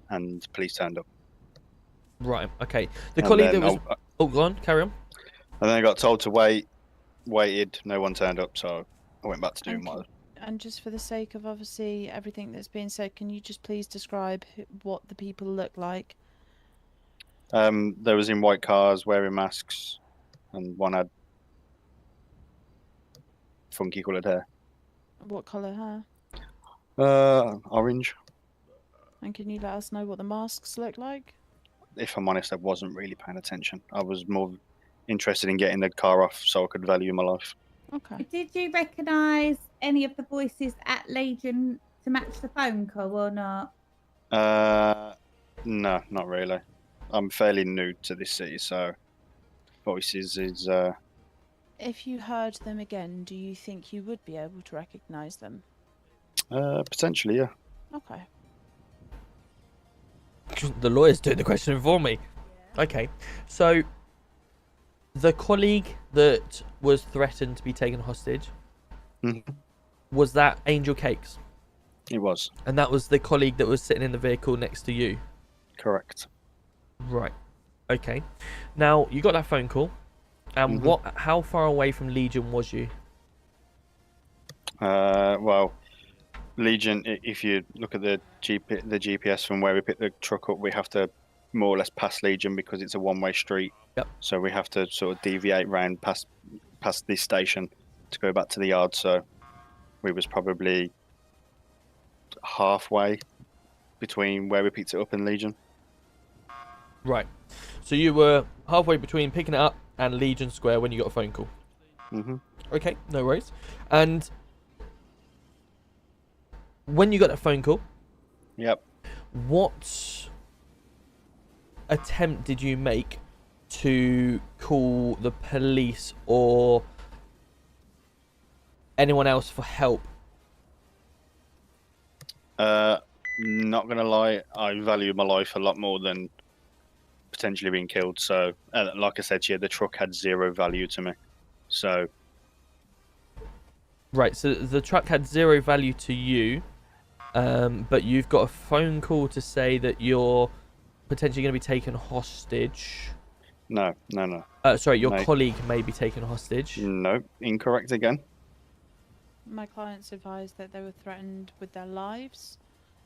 Speaker 12: and police turned up.
Speaker 1: Right, okay. The colleague that was... Oh, go on, carry on.
Speaker 12: And then I got told to wait, waited, no one turned up, so I went back to doing my...
Speaker 22: And just for the sake of obviously everything that's being said, can you just please describe what the people look like?
Speaker 12: They was in white cars, wearing masks, and one had funky coloured hair.
Speaker 22: What colour hair?
Speaker 12: Orange.
Speaker 22: And can you let us know what the masks look like?
Speaker 12: If I'm honest, I wasn't really paying attention. I was more interested in getting the car off so I could value my life.
Speaker 22: Okay.
Speaker 3: Did you recognise any of the voices at Legion to match the phone call or not?
Speaker 12: No, not really. I'm fairly new to this city, so voices is...
Speaker 22: If you heard them again, do you think you would be able to recognise them?
Speaker 12: Potentially, yeah.
Speaker 22: Okay.
Speaker 1: The lawyer's doing the questioning for me. Okay, so the colleague that was threatened to be taken hostage, was that Angel Cakes?
Speaker 12: It was.
Speaker 1: And that was the colleague that was sitting in the vehicle next to you?
Speaker 12: Correct.
Speaker 1: Right. Okay. Now, you got that phone call. And how far away from Legion was you?
Speaker 12: Well, Legion, if you look at the GPS from where we picked the truck up, we have to more or less pass Legion because it's a one-way street.
Speaker 1: Yep.
Speaker 12: So we have to sort of deviate round past this station to go back to the yard. So we was probably halfway between where we picked it up and Legion.
Speaker 1: Right. So you were halfway between picking it up and Legion Square when you got a phone call. Okay, no worries. And when you got that phone call, what attempt did you make to call the police or anyone else for help?
Speaker 12: Not gonna lie, I value my life a lot more than potentially being killed. So, like I said to you, the truck had zero value to me. So,
Speaker 1: right. So the truck had zero value to you, but you've got a phone call to say that you're potentially going to be taken hostage.
Speaker 12: No.
Speaker 1: Sorry, your colleague may be taken hostage.
Speaker 12: No, incorrect again.
Speaker 22: My clients advised that they were threatened with their lives,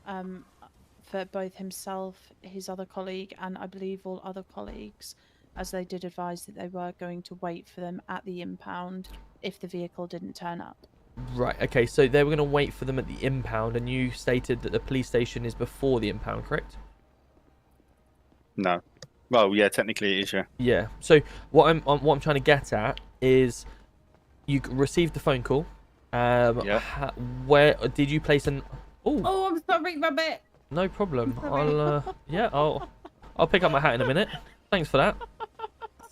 Speaker 22: for both himself, his other colleague, and I believe all other colleagues, as they did advise that they were going to wait for them at the impound if the vehicle didn't turn up.
Speaker 1: Right, okay, so they were going to wait for them at the impound, and you stated that the police station is before the impound, correct?
Speaker 12: No. Well, yeah, technically it is, yeah.
Speaker 1: Yeah. So what I'm trying to get at is, you received the phone call.
Speaker 12: Yeah.
Speaker 1: Where did you place an?
Speaker 3: Oh, I'm sorry, Rabbit.
Speaker 1: No problem.
Speaker 3: Sorry.
Speaker 1: I'll pick up my hat in a minute. Thanks for that.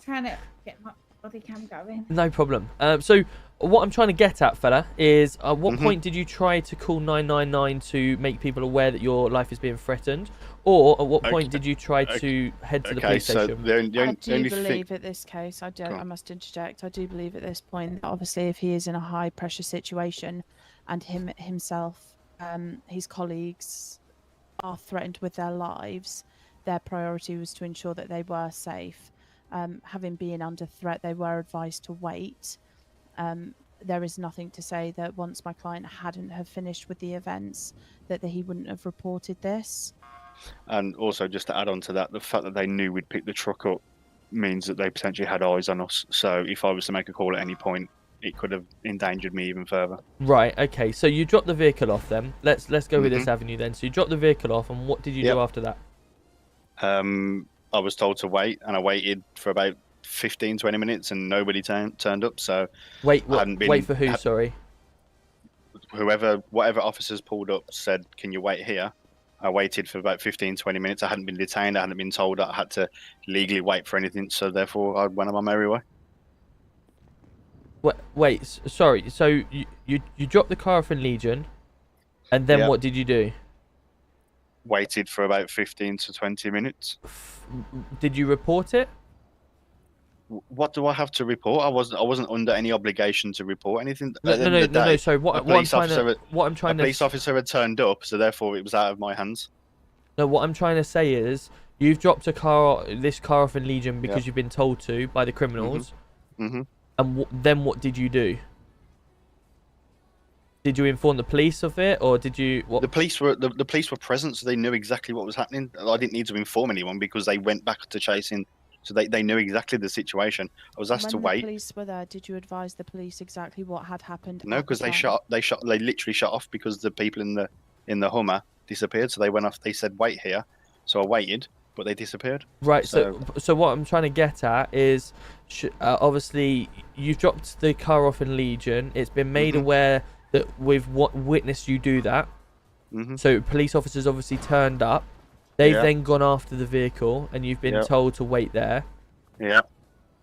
Speaker 3: Trying to get my body cam going.
Speaker 1: No problem. So what I'm trying to get at, fella, is at what
Speaker 12: Mhm.
Speaker 1: point did you try to call 999 to make people aware that your life is being threatened, or at what point did you try to head to the police station?
Speaker 22: I do believe at this case, I must interject, I do believe at this point that obviously if he is in a high pressure situation and himself, his colleagues are threatened with their lives, their priority was to ensure that they were safe. Having been under threat, they were advised to wait. There is nothing to say that once my client hadn't have finished with the events, that he wouldn't have reported this.
Speaker 12: And also, just to add on to that, the fact that they knew we'd pick the truck up means that they potentially had eyes on us. So if I was to make a call at any point, it could have endangered me even further.
Speaker 1: Right. Okay. So you dropped the vehicle off then. Let's go with this
Speaker 12: Mhm.
Speaker 1: avenue then. So you dropped the vehicle off, and what did you do after that?
Speaker 12: I was told to wait, and I waited for about 15-20 minutes, and nobody turned up. So
Speaker 1: Wait.
Speaker 12: I hadn't been,
Speaker 1: Wait for who? Sorry.
Speaker 12: Whatever officers pulled up said, "Can you wait here?" I waited for about 15-20 minutes. I hadn't been detained. I hadn't been told that I had to legally wait for anything. So therefore, I went on my merry way.
Speaker 1: Wait. Sorry. So you dropped the car off in Legion, and then
Speaker 12: Yeah.
Speaker 1: what did you do?
Speaker 12: Waited for about 15-20 minutes.
Speaker 1: Did you report it?
Speaker 12: What do I have to report? I wasn't under any obligation to report anything.
Speaker 1: No. So
Speaker 12: a
Speaker 1: what I'm
Speaker 12: police
Speaker 1: trying
Speaker 12: officer,
Speaker 1: to
Speaker 12: a police officer had turned up, so therefore it was out of my hands.
Speaker 1: No, what I'm trying to say is you've dropped this car off in Legion because you've been told to by the criminals.
Speaker 12: Mm-hmm.
Speaker 1: And then what did you do? Did you inform the police of it, or did you? What?
Speaker 12: The police were present, so they knew exactly what was happening. I didn't need to inform anyone because they went back to chasing, so they knew exactly the situation. I was asked to
Speaker 22: When
Speaker 12: wait.
Speaker 22: the police were there, did you advise the police exactly what had happened?
Speaker 12: No,
Speaker 22: at the
Speaker 12: because they
Speaker 22: time?
Speaker 12: they literally shut off because the people in the Hummer disappeared. So they went off. They said wait here, so I waited, but they disappeared.
Speaker 1: Right. So what I'm trying to get at is, obviously you've dropped the car off in Legion. It's been made aware that we've witnessed you do that. So police officers obviously turned up. They've then gone after the vehicle, and you've been told to wait there.
Speaker 12: Yeah.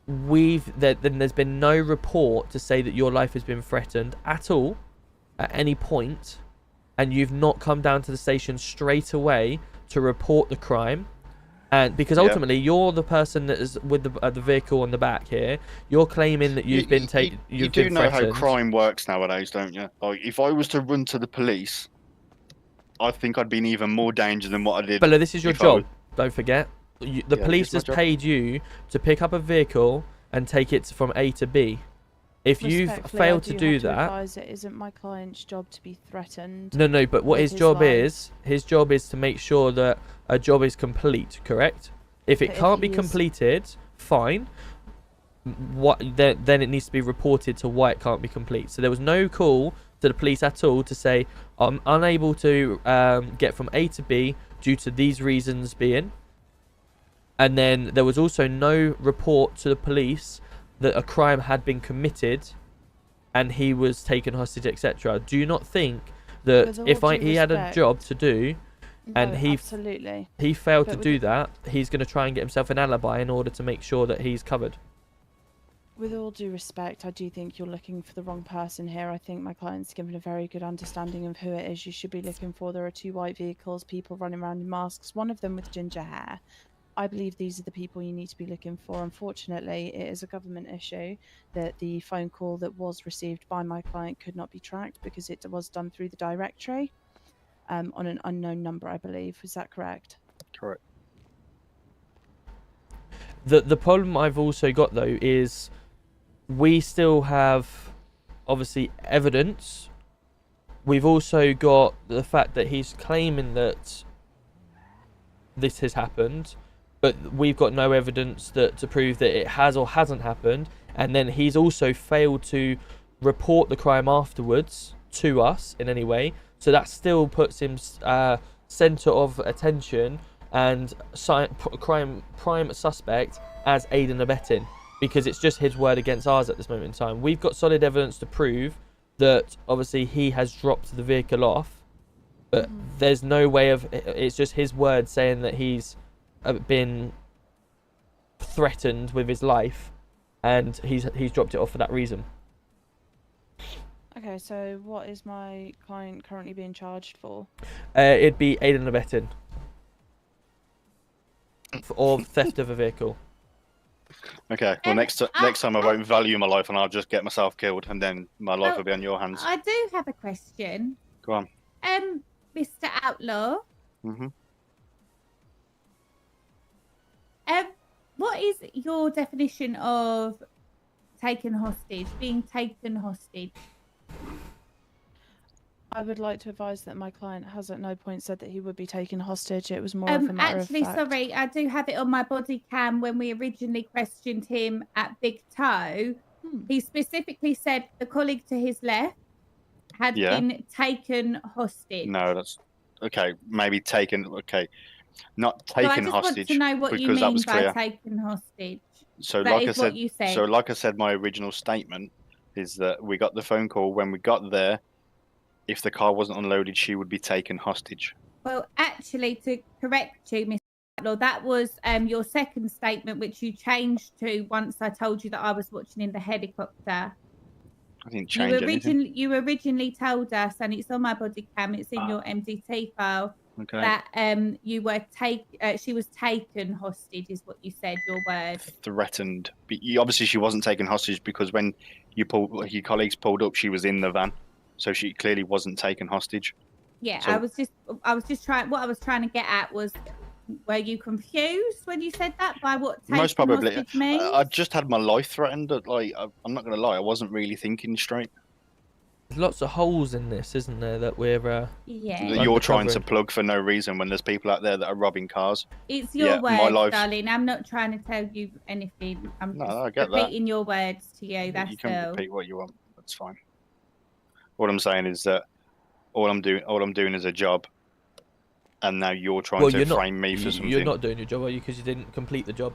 Speaker 1: Then there's been no report to say that your life has been threatened at all, at any point, and you've not come down to the station straight away to report the crime. And because ultimately you're the person that is with the vehicle on the back here, you're claiming that you've been taken.
Speaker 12: You do know how crime works nowadays, don't you? Like, if I was to run to the police, I think I'd be in even more danger than what I did.
Speaker 1: Bella, this is your job. Don't forget. The police
Speaker 12: it's my
Speaker 1: has
Speaker 12: job.
Speaker 1: paid you to pick up a vehicle and take it from A to B. If you've
Speaker 22: Respectfully,
Speaker 1: failed
Speaker 22: I
Speaker 1: to
Speaker 22: do
Speaker 1: do
Speaker 22: have to
Speaker 1: that,
Speaker 22: advise it isn't my client's job to be threatened.
Speaker 1: no. But what
Speaker 22: with
Speaker 1: his job
Speaker 22: life.
Speaker 1: his job is to make sure that a job is complete. Correct? If it
Speaker 22: But if
Speaker 1: can't be
Speaker 22: he is-
Speaker 1: completed, fine. Then it needs to be reported to why it can't be complete. So there was no call to the police at all to say I'm unable to get from A to B due to these reasons being. And then there was also no report to the police that a crime had been committed and he was taken hostage, etc. Do you not think that
Speaker 22: With all
Speaker 1: if
Speaker 22: due
Speaker 1: he had a
Speaker 22: respect-
Speaker 1: job to do and
Speaker 22: No,
Speaker 1: he
Speaker 22: absolutely.
Speaker 1: failed
Speaker 22: But
Speaker 1: to
Speaker 22: with
Speaker 1: do
Speaker 22: the-
Speaker 1: that, he's going to try and get himself an alibi in order to make sure that he's covered?
Speaker 22: With all due respect, I do think you're looking for the wrong person here. I think my client's given a very good understanding of who it is you should be looking for. There are 2 white vehicles, people running around in masks, one of them with ginger hair. I believe these are the people you need to be looking for. Unfortunately, it is a government issue that the phone call that was received by my client could not be tracked because it was done through the directory on an unknown number, I believe. Is that correct?
Speaker 12: Correct.
Speaker 1: The problem I've also got though is we still have obviously evidence. We've also got the fact that he's claiming that this has happened, but we've got no evidence to prove that it has or hasn't happened. And then he's also failed to report the crime afterwards to us in any way. So that still puts him centre of attention and prime suspect as aid and abetting, because it's just his word against ours at this moment in time. We've got solid evidence to prove that obviously he has dropped the vehicle off, but there's no way of, it's just his word saying that he's been threatened with his life and he's dropped it off for that reason.
Speaker 22: Okay, so what is my client currently being charged for?
Speaker 1: It'd be aid and abetting or theft of a vehicle.
Speaker 12: Okay, well, next time I won't value my life and I'll just get myself killed, and then my life will be on your hands.
Speaker 3: I do have a question.
Speaker 12: Go on.
Speaker 3: Mr. Outlaw.
Speaker 12: Mm-hmm.
Speaker 3: What is your definition of taken hostage, being taken hostage?
Speaker 22: I would like to advise that my client has at no point said that he would be taken hostage. It was more of a matter
Speaker 3: Actually,
Speaker 22: of fact.
Speaker 3: sorry, I do have it on my body cam when we originally questioned him at Big Toe. He specifically said the colleague to his left had been taken hostage.
Speaker 12: No, that's okay. Maybe taken. Okay, not
Speaker 3: So I
Speaker 12: taken
Speaker 3: just
Speaker 12: hostage.
Speaker 3: want to know what you
Speaker 12: because that
Speaker 3: mean
Speaker 12: was
Speaker 3: by
Speaker 12: clear.
Speaker 3: taken hostage.
Speaker 12: So
Speaker 3: That
Speaker 12: like
Speaker 3: is
Speaker 12: I said,
Speaker 3: what you said.
Speaker 12: so like I said, my original statement is that we got the phone call when we got there. If the car wasn't unloaded, she would be taken hostage.
Speaker 3: Well, actually, to correct you, Mr. Outlaw, that was your second statement, which you changed to once I told you that I was watching in the helicopter.
Speaker 12: I didn't change anything.
Speaker 3: You originally told us, and it's on my body cam, it's in your MDT file,
Speaker 12: Okay.
Speaker 3: that you were she was taken hostage, is what you said, your word.
Speaker 12: Threatened. But obviously, she wasn't taken hostage because when your colleagues pulled up, she was in the van, so she clearly wasn't taken hostage.
Speaker 3: Yeah,
Speaker 12: So-
Speaker 3: I was just trying. What I was trying to get at was, were you confused when you said that by what taken
Speaker 12: Most probably.
Speaker 3: hostage means?
Speaker 12: I just had my life threatened. Like, I'm not going to lie, I wasn't really thinking straight.
Speaker 1: There's lots of holes in this, isn't there, that we're
Speaker 12: That you're trying to plug for no reason when there's people out there that are robbing cars.
Speaker 3: It's your
Speaker 12: my
Speaker 3: words,
Speaker 12: life.
Speaker 3: darling. I'm not trying to tell you anything. I'm
Speaker 12: No,
Speaker 3: just
Speaker 12: I get that.
Speaker 3: repeating your words to you. That's
Speaker 12: You can
Speaker 3: all.
Speaker 12: repeat what you want. That's fine. What I'm saying is that all I'm doing is a job, and now you're trying to frame me for something.
Speaker 1: You're not doing your job, are you? Because you didn't complete the job.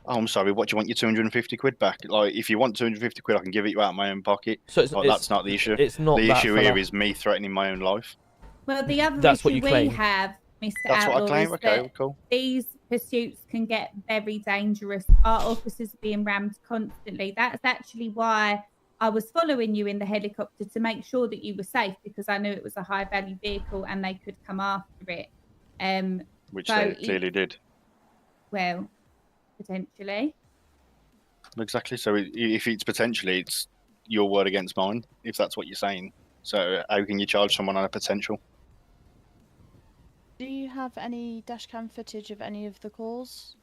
Speaker 12: Oh, I'm sorry. What do you want your 250 quid back? Like, if you want 250 quid, I can give it you out of my own pocket.
Speaker 1: So
Speaker 12: that's not the issue.
Speaker 1: It's not
Speaker 12: the
Speaker 1: that,
Speaker 12: issue
Speaker 1: fella.
Speaker 12: here is me threatening my own life.
Speaker 3: Well, the other
Speaker 1: That's what
Speaker 3: issue
Speaker 1: you
Speaker 3: we
Speaker 1: claim.
Speaker 3: have, Mr.
Speaker 12: That's what I
Speaker 3: Outlaw,
Speaker 12: claim.
Speaker 3: is
Speaker 12: Okay,
Speaker 3: that
Speaker 12: cool.
Speaker 3: these pursuits can get very dangerous. Our officers are being rammed constantly. That's actually why I was following you in the helicopter, to make sure that you were safe, because I knew it was a high-value vehicle and they could come after it.
Speaker 12: Which
Speaker 3: so
Speaker 12: they clearly did.
Speaker 3: Well, potentially.
Speaker 12: Exactly. So if it's potentially, it's your word against mine, if that's what you're saying. So how can you charge someone on a potential?
Speaker 22: Do you have any dashcam footage of any of the calls,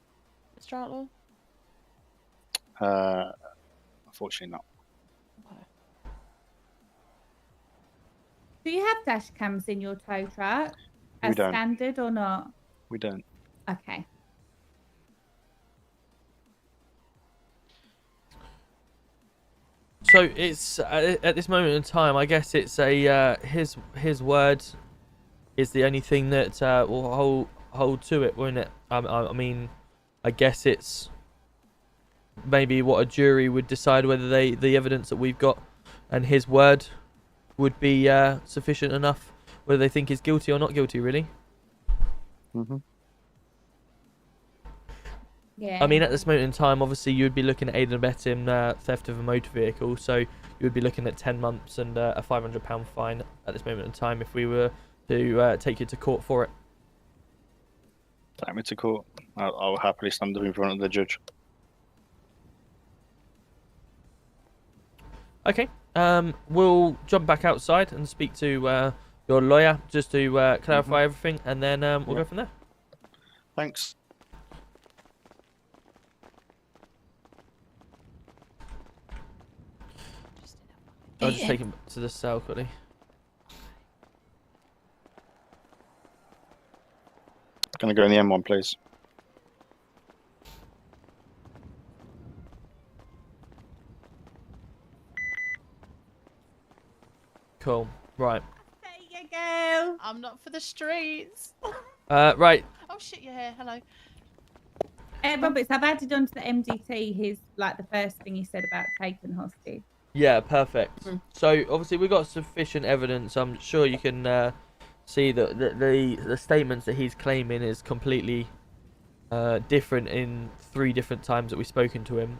Speaker 22: Mr. Outlaw?
Speaker 12: Unfortunately not.
Speaker 3: Do you have dash cams in your tow truck as
Speaker 12: don't.
Speaker 3: standard or not?
Speaker 12: We don't.
Speaker 3: Okay.
Speaker 1: So it's at this moment in time, I guess it's a his word is the only thing that will hold to it, won't it? I mean, I guess it's maybe what a jury would decide whether the evidence that we've got and his word would be sufficient enough, whether they think he's guilty or not guilty, really.
Speaker 12: Mm-hmm.
Speaker 3: Yeah.
Speaker 1: I mean, at this moment in time, obviously, you would be looking at aid and abetting theft of a motor vehicle, so you would be looking at 10 months and a £500 fine at this moment in time if we were to take you to court for it.
Speaker 12: Take me to court. I'll happily stand up in front of the judge.
Speaker 1: Okay. We'll jump back outside and speak to your lawyer just to clarify everything, and then we'll go from there.
Speaker 12: Thanks.
Speaker 1: I'll just take him to the cell quickly.
Speaker 12: Can I go in the M1, please?
Speaker 1: Cool. Right.
Speaker 3: There you go.
Speaker 22: I'm not for the streets.
Speaker 1: Right.
Speaker 22: Oh shit, you're here. Hello.
Speaker 3: Roberts, I've added onto the MDT his the first thing he said about taking hostage.
Speaker 1: Yeah, perfect. So obviously we've got sufficient evidence. I'm sure you can see that the statements that he's claiming is completely different in 3 different times that we've spoken to him.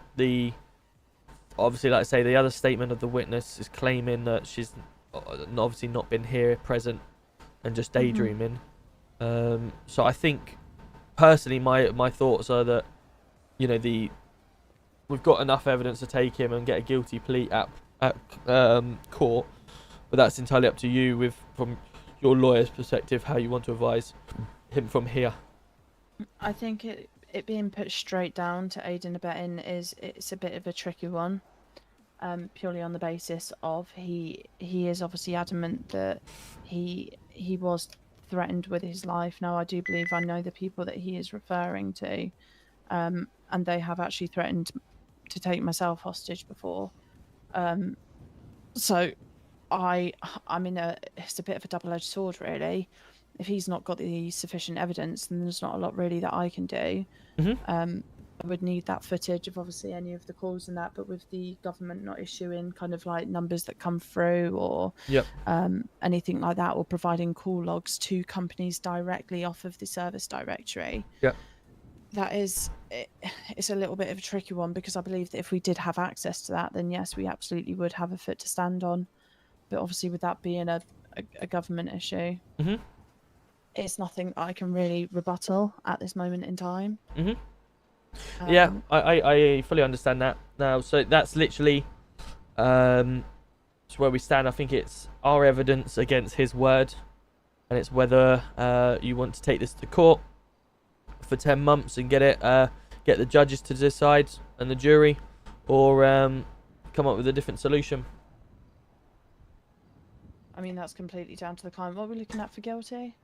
Speaker 1: Obviously, like I say, the other statement of the witness is claiming that she's obviously not been here, present, and just daydreaming. So I think, personally, my thoughts are that, you know, we've got enough evidence to take him and get a guilty plea at court, but that's entirely up to you, from your lawyer's perspective, how you want to advise him from here.
Speaker 22: I think it being put straight down to aid and abetting it's a bit of a tricky one, purely on the basis of he is obviously adamant that he was threatened with his life. Now I do believe I know the people that he is referring to, and they have actually threatened to take myself hostage before. So it's a bit of a double-edged sword, really. If he's not got the sufficient evidence, then there's not a lot really that I can do. I would need that footage of obviously any of the calls and that, but with the government not issuing kind of like numbers that come through or anything like that, or providing call logs to companies directly off of the service directory. That is, it's a little bit of a tricky one, because I believe that if we did have access to that, then yes, we absolutely would have a foot to stand on. But obviously with that being a government issue, it's nothing that I can really rebuttal at this moment in time.
Speaker 1: Yeah, I fully understand that now. So that's literally where we stand. I think it's our evidence against his word, and it's whether you want to take this to court for 10 months and get the judges to decide and the jury, or come up with a different solution.
Speaker 22: I mean, that's completely down to the client. What are we looking at for guilty?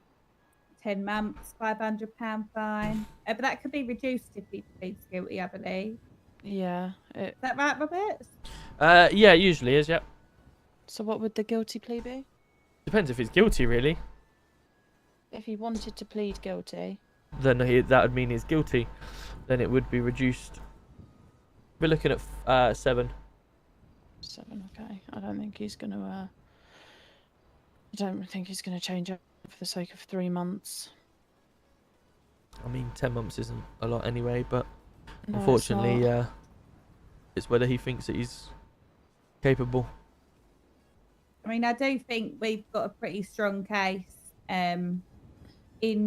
Speaker 3: 10 months, £500 fine. But that could be reduced if he pleads guilty, I believe.
Speaker 22: Yeah.
Speaker 3: Is that right, Robert?
Speaker 1: Yeah, it usually is, yeah.
Speaker 22: So what would the guilty plea be?
Speaker 1: Depends if he's guilty, really.
Speaker 22: If he wanted to plead guilty,
Speaker 1: then that would mean he's guilty. Then it would be reduced. We're looking at 7.
Speaker 22: 7, okay. I don't think he's going to... I don't think he's going to change it for the sake of 3 months.
Speaker 1: I mean, 10 months isn't a lot anyway, but
Speaker 22: No,
Speaker 1: unfortunately, it's whether he thinks that he's capable.
Speaker 3: I mean, I do think we've got a pretty strong case in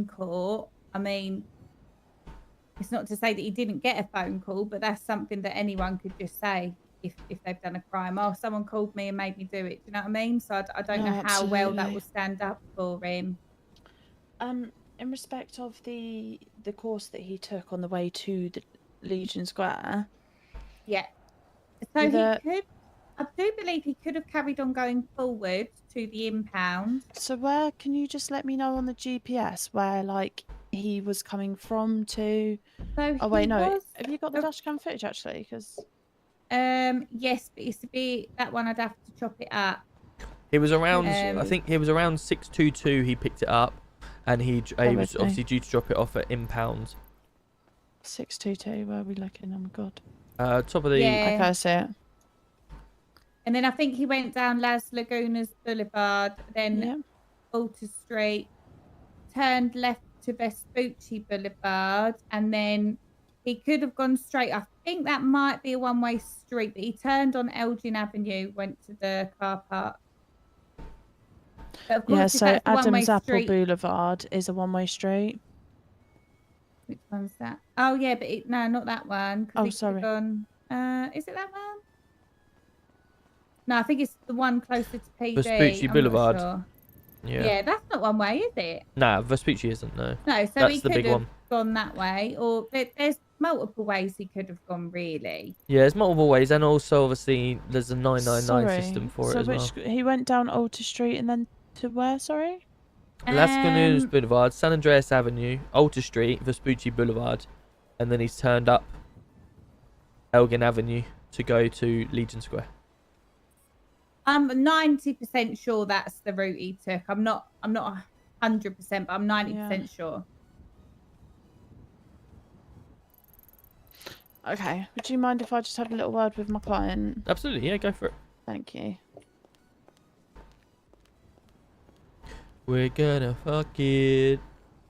Speaker 3: court. I mean, it's not to say that he didn't get a phone call, but that's something that anyone could just say if they've done a crime. Oh, someone called me and made me do it. Do you know what I mean? So I don't know how well that will stand up for him.
Speaker 22: In respect of the course that he took on the way to the Legion Square.
Speaker 3: Yeah. So he could... I do believe he could have carried on going forward to the impound.
Speaker 22: So where, can you just let me know on the GPS where, like, he was coming from to...
Speaker 3: So
Speaker 22: oh, wait, no.
Speaker 3: was...
Speaker 22: Have you got the dashcam footage, actually? Because...
Speaker 3: yes, but it's a bit... That one I'd have to chop it up.
Speaker 1: He was around... I think he was around 622 he picked it up. And he was obviously due to drop it off at impound.
Speaker 22: 622, where are we looking? Oh, my God.
Speaker 1: Top of the...
Speaker 3: Yeah.
Speaker 22: Okay, I see it.
Speaker 3: And then I think he went down Las Lagunas Boulevard, then Alta Street, turned left to Vespucci Boulevard, and then he could have gone straight. I think that might be a one-way street, but he turned on Elgin Avenue, went to the car park. But of course,
Speaker 22: Yeah,
Speaker 3: if
Speaker 22: so
Speaker 3: that's a one-way
Speaker 22: Adams Apple
Speaker 3: street...
Speaker 22: Boulevard is a one-way street.
Speaker 3: Which one's that? Oh, yeah, but no, not that one.
Speaker 22: Oh,
Speaker 3: he
Speaker 22: sorry.
Speaker 3: Gone... is it that one? No, I think it's the one closer to PD.
Speaker 1: Vespucci Boulevard.
Speaker 3: Sure.
Speaker 1: Yeah,
Speaker 3: that's not one way, is it?
Speaker 1: Nah, Vespucci isn't, no.
Speaker 3: No, so
Speaker 1: that's
Speaker 3: he
Speaker 1: the
Speaker 3: could
Speaker 1: big
Speaker 3: have
Speaker 1: one.
Speaker 3: gone that way, or there's multiple ways he could have gone, really.
Speaker 1: Yeah, there's multiple ways, and also obviously there's a 999 system for it as well.
Speaker 22: He went down Alta Street and then to where? Sorry.
Speaker 1: Las Lagunas Boulevard, San Andreas Avenue, Alta Street, Vespucci Boulevard, and then he's turned up Elgin Avenue to go to Legion Square.
Speaker 3: I'm 90% sure that's the route he took. I'm not 100%, but I'm 90% sure.
Speaker 22: Okay. Would you mind if I just had a little word with my client?
Speaker 1: Absolutely, yeah, go for it.
Speaker 22: Thank you.
Speaker 1: We're gonna fuck it.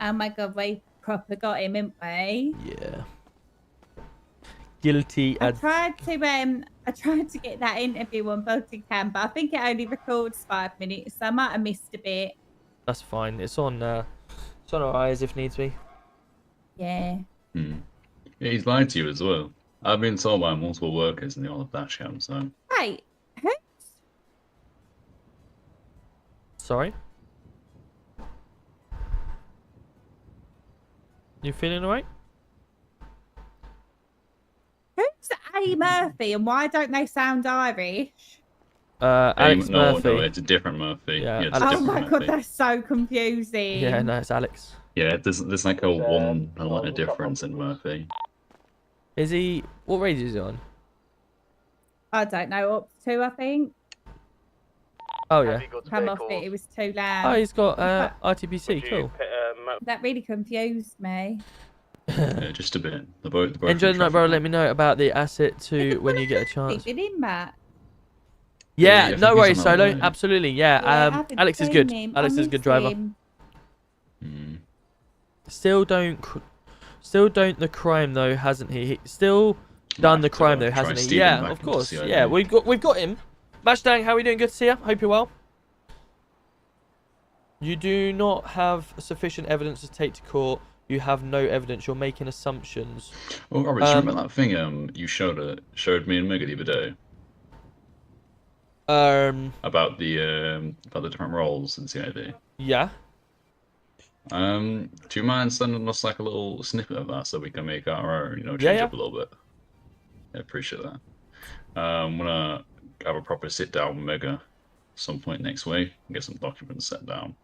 Speaker 3: Oh my god, we proper got him, didn't we?
Speaker 1: Yeah. Guilty
Speaker 3: I
Speaker 1: as...
Speaker 3: tried to get that interview on body cam, but I think it only records 5 minutes, so I might have missed a bit.
Speaker 1: That's fine. It's on our eyes if needs be.
Speaker 3: Yeah.
Speaker 4: Yeah, he's lied to you as well. I've been told by multiple workers in the old dash cam, so...
Speaker 3: Wait, who?
Speaker 1: Sorry? You feeling alright?
Speaker 3: Who's A. Murphy and why don't they sound Irish?
Speaker 1: Alex Murphy.
Speaker 4: No, it's a different Murphy.
Speaker 1: Yeah,
Speaker 4: it's a
Speaker 3: Oh
Speaker 4: different
Speaker 3: my
Speaker 4: Murphy.
Speaker 3: god, that's so confusing.
Speaker 1: Yeah, no, it's Alex.
Speaker 4: Yeah, there's like a 1 letter difference in Murphy.
Speaker 1: Is he... What race is he on?
Speaker 3: I don't know, up to, I think.
Speaker 1: Oh, yeah.
Speaker 3: Come off it was too loud.
Speaker 1: Oh, he's got RTBC. Cool.
Speaker 3: That really confused me.
Speaker 4: Yeah, just a bit. The boat.
Speaker 1: Enjoy the night, bro. Let me know about the asset to when you get a chance.
Speaker 3: Did him, Matt?
Speaker 1: Yeah,
Speaker 4: I
Speaker 1: no
Speaker 4: think
Speaker 1: worries,
Speaker 4: he's on that
Speaker 1: Solo.
Speaker 4: line.
Speaker 1: Absolutely, yeah.
Speaker 3: I haven't
Speaker 1: Alex is
Speaker 3: seen
Speaker 1: good.
Speaker 3: him.
Speaker 1: Alex
Speaker 3: I
Speaker 1: is a good
Speaker 3: miss
Speaker 1: driver.
Speaker 3: him.
Speaker 1: Still don't the crime though, hasn't he? Still done the crime though, hasn't he? Yeah, of course. Yeah, we've got him. Mashdang, how are we doing? Good to see you. Hope you're well. You do not have sufficient evidence to take to court. You have no evidence. You're making assumptions.
Speaker 4: Oh, Robert, do you remember that thing you showed me and Mega the other day? About the different roles in CID.
Speaker 1: Yeah.
Speaker 4: Do you mind sending us like a little snippet of that so we can make our own, change
Speaker 1: Yeah.
Speaker 4: up a little bit? Yeah, appreciate that. I'm gonna have a proper sit down with Mega some point next week and get some documents set down.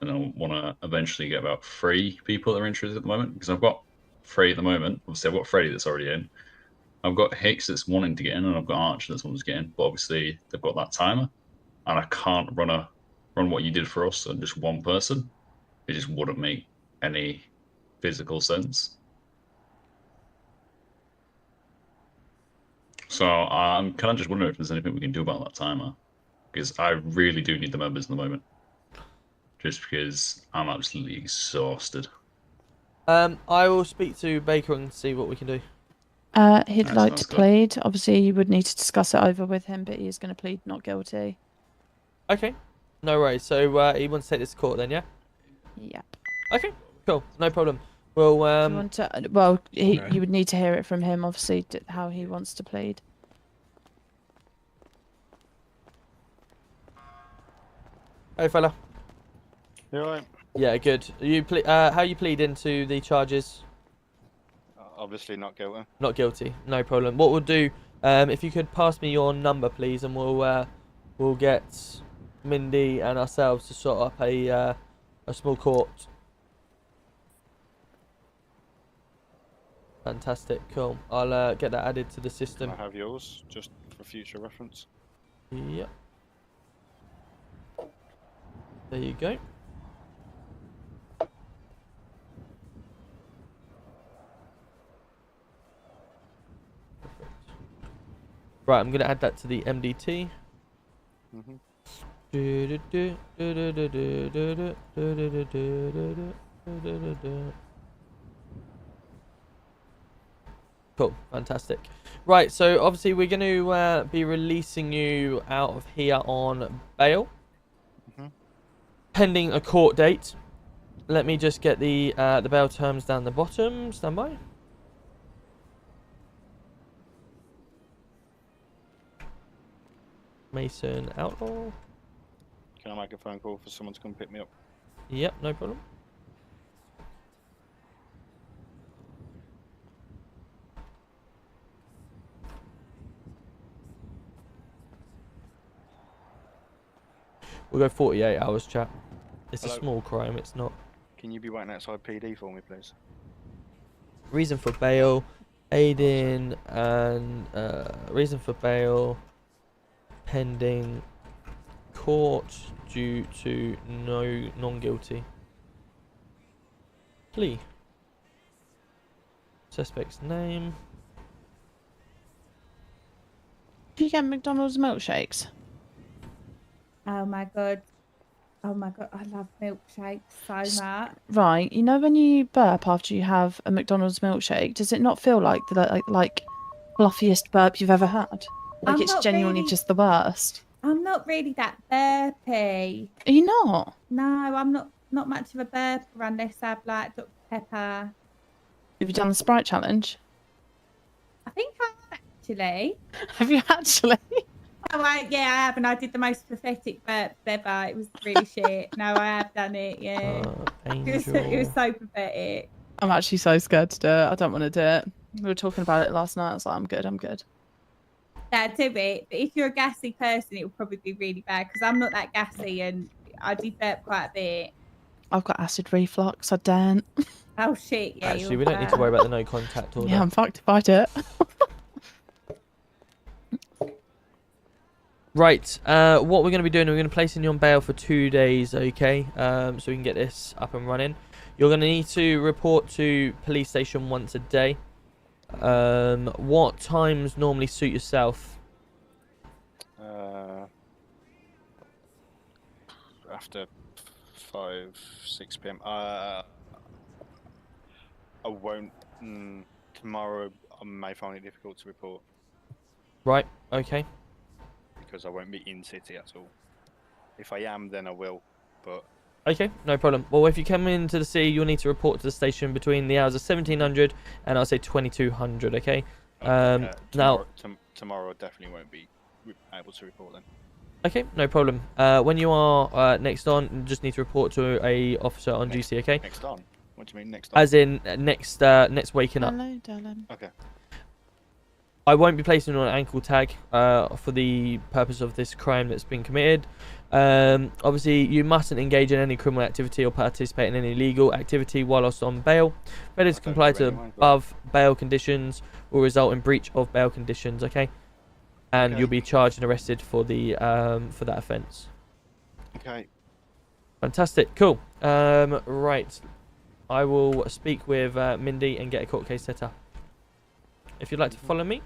Speaker 4: And I want to eventually get about 3 people that are interested at the moment, because I've got 3 at the moment. Obviously, I've got Freddy that's already in. I've got Hicks that's wanting to get in, and I've got Archer that's wanting to get in. But obviously, they've got that timer, and I can't run what you did for us on just one person. It just wouldn't make any physical sense. So I'm kind of just wondering if there's anything we can do about that timer, because I really do need the members at the moment. Just because I'm absolutely exhausted.
Speaker 1: I will speak to Baker and see what we can do.
Speaker 22: He'd like to plead. Obviously, you would need to discuss it over with him, but he is going to plead not guilty.
Speaker 1: Okay. No worries. So he wants to take this to court then, yeah?
Speaker 22: Yep.
Speaker 1: Okay. Cool. No problem. Well,
Speaker 22: Do you want to, well, you would need to hear it from him, obviously, how he wants to plead.
Speaker 1: Hey, fella.
Speaker 12: You alright?
Speaker 1: Yeah, good. How you plead into the charges?
Speaker 12: Obviously not guilty.
Speaker 1: Not guilty. No problem. What we'll do, if you could pass me your number, please, and we'll get Mindy and ourselves to sort up a small court. Fantastic. Cool. I'll get that added to the system.
Speaker 12: Can I have yours, just for future reference?
Speaker 1: Yep. There you go. Right, I'm gonna add that to the MDT. Cool, fantastic. Right, so obviously we're going to be releasing you out of here on bail, pending a court date. Let me just get the bail terms down the bottom. Stand by. Mason Outlaw.
Speaker 12: Can I make a phone call for someone to come pick me up?
Speaker 1: Yep, no problem. We'll go 48 hours, chat. It's
Speaker 12: Hello?
Speaker 1: a small crime, it's not.
Speaker 12: Can you be waiting outside PD for me, please?
Speaker 1: Reason for bail, aiding, and reason for bail, pending court due to no non-guilty plea. Suspect's name.
Speaker 22: Do you get McDonald's milkshakes?
Speaker 3: Oh my god. Oh my god, I love milkshakes so much.
Speaker 22: Right, you know when you burp after you have a McDonald's milkshake, does it not feel like the like fluffiest burp you've ever had? Like
Speaker 3: I'm
Speaker 22: it's
Speaker 3: not
Speaker 22: genuinely
Speaker 3: really-
Speaker 22: just the worst.
Speaker 3: I'm not really that burpy.
Speaker 22: Are you not?
Speaker 3: No, I'm not much of a burper unless I've like Dr. Pepper.
Speaker 22: Have you done the Sprite challenge?
Speaker 3: I think I have actually.
Speaker 22: Have you actually?
Speaker 3: Oh, yeah, I have, and I did the most pathetic burp ever. It was really shit. No, I have done it, yeah. It was so pathetic.
Speaker 22: I'm actually so scared to do it. I don't want to do it. We were talking about it last night. I was like, I'm good, I'm good.
Speaker 3: Yeah, do it. But if you're a gassy person, it will probably be really bad because I'm not that gassy and I did burp quite a bit.
Speaker 22: I've got acid reflux. I daren't.
Speaker 3: Oh, shit, yeah.
Speaker 1: Actually, we don't need to worry about the no contact order.
Speaker 22: Yeah, I'm fucked if I do it.
Speaker 1: Right, what we're going to be doing, we're going to place you on bail for 2 days, okay? So we can get this up and running. You're going to need to report to police station once a day. What times normally suit yourself?
Speaker 12: After 5, 6 p.m. I won't. Tomorrow I may find it difficult to report
Speaker 1: Right, okay.
Speaker 12: because I won't be in city at all. If I am, then I will. But
Speaker 1: Okay, no problem. Well, if you come into the city, you'll need to report to the station between the hours of 1700 and I'll say 2200, okay? Now,
Speaker 12: tomorrow I definitely won't be able to report then.
Speaker 1: okay, no problem. When you are next on, you just need to report to a officer on duty, okay?
Speaker 12: Next on? What do you mean next on?
Speaker 1: As in next waking up.
Speaker 22: Hello, darling.
Speaker 12: Okay.
Speaker 1: I won't be placing on an ankle tag for the purpose of this crime that's been committed. Obviously, you mustn't engage in any criminal activity or participate in any illegal activity whilst on bail. Failure to comply to above bail conditions will result in breach of bail conditions, okay? And you'll be charged and arrested for the for that offence.
Speaker 12: Okay.
Speaker 1: Fantastic, cool. Right, I will speak with Mindy and get a court case set up. If you'd like to follow me.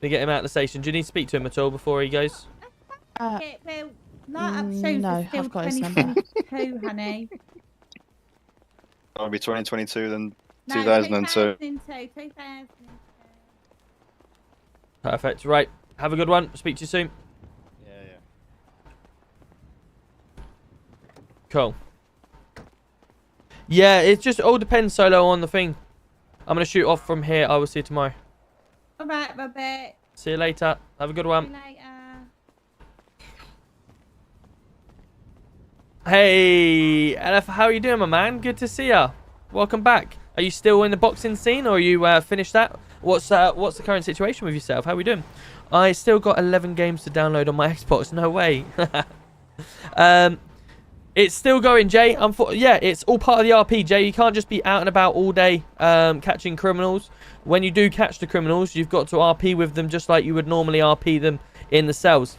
Speaker 1: To get him out of the station. Do you need to speak to him at all before he goes?
Speaker 3: Yeah, well, light up shows
Speaker 22: no,
Speaker 3: are still
Speaker 22: I've got his number.
Speaker 3: 2022, honey.
Speaker 12: I'll be 2022 then
Speaker 3: No,
Speaker 12: 2002.
Speaker 3: 2002.
Speaker 1: Perfect. Right. Have a good one. Speak to you soon.
Speaker 12: Yeah.
Speaker 1: Cool. Yeah, it just all depends, Solo, on the thing. I'm going to shoot off from here. I will see you tomorrow.
Speaker 3: All right, Robert.
Speaker 1: See you later. Have a good one.
Speaker 3: See you later.
Speaker 1: Hey, LF, how are you doing, my man? Good to see ya. Welcome back. Are you still in the boxing scene, or are you finished that? What's the current situation with yourself? How are we doing? I still got 11 games to download on my Xbox. No way. It's still going, Jay. Yeah, it's all part of the RP, Jay. You can't just be out and about all day catching criminals. When you do catch the criminals, you've got to RP with them just like you would normally RP them in the cells.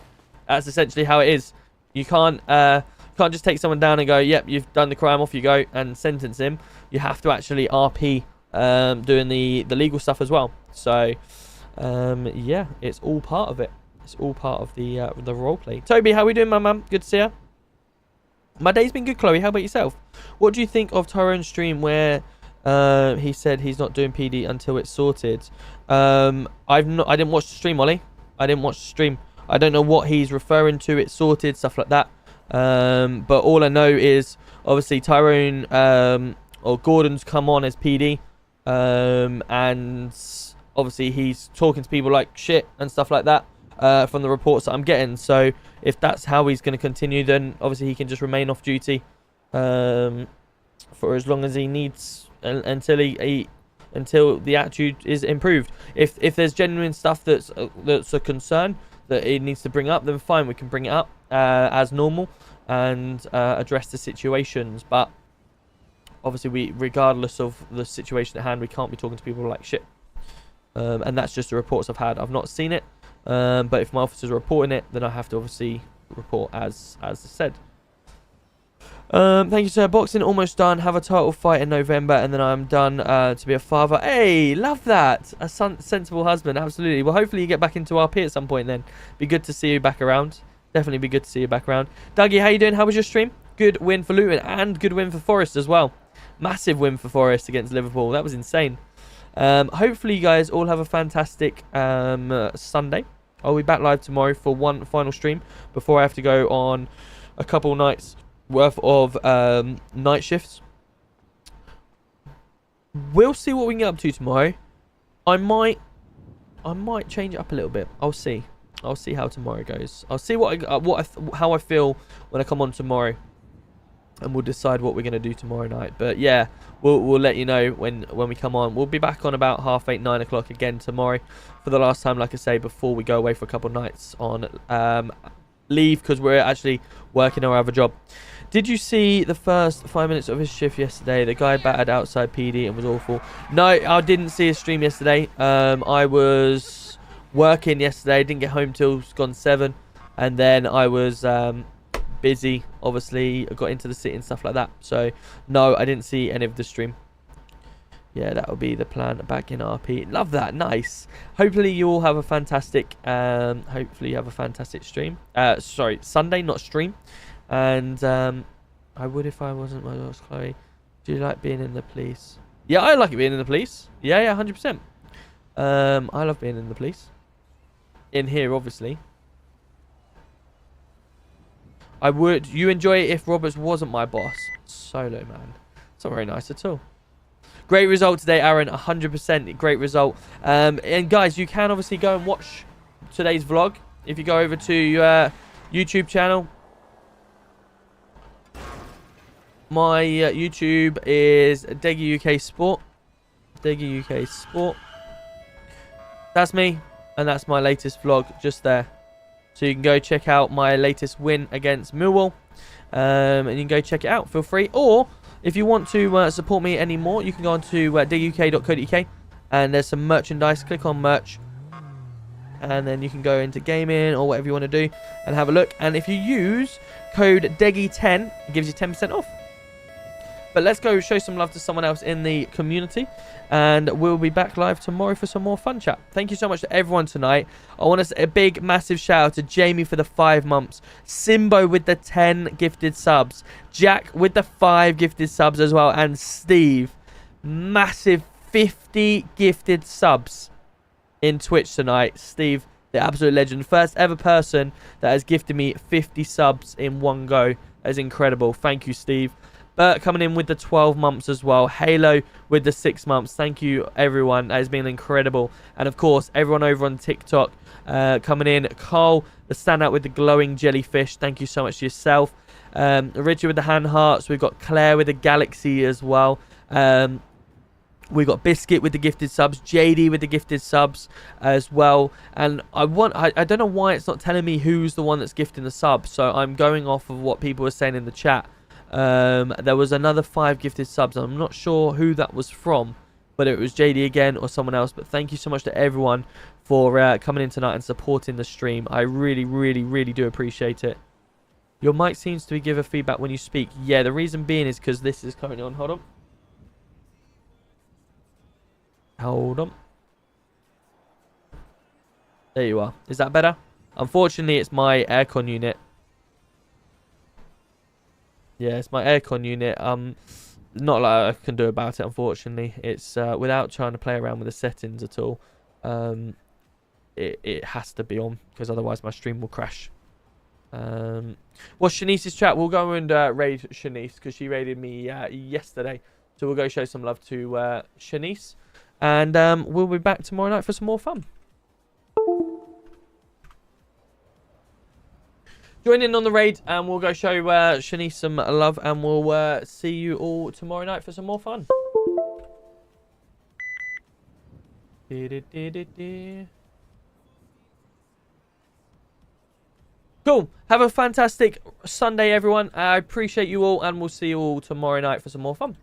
Speaker 1: That's essentially how it is. You can't just take someone down and go, yep, you've done the crime, off you go, and sentence him. You have to actually RP doing the legal stuff as well. So, yeah, it's all part of it. It's all part of the roleplay. Toby, how are we doing, my man? Good to see you. My day's been good, Chloe. How about yourself? What do you think of Tyrone's stream where he said he's not doing PD until it's sorted? I didn't watch the stream, Ollie. I didn't watch the stream. I don't know what he's referring to. It's sorted, stuff like that. But all I know is obviously Tyrone or Gordon's come on as PD, and obviously he's talking to people like shit and stuff like that. From the reports that I'm getting. So if that's how he's going to continue, then obviously he can just remain off duty for as long as he needs until the attitude is improved. If there's genuine stuff that's a concern that it needs to bring up, then fine, we can bring it up as normal and address the situations. But obviously, regardless of the situation at hand, we can't be talking to people like shit. And that's just the reports I've had. I've not seen it. But if my officers are reporting it, then I have to obviously report as said. Thank you, sir. Boxing almost done. Have a title fight in November, and then I'm done to be a father. Hey, love that. A sensible husband, absolutely. Well, hopefully you get back into RP at some point then. Be good to see you back around. Definitely be good to see you back around. Dougie, how you doing? How was your stream? Good win for Luton and good win for Forest as well. Massive win for Forest against Liverpool. That was insane. Hopefully you guys all have a fantastic Sunday. I'll be back live tomorrow for one final stream before I have to go on a couple nights worth of night shifts. We'll see what we can get up to tomorrow. I might change it up a little bit. I'll see how tomorrow goes. I'll see how I feel when I come on tomorrow, and we'll decide what we're gonna do tomorrow night. But yeah, we'll let you know when we come on. We'll be back on about 8:30, 9 o'clock again tomorrow for the last time, like I say, before we go away for a couple of nights on leave, because we're actually working our other job. Did you see the first 5 minutes of his shift yesterday? The guy battered outside PD and was awful. No, I didn't see his stream yesterday. I was working yesterday. Didn't get home till gone 7, and then I was busy. Obviously, I got into the city and stuff like that. So no, I didn't see any of the stream. Yeah, that will be the plan. Back in RP. Love that. Nice. Hopefully you all have a fantastic stream. Sorry, Sunday, not stream. And I would if I wasn't my daughter's Chloe. Do you like being in the police? Yeah, I like being in the police. Yeah, 100%. I love being in the police. In here, obviously. I would. You enjoy it if Roberts wasn't my boss. Solo, man. It's not very nice at all. Great result today, Aaron. 100% great result. And guys, you can obviously go and watch today's vlog. If you go over to YouTube channel. My YouTube is DeggyUK Sport. DeggyUK Sport. That's me. And that's my latest vlog just there. So you can go check out my latest win against Millwall. And you can go check it out. Feel free. Or if you want to support me anymore, you can go on to DeggyUK.co.uk. And there's some merchandise. Click on merch. And then you can go into gaming or whatever you want to do and have a look. And if you use code DEGGY10, it gives you 10% off. But let's go show some love to someone else in the community. And we'll be back live tomorrow for some more fun chat. Thank you so much to everyone tonight. I want to say a big, massive shout out to Jamie for the 5 months. Simbo with the 10 gifted subs. Jack with the 5 gifted subs as well. And Steve, massive 50 gifted subs in Twitch tonight. Steve, the absolute legend. First ever person that has gifted me 50 subs in one go. That is incredible. Thank you, Steve. Bert coming in with the 12 months as well. Halo with the 6 months. Thank you, everyone. That has been incredible. And, of course, everyone over on TikTok coming in. Carl, the standout with the glowing jellyfish. Thank you so much to yourself. Richard with the hand hearts. We've got Claire with the galaxy as well. We've got Biscuit with the gifted subs. JD with the gifted subs as well. And I don't know why it's not telling me who's the one that's gifting the subs. So I'm going off of what people were saying in the chat. There was another 5 gifted subs. I'm not sure who that was from, whether it was JD again or someone else. But thank you so much to everyone for coming in tonight and supporting the stream. I really, really, really do appreciate it. Your mic seems to give a feedback when you speak. Yeah, the reason being is because this is currently on. Hold on. Hold on. There you are. Is that better? Unfortunately, it's my aircon unit. Yeah, it's my aircon unit. Not a lot I can do about it, unfortunately. It's without trying to play around with the settings at all. It has to be on, because otherwise my stream will crash. What's Shanice's chat? We'll go and raid Shanice, because she raided me yesterday. So we'll go show some love to Shanice. And we'll be back tomorrow night for some more fun. Join in on the raid and we'll go show Shanice some love, and we'll see you all tomorrow night for some more fun. Cool. Have a fantastic Sunday, everyone. I appreciate you all, and we'll see you all tomorrow night for some more fun.